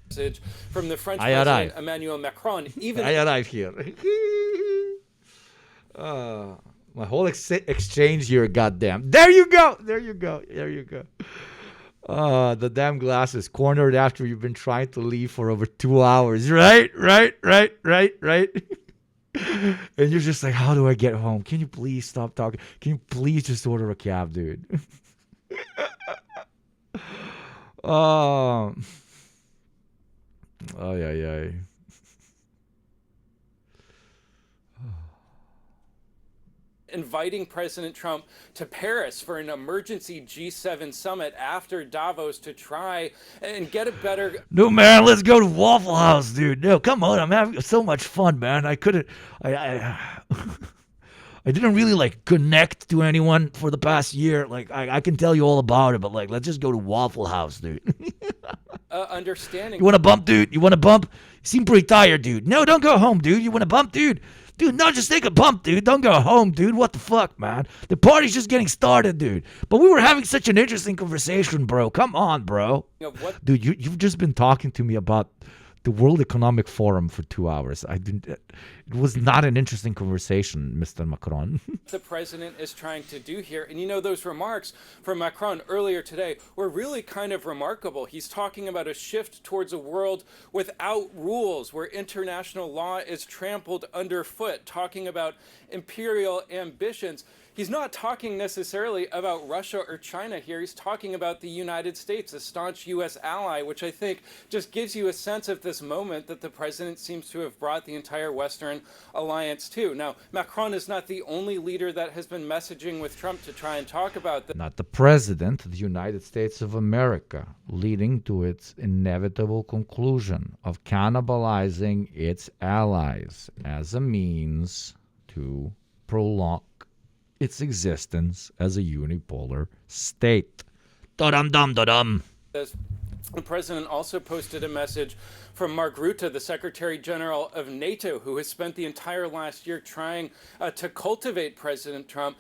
Message from the French President Emmanuel Macron. Even I arrive here. My whole exchange here, goddamn. There you go. There you go. There you go. The damn glass is cornered after you've been trying to leave for over 2 hours. Right. And you're just like, how do I get home? Can you please stop talking? Can you please just order a cab, dude? Oh, yeah. Inviting President Trump to Paris for an emergency G7 summit after Davos to try and get a better... No, man, let's go to Waffle House, dude. No, come on. I'm having so much fun, man. I didn't really, connect to anyone for the past year. I can tell you all about it, but, let's just go to Waffle House, dude. Understanding... You want a bump, dude? You want a bump? You seem pretty tired, dude. No, don't go home, dude. You want a bump, dude? Dude, no, just take a bump, dude. Don't go home, dude. What the fuck, man? The party's just getting started, dude. But we were having such an interesting conversation, bro. Come on, bro. Dude, you've just been talking to me about the World Economic Forum for 2 hours. It was not an interesting conversation, Mr. Macron. The president is trying to do here. And those remarks from Macron earlier today were really kind of remarkable. He's talking about a shift towards a world without rules, where international law is trampled underfoot, talking about imperial ambitions. He's not talking necessarily about Russia or China here. He's talking about the United States, a staunch U.S. ally, which I think just gives you a sense of this moment that the president seems to have brought the entire Western alliance to. Now, Macron is not the only leader that has been messaging with Trump to try and talk about this. Not the president of the United States of America, leading to its inevitable conclusion of cannibalizing its allies as a means to prolong its existence as a unipolar state. Da-dum-dum-da-dum. The president also posted a message from Mark Rutte, the Secretary General of NATO, who has spent the entire last year trying to cultivate President Trump.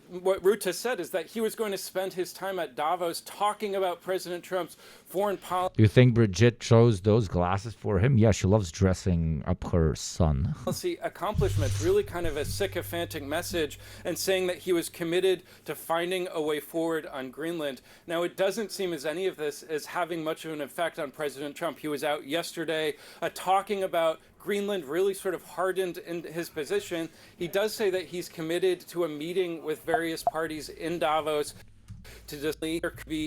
What Rutte said is that he was going to spend his time at Davos talking about President Trump's foreign policy. Do you think Brigitte chose those glasses for him? Yeah, she loves dressing up her son. Policy accomplishments, really kind of a sycophantic message, and saying that he was committed to finding a way forward on Greenland. Now, it doesn't seem as any of this is having much of an effect on President Trump. He was out yesterday talking about Greenland, really sort of hardened in his position. He does say that he's committed to a meeting with various parties in Davos to just lead.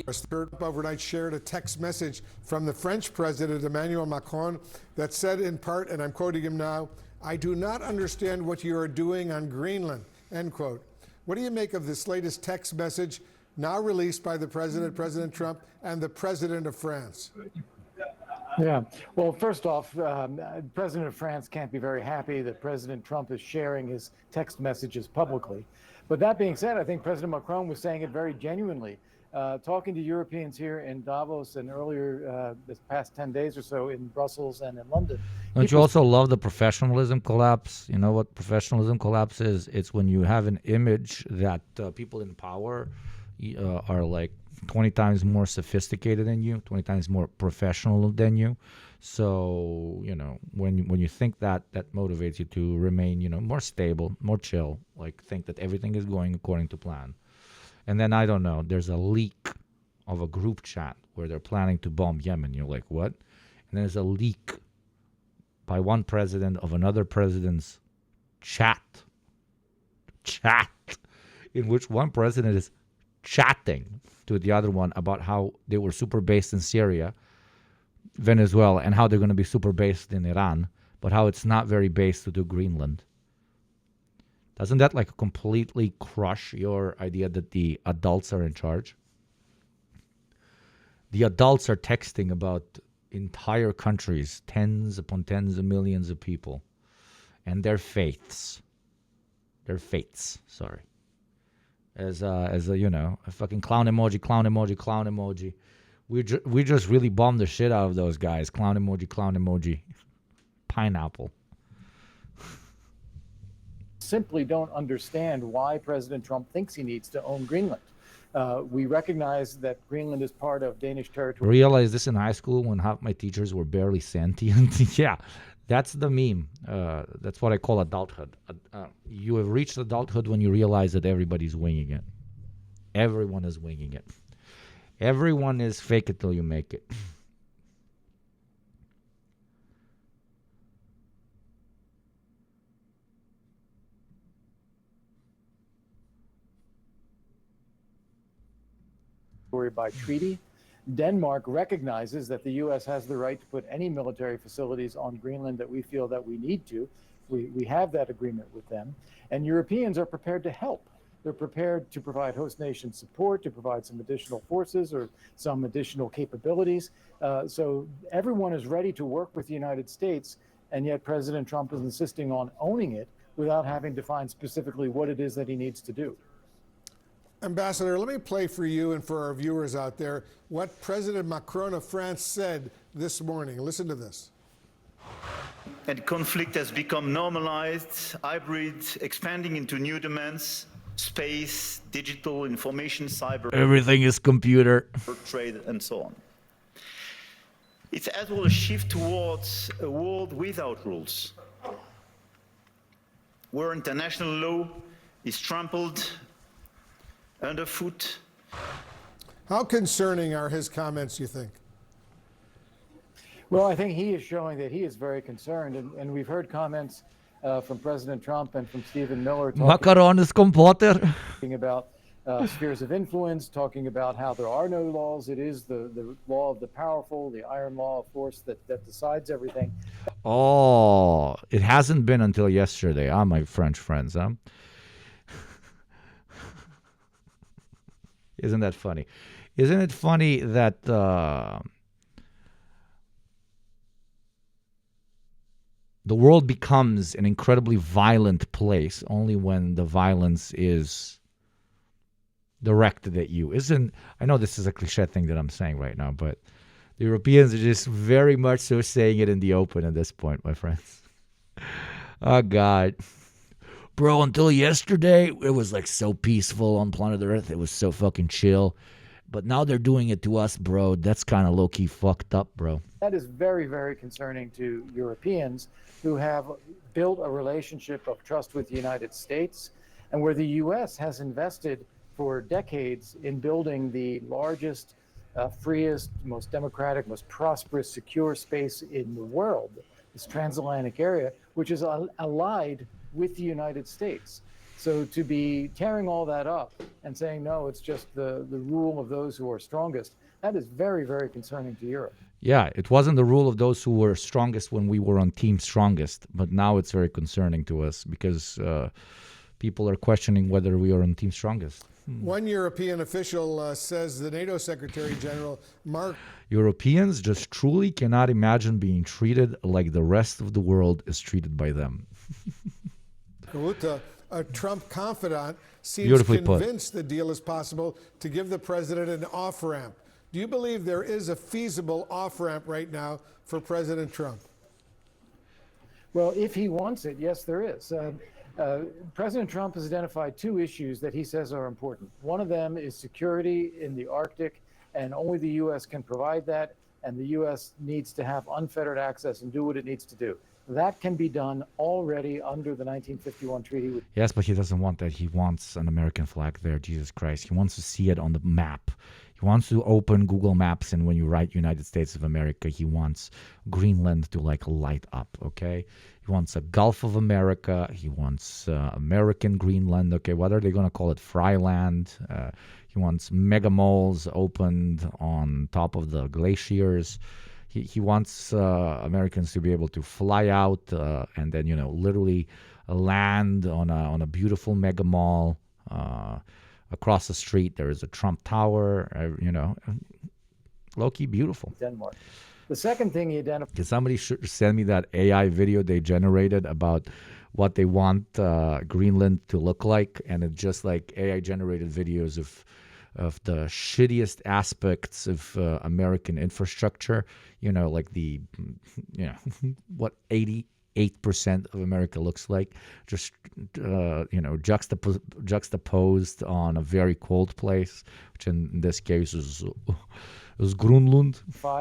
Third overnight shared a text message from the French President Emmanuel Macron that said in part, and I'm quoting him now, "I do not understand what you are doing on Greenland," end quote. What do you make of this latest text message now released by the president, President Trump, and the president of France? Yeah. Well, first off, President of France can't be very happy that President Trump is sharing his text messages publicly. But that being said, I think President Macron was saying it very genuinely. Talking to Europeans here in Davos and earlier this past 10 days or so in Brussels and in London. Don't you also love the professionalism collapse? You know what professionalism collapse is? It's when you have an image that people in power are like 20 times more sophisticated than you, 20 times more professional than you. So, you know, when you think that, that motivates you to remain, you know, more stable, more chill, like think that everything is going according to plan. And then, I don't know, there's a leak of a group chat where they're planning to bomb Yemen. You're like, what? And there's a leak by one president of another president's chat, in which one president is chatting to the other one about how they were super based in Syria, Venezuela, and how they're going to be super based in Iran, but how it's not very based to do Greenland. Doesn't that like completely crush your idea that the adults are in charge? The adults are texting about entire countries, tens upon tens of millions of people, and their fates. Their fates, sorry. As a, you know, a fucking clown emoji, clown emoji, clown emoji. We just really bombed the shit out of those guys. Clown emoji, pineapple. Simply don't understand why President Trump thinks he needs to own Greenland. We recognize that Greenland is part of Danish territory. Realized this in high school when half my teachers were barely sentient. Yeah, that's the meme. That's what I call adulthood. You have reached adulthood when you realize that everybody's winging it. Everyone is winging it. Everyone is fake it till you make it. By treaty. Denmark recognizes that the U.S. has the right to put any military facilities on Greenland that we feel that we need to. We have that agreement with them. And Europeans are prepared to help. They're prepared to provide host nation support, to provide some additional forces or some additional capabilities. So everyone is ready to work with the United States, and yet President Trump is insisting on owning it without having defined specifically what it is that he needs to do. Ambassador, let me play for you and for our viewers out there what President Macron of France said this morning. Listen to this. And conflict has become normalized, hybrid, expanding into new domains, space, digital, information, cyber. Everything is computer. Trade, and so on. It's as well a shift towards a world without rules, where international law is trampled underfoot. How concerning are his comments, you think? Well, I think he is showing that he is very concerned, and we've heard comments from President Trump and from Stephen Miller talking about spheres of influence, talking about how there are no laws. It is the law of the powerful, the iron law of force that decides everything. Oh, it hasn't been until yesterday, my French friends, huh? Isn't that funny? Isn't it funny that the world becomes an incredibly violent place only when the violence is directed at you? I know this is a cliche thing that I'm saying right now, but the Europeans are just very much so saying it in the open at this point, my friends. Oh, God. Bro, until yesterday, it was like so peaceful on planet Earth. It was so fucking chill. But now they're doing it to us, bro. That's kind of low-key fucked up, bro. That is very, very concerning to Europeans who have built a relationship of trust with the United States, and where the U.S. has invested for decades in building the largest, freest, most democratic, most prosperous, secure space in the world, this transatlantic area, which is allied with the United States. So to be tearing all that up and saying, no, it's just the rule of those who are strongest, that is very, very concerning to Europe. Yeah, it wasn't the rule of those who were strongest when we were on Team Strongest, but now it's very concerning to us because people are questioning whether we are on Team Strongest. One European official says the NATO Secretary General Mark Europeans just truly cannot imagine being treated like the rest of the world is treated by them. Rutte, a Trump confidant, seems Beautifully put. convinced the deal is possible to give the president an off-ramp. Do you believe there is a feasible off-ramp right now for President Trump? Well, if he wants it, yes, there is. President Trump has identified two issues that he says are important. One of them is security in the Arctic, and only the U.S. can provide that, and the U.S. needs to have unfettered access and do what it needs to do. That can be done already under the 1951 treaty. Yes, but he doesn't want that. He wants an American flag there, Jesus Christ. He wants to see it on the map. He wants to open Google Maps, and when you write United States of America, he wants Greenland to like light up, okay? He wants a Gulf of America. He wants American Greenland, okay? What are they going to call it? Fryland. He wants mega malls opened on top of the glaciers. He wants Americans to be able to fly out and then, you know, literally land on a beautiful mega mall. Across the street, there is a Trump Tower, you know, low-key beautiful. Denmark. The second thing he identified... Can somebody send me that AI video they generated about what they want Greenland to look like? And it's just like AI-generated videos of the shittiest aspects of American infrastructure. You know, like the, you know, what 88% of America looks like, just, you know, juxtaposed on a very cold place, which in this case is Greenland.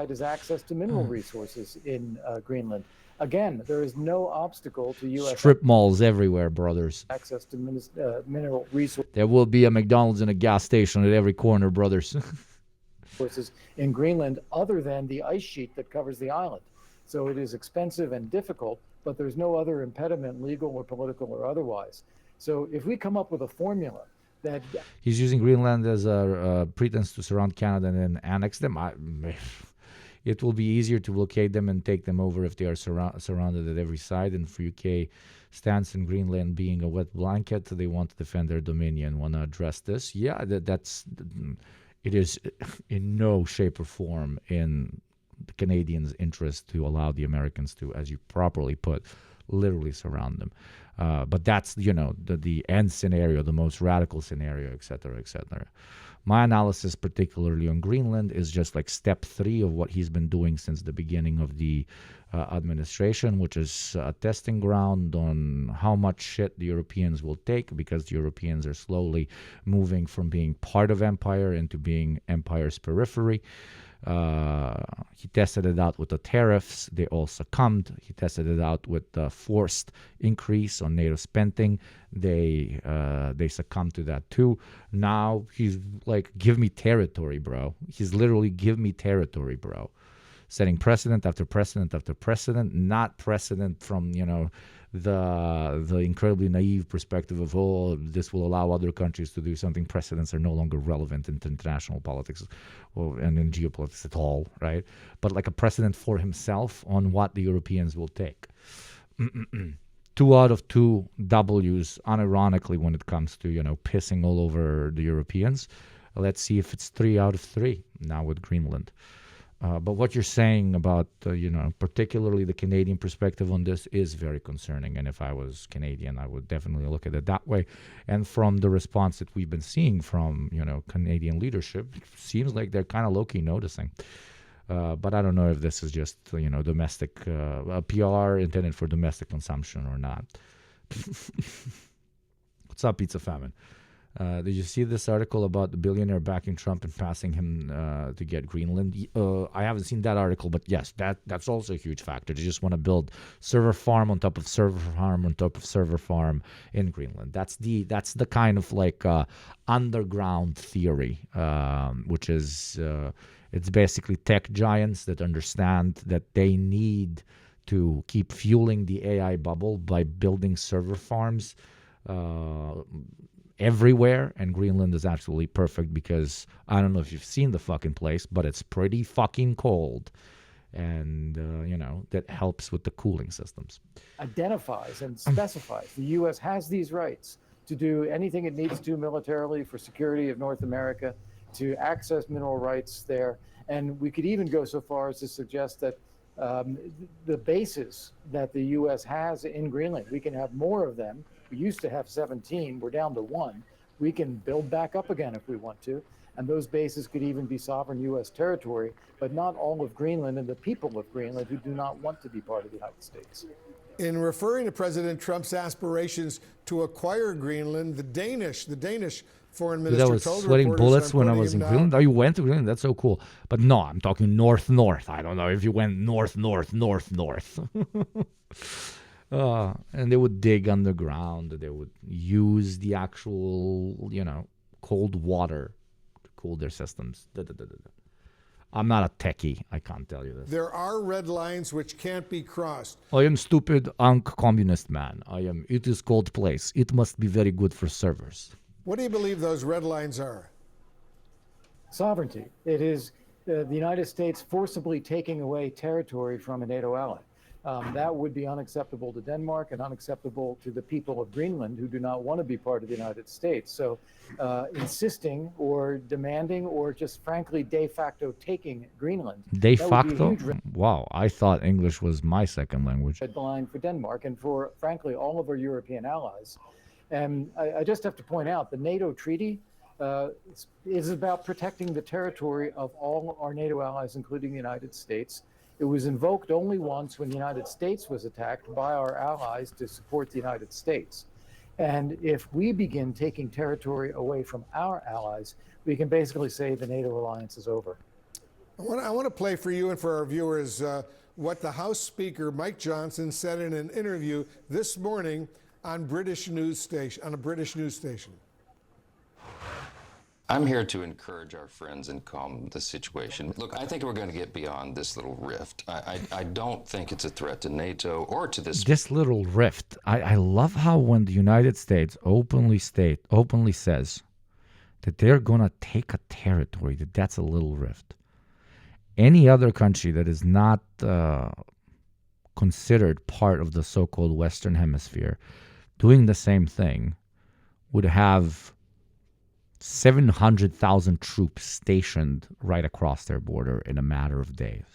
Is access to mineral resources in Greenland. Again, there is no obstacle to U.S. Strip malls everywhere, brothers. access to mineral resources. There will be a McDonald's and a gas station at every corner, brothers. In Greenland, other than the ice sheet that covers the island. So it is expensive and difficult, but there's no other impediment, legal or political or otherwise. So if we come up with a formula that... He's using Greenland as a pretense to surround Canada and then annex them. It will be easier to blockade them and take them over if they are surrounded at every side. And for UK stance in Greenland being a wet blanket, they want to defend their dominion, want to address this. Yeah, it is in no shape or form in the Canadians' interest to allow the Americans to, as you properly put, literally surround them. But that's, you know, the end scenario, the most radical scenario, et cetera, et cetera. My analysis, particularly on Greenland, is just like step 3 of what he's been doing since the beginning of the administration, which is a testing ground on how much shit the Europeans will take, because the Europeans are slowly moving from being part of empire into being empire's periphery. He tested it out with the tariffs. They all succumbed. He tested it out with the forced increase on NATO spending. They succumbed to that too. Now he's like, give me territory, bro. He's literally, give me territory, bro. Setting precedent after precedent after precedent, not precedent from, you know, the incredibly naive perspective of, oh, this will allow other countries to do something. Precedents are no longer relevant in international politics and in geopolitics at all, right? But like a precedent for himself on what the Europeans will take. 2 out of 2 W's, unironically, when it comes to, you know, pissing all over the Europeans. Let's see if it's 3 out of 3 now with Greenland. But what you're saying about, you know, particularly the Canadian perspective on this is very concerning. And if I was Canadian, I would definitely look at it that way. And from the response that we've been seeing from, you know, Canadian leadership, it seems like they're kind of low-key noticing. But I don't know if this is just, you know, domestic, PR intended for domestic consumption or not. What's up, Pizza Famine? Did you see this article about the billionaire backing Trump and passing him to get Greenland? I haven't seen that article, but yes, that's also a huge factor. They just want to build server farm on top of server farm on top of server farm in Greenland. That's the kind of like underground theory, which is it's basically tech giants that understand that they need to keep fueling the AI bubble by building server farms everywhere, and Greenland is absolutely perfect because I don't know if you've seen the fucking place, but it's pretty fucking cold, and you know, that helps with the cooling systems. Identifies and specifies the U.S. has these rights to do anything it needs to militarily for security of North America, to access mineral rights there. And we could even go so far as to suggest that the bases that the U.S. has in Greenland, we can have more of them. We used to have 17. We're down to 1. We can build back up again if we want to. And those bases could even be sovereign U.S. territory, but not all of Greenland and the people of Greenland who do not want to be part of the United States. In referring to President Trump's aspirations to acquire Greenland, the Danish foreign Dude, minister I was told sweating reporters, bullets I'm when I quoting was him in now, Greenland. Oh, you went to Greenland? That's so cool. But no, I'm talking north. I don't know if you went north. And they would dig underground. They would use the actual, cold water to cool their systems. I'm not a techie. I can't tell you this. there are red lines which can't be crossed. I am stupid, communist man. It is cold place. It must be very good for servers. What do you believe those red lines are? Sovereignty. It is the United States forcibly taking away territory from a NATO ally. That would be unacceptable to Denmark and unacceptable to the people of Greenland who do not want to be part of the United States. So insisting or demanding or just frankly de facto taking Greenland. De that would be a facto? huge Wow, I thought English was my second language. red line for Denmark and for, frankly, all of our European allies. And I just have to point out the NATO treaty is about protecting the territory of all our NATO allies, including the United States. It was invoked only once when the United States was attacked by our allies to support the United States. And if we begin taking territory away from our allies, we can basically say the NATO alliance is over. I want to play for you and for our viewers what the House Speaker Mike Johnson said in an interview this morning on a British news station. I'm here to encourage our friends and calm the situation. Look, I think we're going to get beyond this little rift. I don't think it's a threat to NATO or to this little rift. I love how when the United States openly says that they're going to take a territory, that's a little rift. Any other country that is not considered part of the so-called Western Hemisphere doing the same thing would have 700,000 troops stationed right across their border in a matter of days.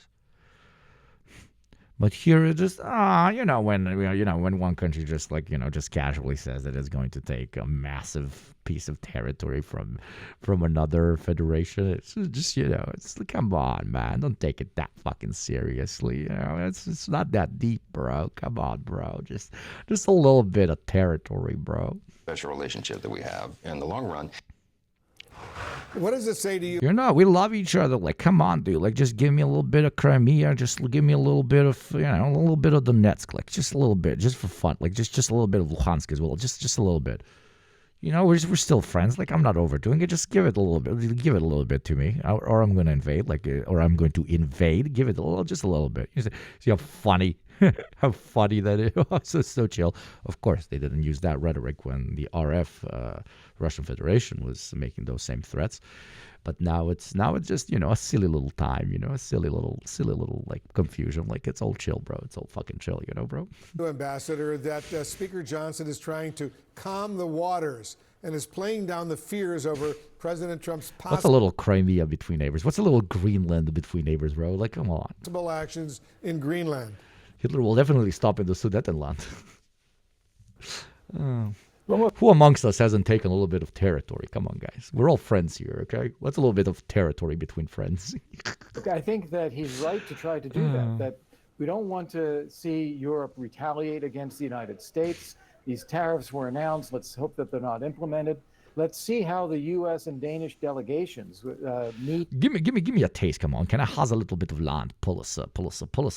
But here it just when one country just just casually says that it's going to take a massive piece of territory from another federation, it's just it's come on, man, don't take it that fucking seriously. It's not that deep, bro. Come on, bro. Just a little bit of territory, bro. special relationship that we have in the long run. What does it say to you? We love each other. Like, come on, dude. Like, just give me a little bit of Crimea. Just give me a little bit of, a little bit of Donetsk. Like, just a little bit, just for fun. Like, just a little bit of Luhansk as well. Just a little bit. We're still friends. Like, I'm not overdoing it. Just give it a little bit. Give it a little bit to me, or I'm going to invade. Or I'm going to invade. Give it just a little bit. You see how funny, how funny that is. So chill. Of course, they didn't use that rhetoric when the RF, Russian Federation, was making those same threats. But now it's just a silly little time. A silly little like confusion. Like, it's all chill, bro. It's all fucking chill. Bro. Ambassador, that Speaker Johnson is trying to calm the waters and is playing down the fears over President Trump's What's a little Crimea between neighbors? What's a little Greenland between neighbors, bro? Like, come on. possible actions in Greenland. Hitler will definitely stop in the Sudetenland. Who amongst us hasn't taken a little bit of territory? Come on, guys. We're all friends here, okay? What's a little bit of territory between friends? Look, I think that he's right to try to do that we don't want to see Europe retaliate against the United States. These tariffs were announced. Let's hope that they're not implemented. Let's see how the U.S. and Danish delegations meet. Give me a taste. Come on, can I have a little bit of land? Pull us a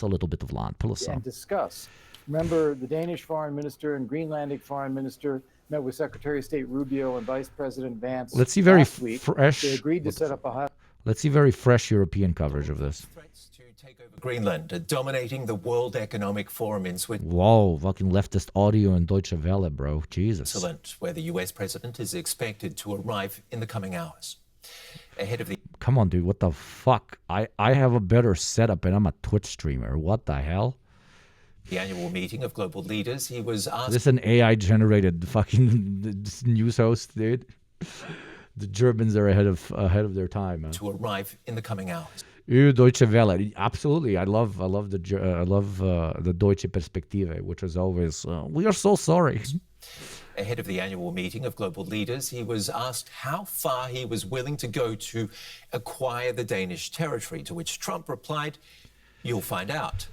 little bit of land. Pull us up. And discuss. Remember, the Danish foreign minister and Greenlandic foreign minister met with Secretary of State Rubio and Vice President Vance. Let's see very fresh. They agreed to set up a high. Let's see very fresh European coverage of this. Greenland, dominating the World Economic Forum in Switzerland. Whoa, fucking leftist audio and Deutsche Welle, bro. Jesus. Where the U.S. president is expected to arrive in the coming hours. Ahead of the... Come on, dude. What the fuck? I have a better setup and I'm a Twitch streamer. What the hell? the annual meeting of global leaders, he was asked... This is an AI-generated fucking news host, dude. The Germans are ahead of their time, man. To arrive in the coming hours. Deutsche Welle, absolutely. I love the Deutsche Perspektive, which is always we are so sorry. Ahead of the annual meeting of global leaders, he was asked how far he was willing to go to acquire the Danish territory, to which Trump replied, "You'll find out."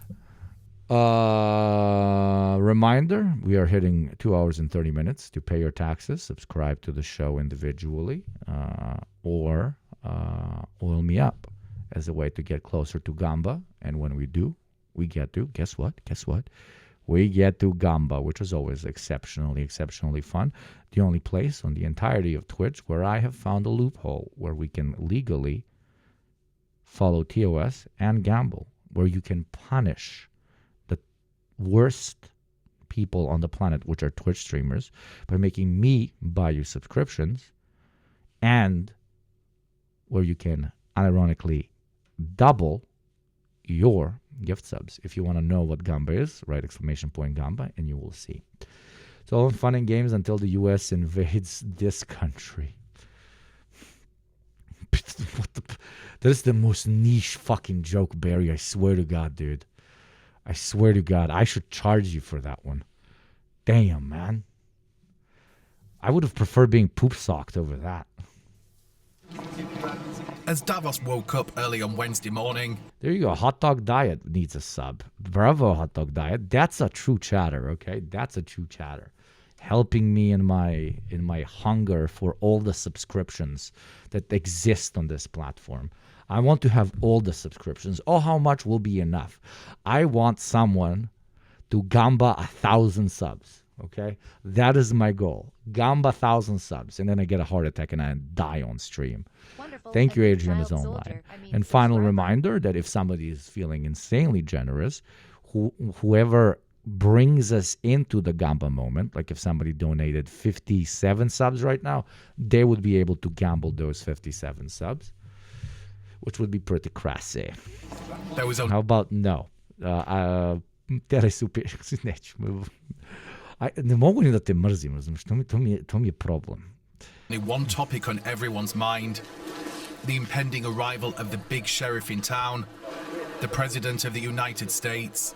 Reminder, we are hitting 2 hours and 30 minutes to pay your taxes. Subscribe to the show individually or oil me up as a way to get closer to Gamba. And when we do, we get to, guess what? We get to Gamba, which is always exceptionally fun. The only place on the entirety of Twitch where I have found a loophole where we can legally follow TOS and gamble, where you can punish the worst people on the planet, which are Twitch streamers, by making me buy you subscriptions, and where you can unironically double your gift subs. If you want to know what Gamba is, write _Gamba and you will see. It's all fun and games until the U.S. invades this country. That is the most niche fucking joke, Barry. I swear to God, dude. I swear to God. I should charge you for that one. Damn, man. I would have preferred being poop-socked over that. As Davos woke up early on Wednesday morning... There you go. Hot Dog Diet needs a sub. Bravo, Hot Dog Diet. That's a true chatter, okay? That's a true chatter. Helping me in my hunger for all the subscriptions that exist on this platform. I want to have all the subscriptions. Oh, how much will be enough? I want someone to Gamba 1,000 subs. Okay, that is my goal. Gamba 1,000 subs, and then I get a heart attack and I die on stream. Wonderful. Thank you, Adrian is online. And final reminder that if somebody is feeling insanely generous, whoever brings us into the Gamba moment, like if somebody donated 57 subs right now, they would be able to gamble those 57 subs, which would be pretty crazy. How about no? Teraj se upišeš, neću. Ne mogu ni da te mrzim, razumiješ, to mi je problem. One topic on everyone's mind, the impending arrival of the big sheriff in town, the President of the United States.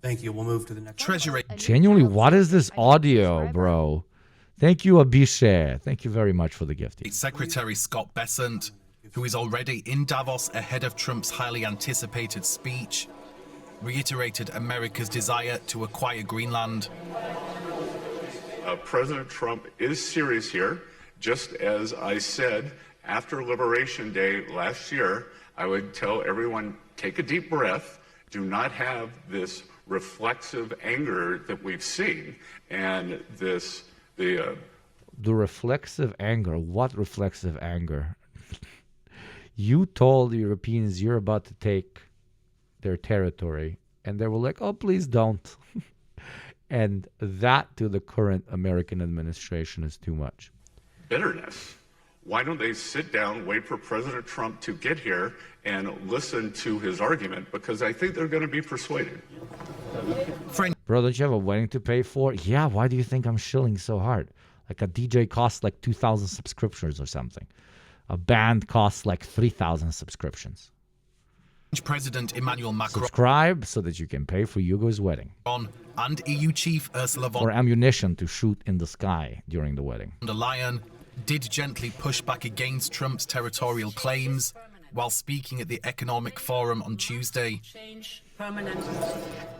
Thank you. We'll move to the next. Treasury. Genuinely, what is this audio, bro? Thank you, Abhishek. Thank you very much for the gift. Secretary Scott Bessent, who is already in Davos ahead of Trump's highly anticipated speech, reiterated America's desire to acquire Greenland. President Trump is serious here. Just as I said after Liberation Day last year, I would tell everyone, take a deep breath. Do not have this reflexive anger that we've seen, and the reflexive anger. What reflexive anger? You told the Europeans you're about to take their territory, and they were like, oh, please don't. And that to the current American administration is too much. Bitterness. Why don't they sit down, wait for President Trump to get here and listen to his argument? Because I think they're going to be persuaded. Bro, don't you have a wedding to pay for? Yeah, why do you think I'm shilling so hard? Like a DJ costs like 2,000 subscriptions or something. A band costs like 3,000 subscriptions. President Emmanuel Macron. Subscribe so that you can pay for Hugo's wedding. And EU Chief Ursula von or ammunition to shoot in the sky during the wedding. der Leyen did gently push back against Trump's territorial claims while speaking at the Economic Forum on Tuesday.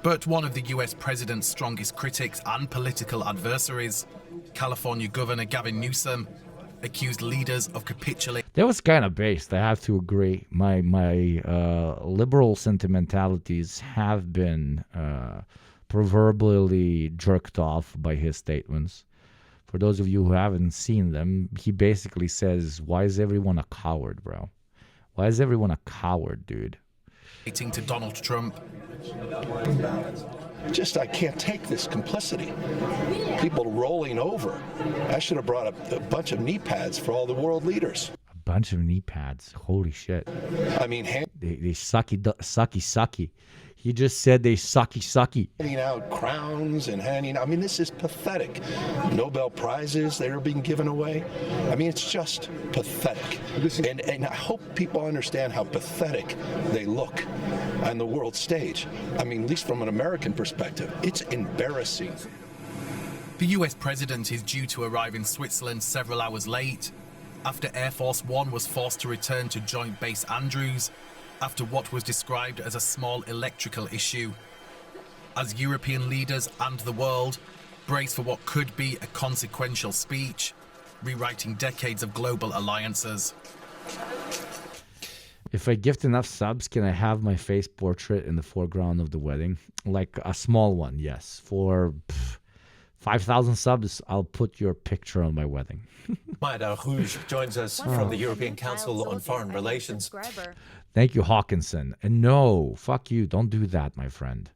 But one of the US president's strongest critics and political adversaries, California Governor Gavin Newsom, accused leaders of capitulating. That was kind of based, I have to agree. My liberal sentimentalities have been proverbially jerked off by his statements. For those of you who haven't seen them, he basically says, why is everyone a coward, bro? Why is everyone a coward, dude? To Donald Trump. I can't take this complicity. People rolling over. I should have brought a bunch of knee pads for all the world leaders. A Bunch of knee pads. Holy shit. I mean, They sucky. He just said they sucky. handing out crowns and I mean, this is pathetic. Nobel Prizes that are being given away. I mean, it's just pathetic. And I hope people understand how pathetic they look on the world stage. I mean, at least from an American perspective, it's embarrassing. The US president is due to arrive in Switzerland several hours late, after Air Force One was forced to return to Joint Base Andrews after what was described as a small electrical issue. As European leaders and the world brace for what could be a consequential speech, rewriting decades of global alliances. If I gift enough subs, can I have my face portrait in the foreground of the wedding? Like a small one, yes. For 5,000 subs, I'll put your picture on my wedding. Maida Rouge joins us from the European Council on Foreign Relations. Thank you, Hawkinson. And no, fuck you. Don't do that, my friend.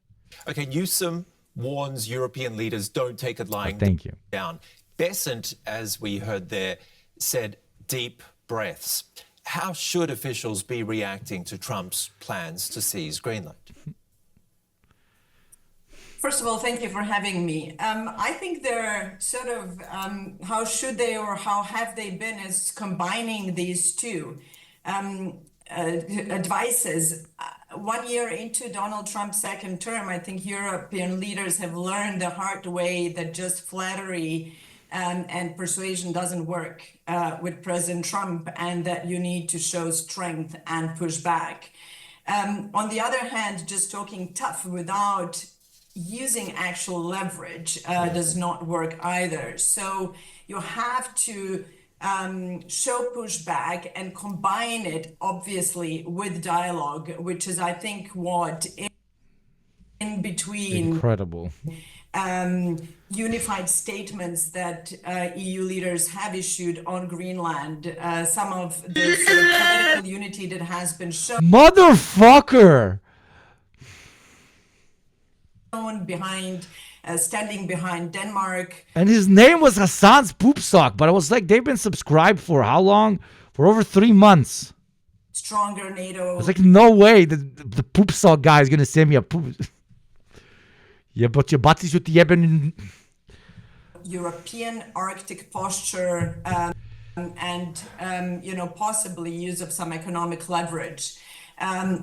Okay, Newsom warns European leaders don't take it lying Thank you. down. Besant, as we heard there, said deep breaths. How should officials be reacting to Trump's plans to seize Greenland? First of all, thank you for having me. I think they're sort of, how should they or how have they been as combining these two advices. 1 year into Donald Trump's second term, I think European leaders have learned the hard way that just flattery and persuasion doesn't work with President Trump, and that you need to show strength and push back. On the other hand, just talking tough without using actual leverage does not work either. So you have to show pushback and combine it, obviously, with dialogue, which is, I think, what in between Incredible. Unified statements that EU leaders have issued on Greenland, some of the sort of political unity that has been shown Motherfucker! behind, standing behind Denmark. And his name was Hassan's poop sock, but I was like, they've been subscribed for how long? For over 3 months. Stronger NATO. I was like, no way the poop sock guy is gonna send me a poop. Yeah, but your butties with the jeben. European Arctic posture and possibly use of some economic leverage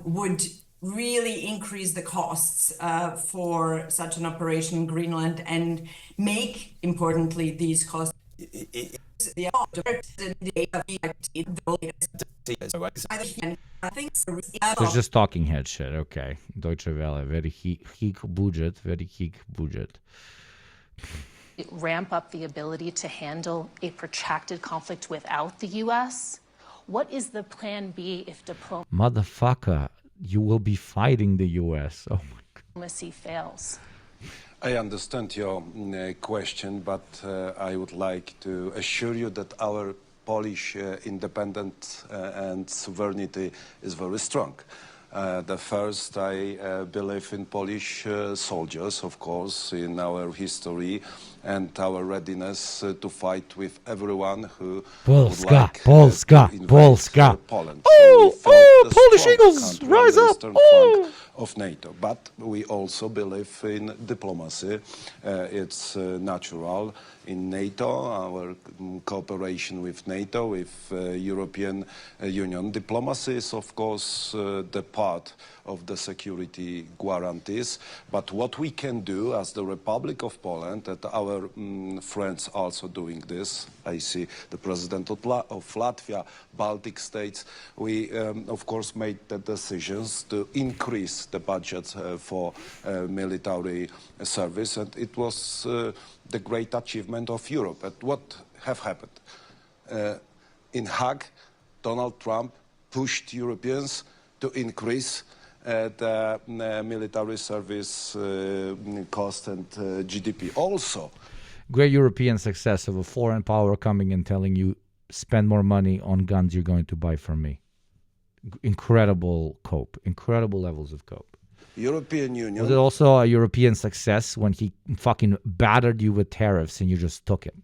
would really increase the costs for such an operation in Greenland and make, importantly, these costs. It's just talking head shit. Okay. Deutsche Welle. Very hick budget. Very hick budget. Ramp up the ability to handle a protracted conflict without the U.S.? What is the plan B if Motherfucker, you will be fighting the U.S. Oh my God. diplomacy fails? I understand your question, but I would like to assure you that our Polish independence and sovereignty is very strong. The first, I believe in Polish soldiers, of course, in our history and our readiness to fight with everyone who would like to invade Poland. Polish Eagles, rise up! Of NATO, but we also believe in diplomacy. It's natural in NATO, our cooperation with NATO, with European Union. Diplomacy is, of course, the part of the security guarantees. But what we can do as the Republic of Poland, that our friends also doing this, I see the President of Latvia, Baltic states, we, of course, made the decisions to increase the budget for military service, and it was the great achievement of Europe. And what have happened? In Hague, Donald Trump pushed Europeans to increase the military service cost and GDP. Also, great European success of a foreign power coming and telling you, spend more money on guns you're going to buy from me. Incredible cope, incredible levels of cope. European Union. Was it also a European success when he fucking battered you with tariffs and you just took it?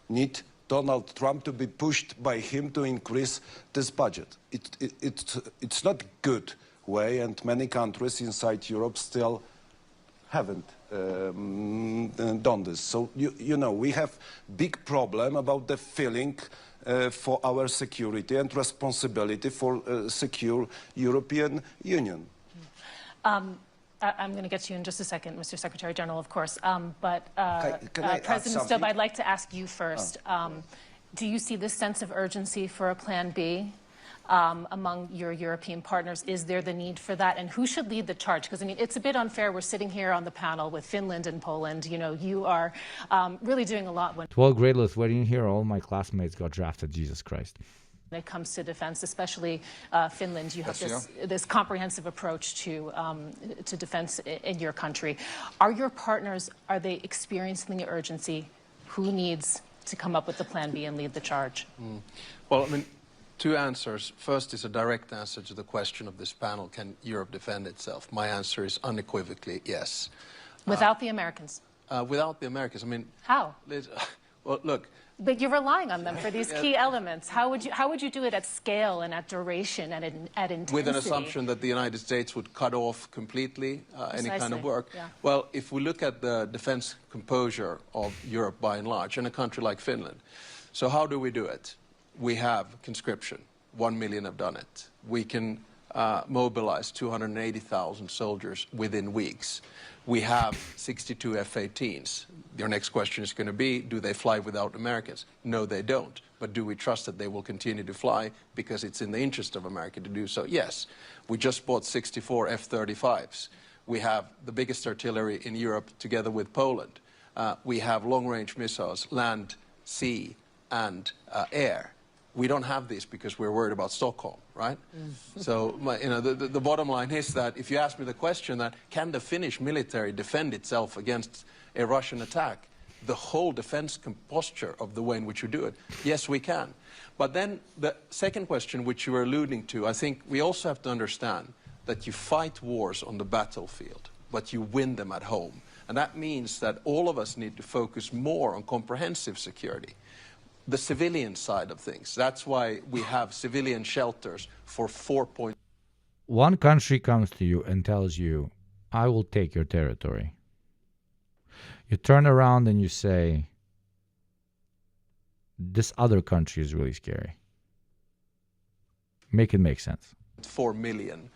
Need Donald Trump to be pushed by him to increase this budget. It's not good way, and many countries inside Europe still haven't done this. So, you know, we have big problem about the feeling for our security and responsibility for secure European Union. I'm going to get to you in just a second, Mr. Secretary General, of course. But Can I President add Stubb, something? I'd like to ask you first. Do you see this sense of urgency for a Plan B among your European partners? Is there the need for that? And who should lead the charge? Because, I mean, it's a bit unfair. We're sitting here on the panel with Finland and Poland. You know, you are really doing a lot when 12th grade Lithuanian here, all my classmates got drafted, Jesus Christ. it comes to defense, especially Finland. You have Yes, this comprehensive approach to defense in your country. Are your partners, are they experiencing the urgency? Who needs to come up with the Plan B and lead the charge? Well, I mean, two answers. First is a direct answer to the question of this panel: can Europe defend itself? My answer is unequivocally yes. Without the Americans? Without the Americans, I mean... How? Well, look... But you're relying on them for these key elements. How would you do it at scale and at duration and at intensity? With an assumption that the United States would cut off completely any kind of work. Yeah. Well, if we look at the defense composure of Europe by and large, and a country like Finland, so how do we do it? We have conscription. 1 million have done it. We can mobilize 280,000 soldiers within weeks. We have 62 F-18s. Your next question is going to be, do they fly without Americans? No, they don't. But do we trust that they will continue to fly because it's in the interest of America to do so? Yes. We just bought 64 F-35s. We have the biggest artillery in Europe together with Poland. We have long-range missiles, land, sea, and air. We don't have this because we're worried about Stockholm, right? So, you know, the bottom line is that if you ask me the question that can the Finnish military defend itself against a Russian attack, the whole defense posture of the way in which you do it, yes, we can. But then the second question, which you were alluding to, I think we also have to understand that you fight wars on the battlefield, but you win them at home. And that means that all of us need to focus more on comprehensive security. The civilian side of things. That's why we have civilian shelters for 4. One country comes to you and tells you, I will take your territory. You turn around and you say, this other country is really scary. Make it make sense. 4 million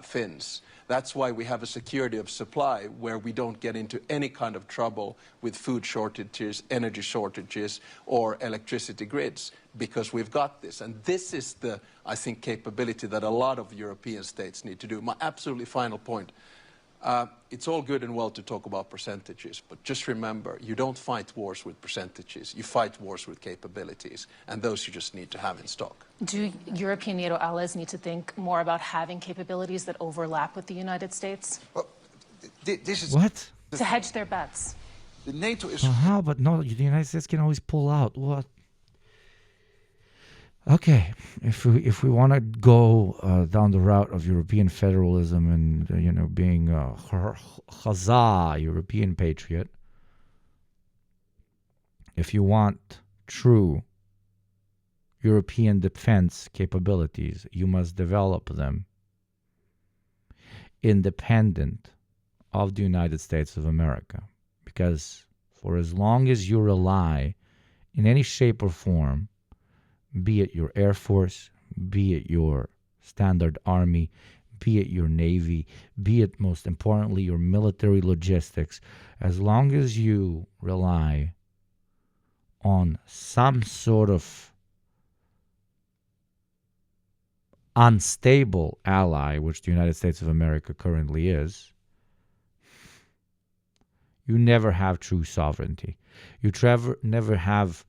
Finns. That's why we have a security of supply where we don't get into any kind of trouble with food shortages, energy shortages, or electricity grids, because we've got this. And this is the, I think, capability that a lot of European states need to do. My absolutely final point. It's all good and well to talk about percentages, but just remember, you don't fight wars with percentages. You fight wars with capabilities, and those you just need to have in stock. Do European NATO allies need to think more about having capabilities that overlap with the United States? Well, this is what? To hedge their bets. The NATO is... Uh-huh, but no, the United States can always pull out. What? Okay, if we want to go down the route of European federalism and you know, being a huzzah European patriot, if you want true European defense capabilities, you must develop them independent of the United States of America, because for as long as you rely in any shape or form, be it your Air Force, be it your standard army, be it your Navy, be it, most importantly, your military logistics, as long as you rely on some sort of unstable ally, which the United States of America currently is, you never have true sovereignty. You never have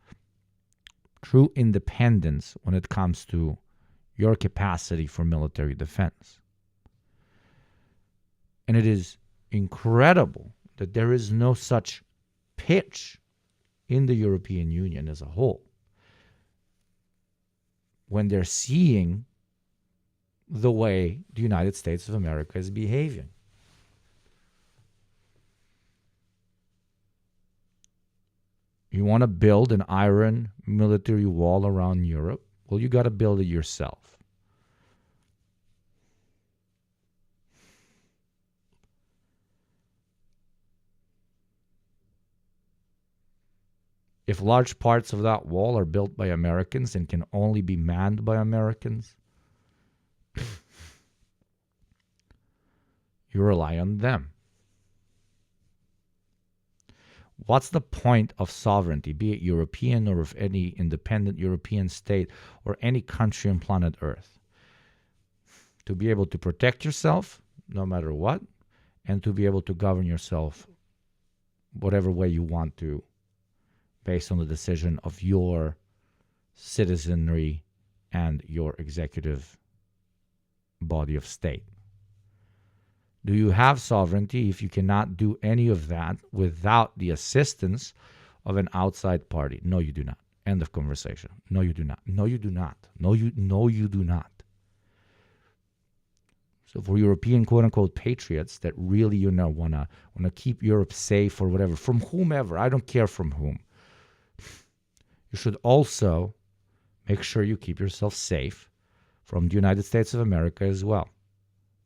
true independence when it comes to your capacity for military defense. And it is incredible that there is no such pitch in the European Union as a whole when they're seeing the way the United States of America is behaving. You want to build an iron military wall around Europe? Well, you got to build it yourself. If large parts of that wall are built by Americans and can only be manned by Americans, you rely on them. What's the point of sovereignty, be it European or of any independent European state or any country on planet Earth? To be able to protect yourself no matter what, and to be able to govern yourself whatever way you want to, based on the decision of your citizenry and your executive body of state. Do you have sovereignty if you cannot do any of that without the assistance of an outside party? No, you do not. End of conversation. No, you do not. No, you do not. No, you do not. So for European quote-unquote patriots that really, wanna keep Europe safe or whatever, from whomever, I don't care from whom, you should also make sure you keep yourself safe from the United States of America as well.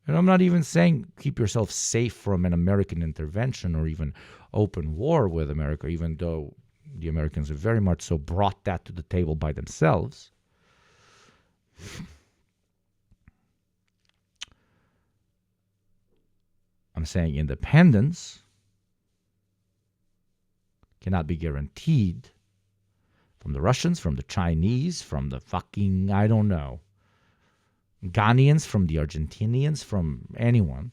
And I'm not even saying keep yourself safe from an American intervention or even open war with America, even though the Americans have very much so brought that to the table by themselves. I'm saying independence cannot be guaranteed from the Russians, from the Chinese, from the fucking, I don't know, Ghanaians, from the Argentinians, from anyone.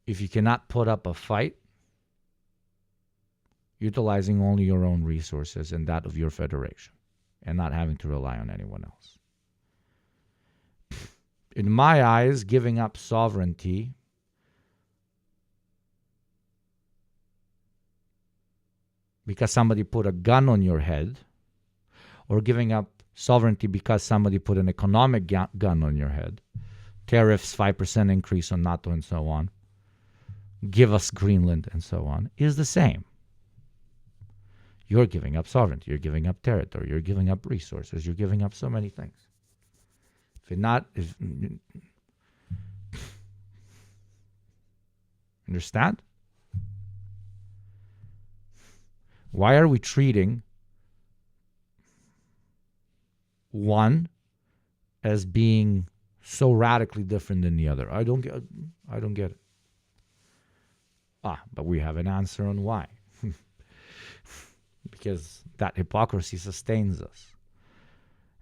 If you cannot put up a fight, utilizing only your own resources and that of your federation, and not having to rely on anyone else. In my eyes, giving up sovereignty because somebody put a gun on your head, or giving up sovereignty because somebody put an economic gun on your head, tariffs, 5% increase on NATO and so on, give us Greenland and so on, is the same. You're giving up sovereignty, you're giving up territory, you're giving up resources, you're giving up so many things. Understand? Why are we treating one as being so radically different than the other? I don't get it. But we have an answer on why. Because that hypocrisy sustains us.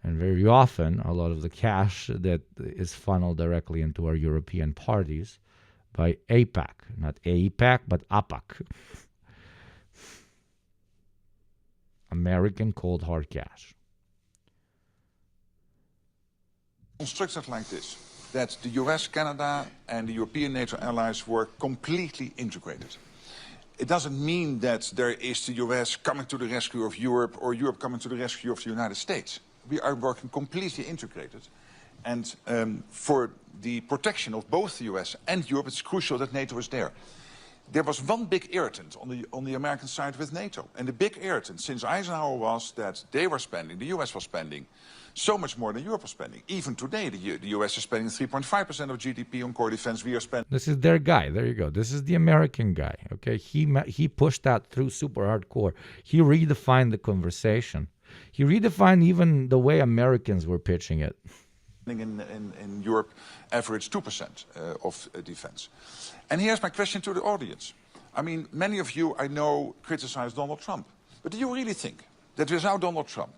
And very often, a lot of the cash that is funneled directly into our European parties by APAC, not AIPAC, but APAC. American cold hard cash. Constructed like this, that the US, Canada and the European NATO allies were completely integrated. It doesn't mean that there is the US coming to the rescue of Europe or Europe coming to the rescue of the United States. We are working completely integrated. And for the protection of both the US and Europe, it's crucial that NATO is there. There was one big irritant on the American side with NATO. And the big irritant since Eisenhower was that they were spending, the US was spending, so much more than Europe was spending. Even today, the US is spending 3.5% of GDP on core defense. We are spending... This is their guy. There you go. This is the American guy. Okay, he pushed that through super hardcore. He redefined the conversation. He redefined even the way Americans were pitching it. In Europe, average 2% of defense. And here's my question to the audience. I mean, many of you, I know, criticize Donald Trump. But do you really think that without Donald Trump,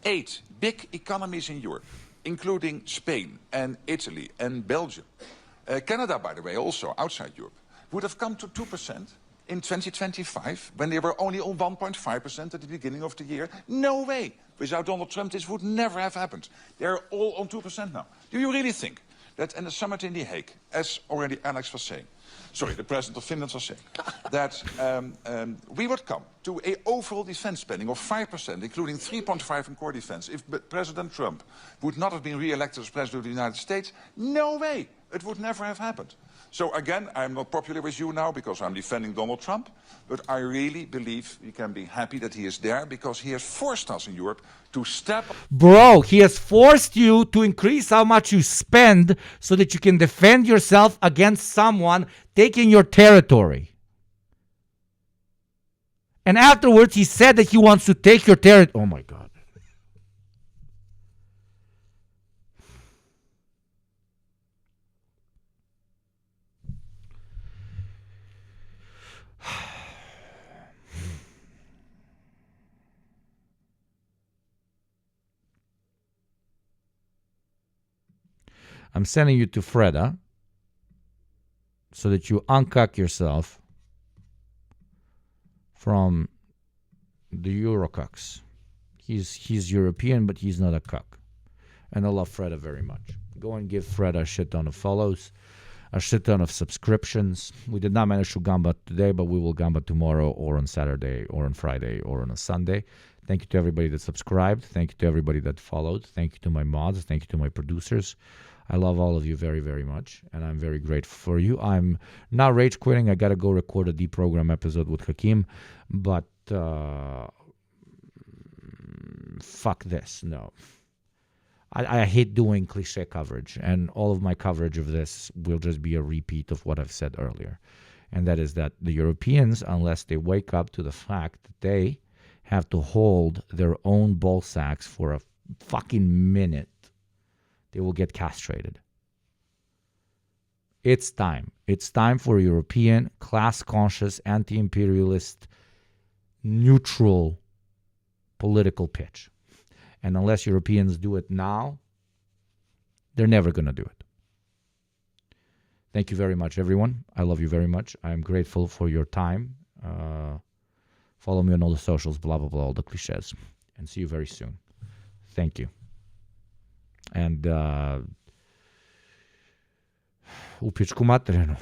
8 big economies in Europe, including Spain and Italy and Belgium, Canada, by the way, also outside Europe, would have come to 2% in 2025 when they were only on 1.5% at the beginning of the year? No way. Without Donald Trump, this would never have happened. They're all on 2% now. Do you really think that in the summit in The Hague, as already Alex was saying, sorry, the president of Finland was saying, that we would come to an overall defense spending of 5%, including 3.5% in core defense, if President Trump would not have been re-elected as president of the United States? No way. It would never have happened. So again, I'm not popular with you now because I'm defending Donald Trump, but I really believe we can be happy that he is there because he has forced us in Europe to step up. Bro, he has forced you to increase how much you spend so that you can defend yourself against someone taking your territory. And afterwards, he said that he wants to take your territory. Oh my God. I'm sending you to Freda so that you uncuck yourself from the Eurocucks. He's European, but he's not a cuck. And I love Freda very much. Go and give Freda a shit ton of follows, a shit ton of subscriptions. We did not manage to Gamba today, but we will Gamba tomorrow or on Saturday or on Friday or on a Sunday. Thank you to everybody that subscribed. Thank you to everybody that followed. Thank you to my mods. Thank you to my producers. I love all of you very, very much, and I'm very grateful for you. I'm not rage quitting. I got to go record a deprogram episode with Hakeem, but fuck this. No. I hate doing cliche coverage, and all of my coverage of this will just be a repeat of what I've said earlier. And that is that the Europeans, unless they wake up to the fact that they have to hold their own ball sacks for a fucking minute, they will get castrated. It's time. It's time for a European, class-conscious, anti-imperialist, neutral political pitch. And unless Europeans do it now, they're never going to do it. Thank you very much, everyone. I love you very much. I'm grateful for your time. Follow me on all the socials, blah, blah, blah, all the cliches. And see you very soon. Thank you. And u pičku materinu.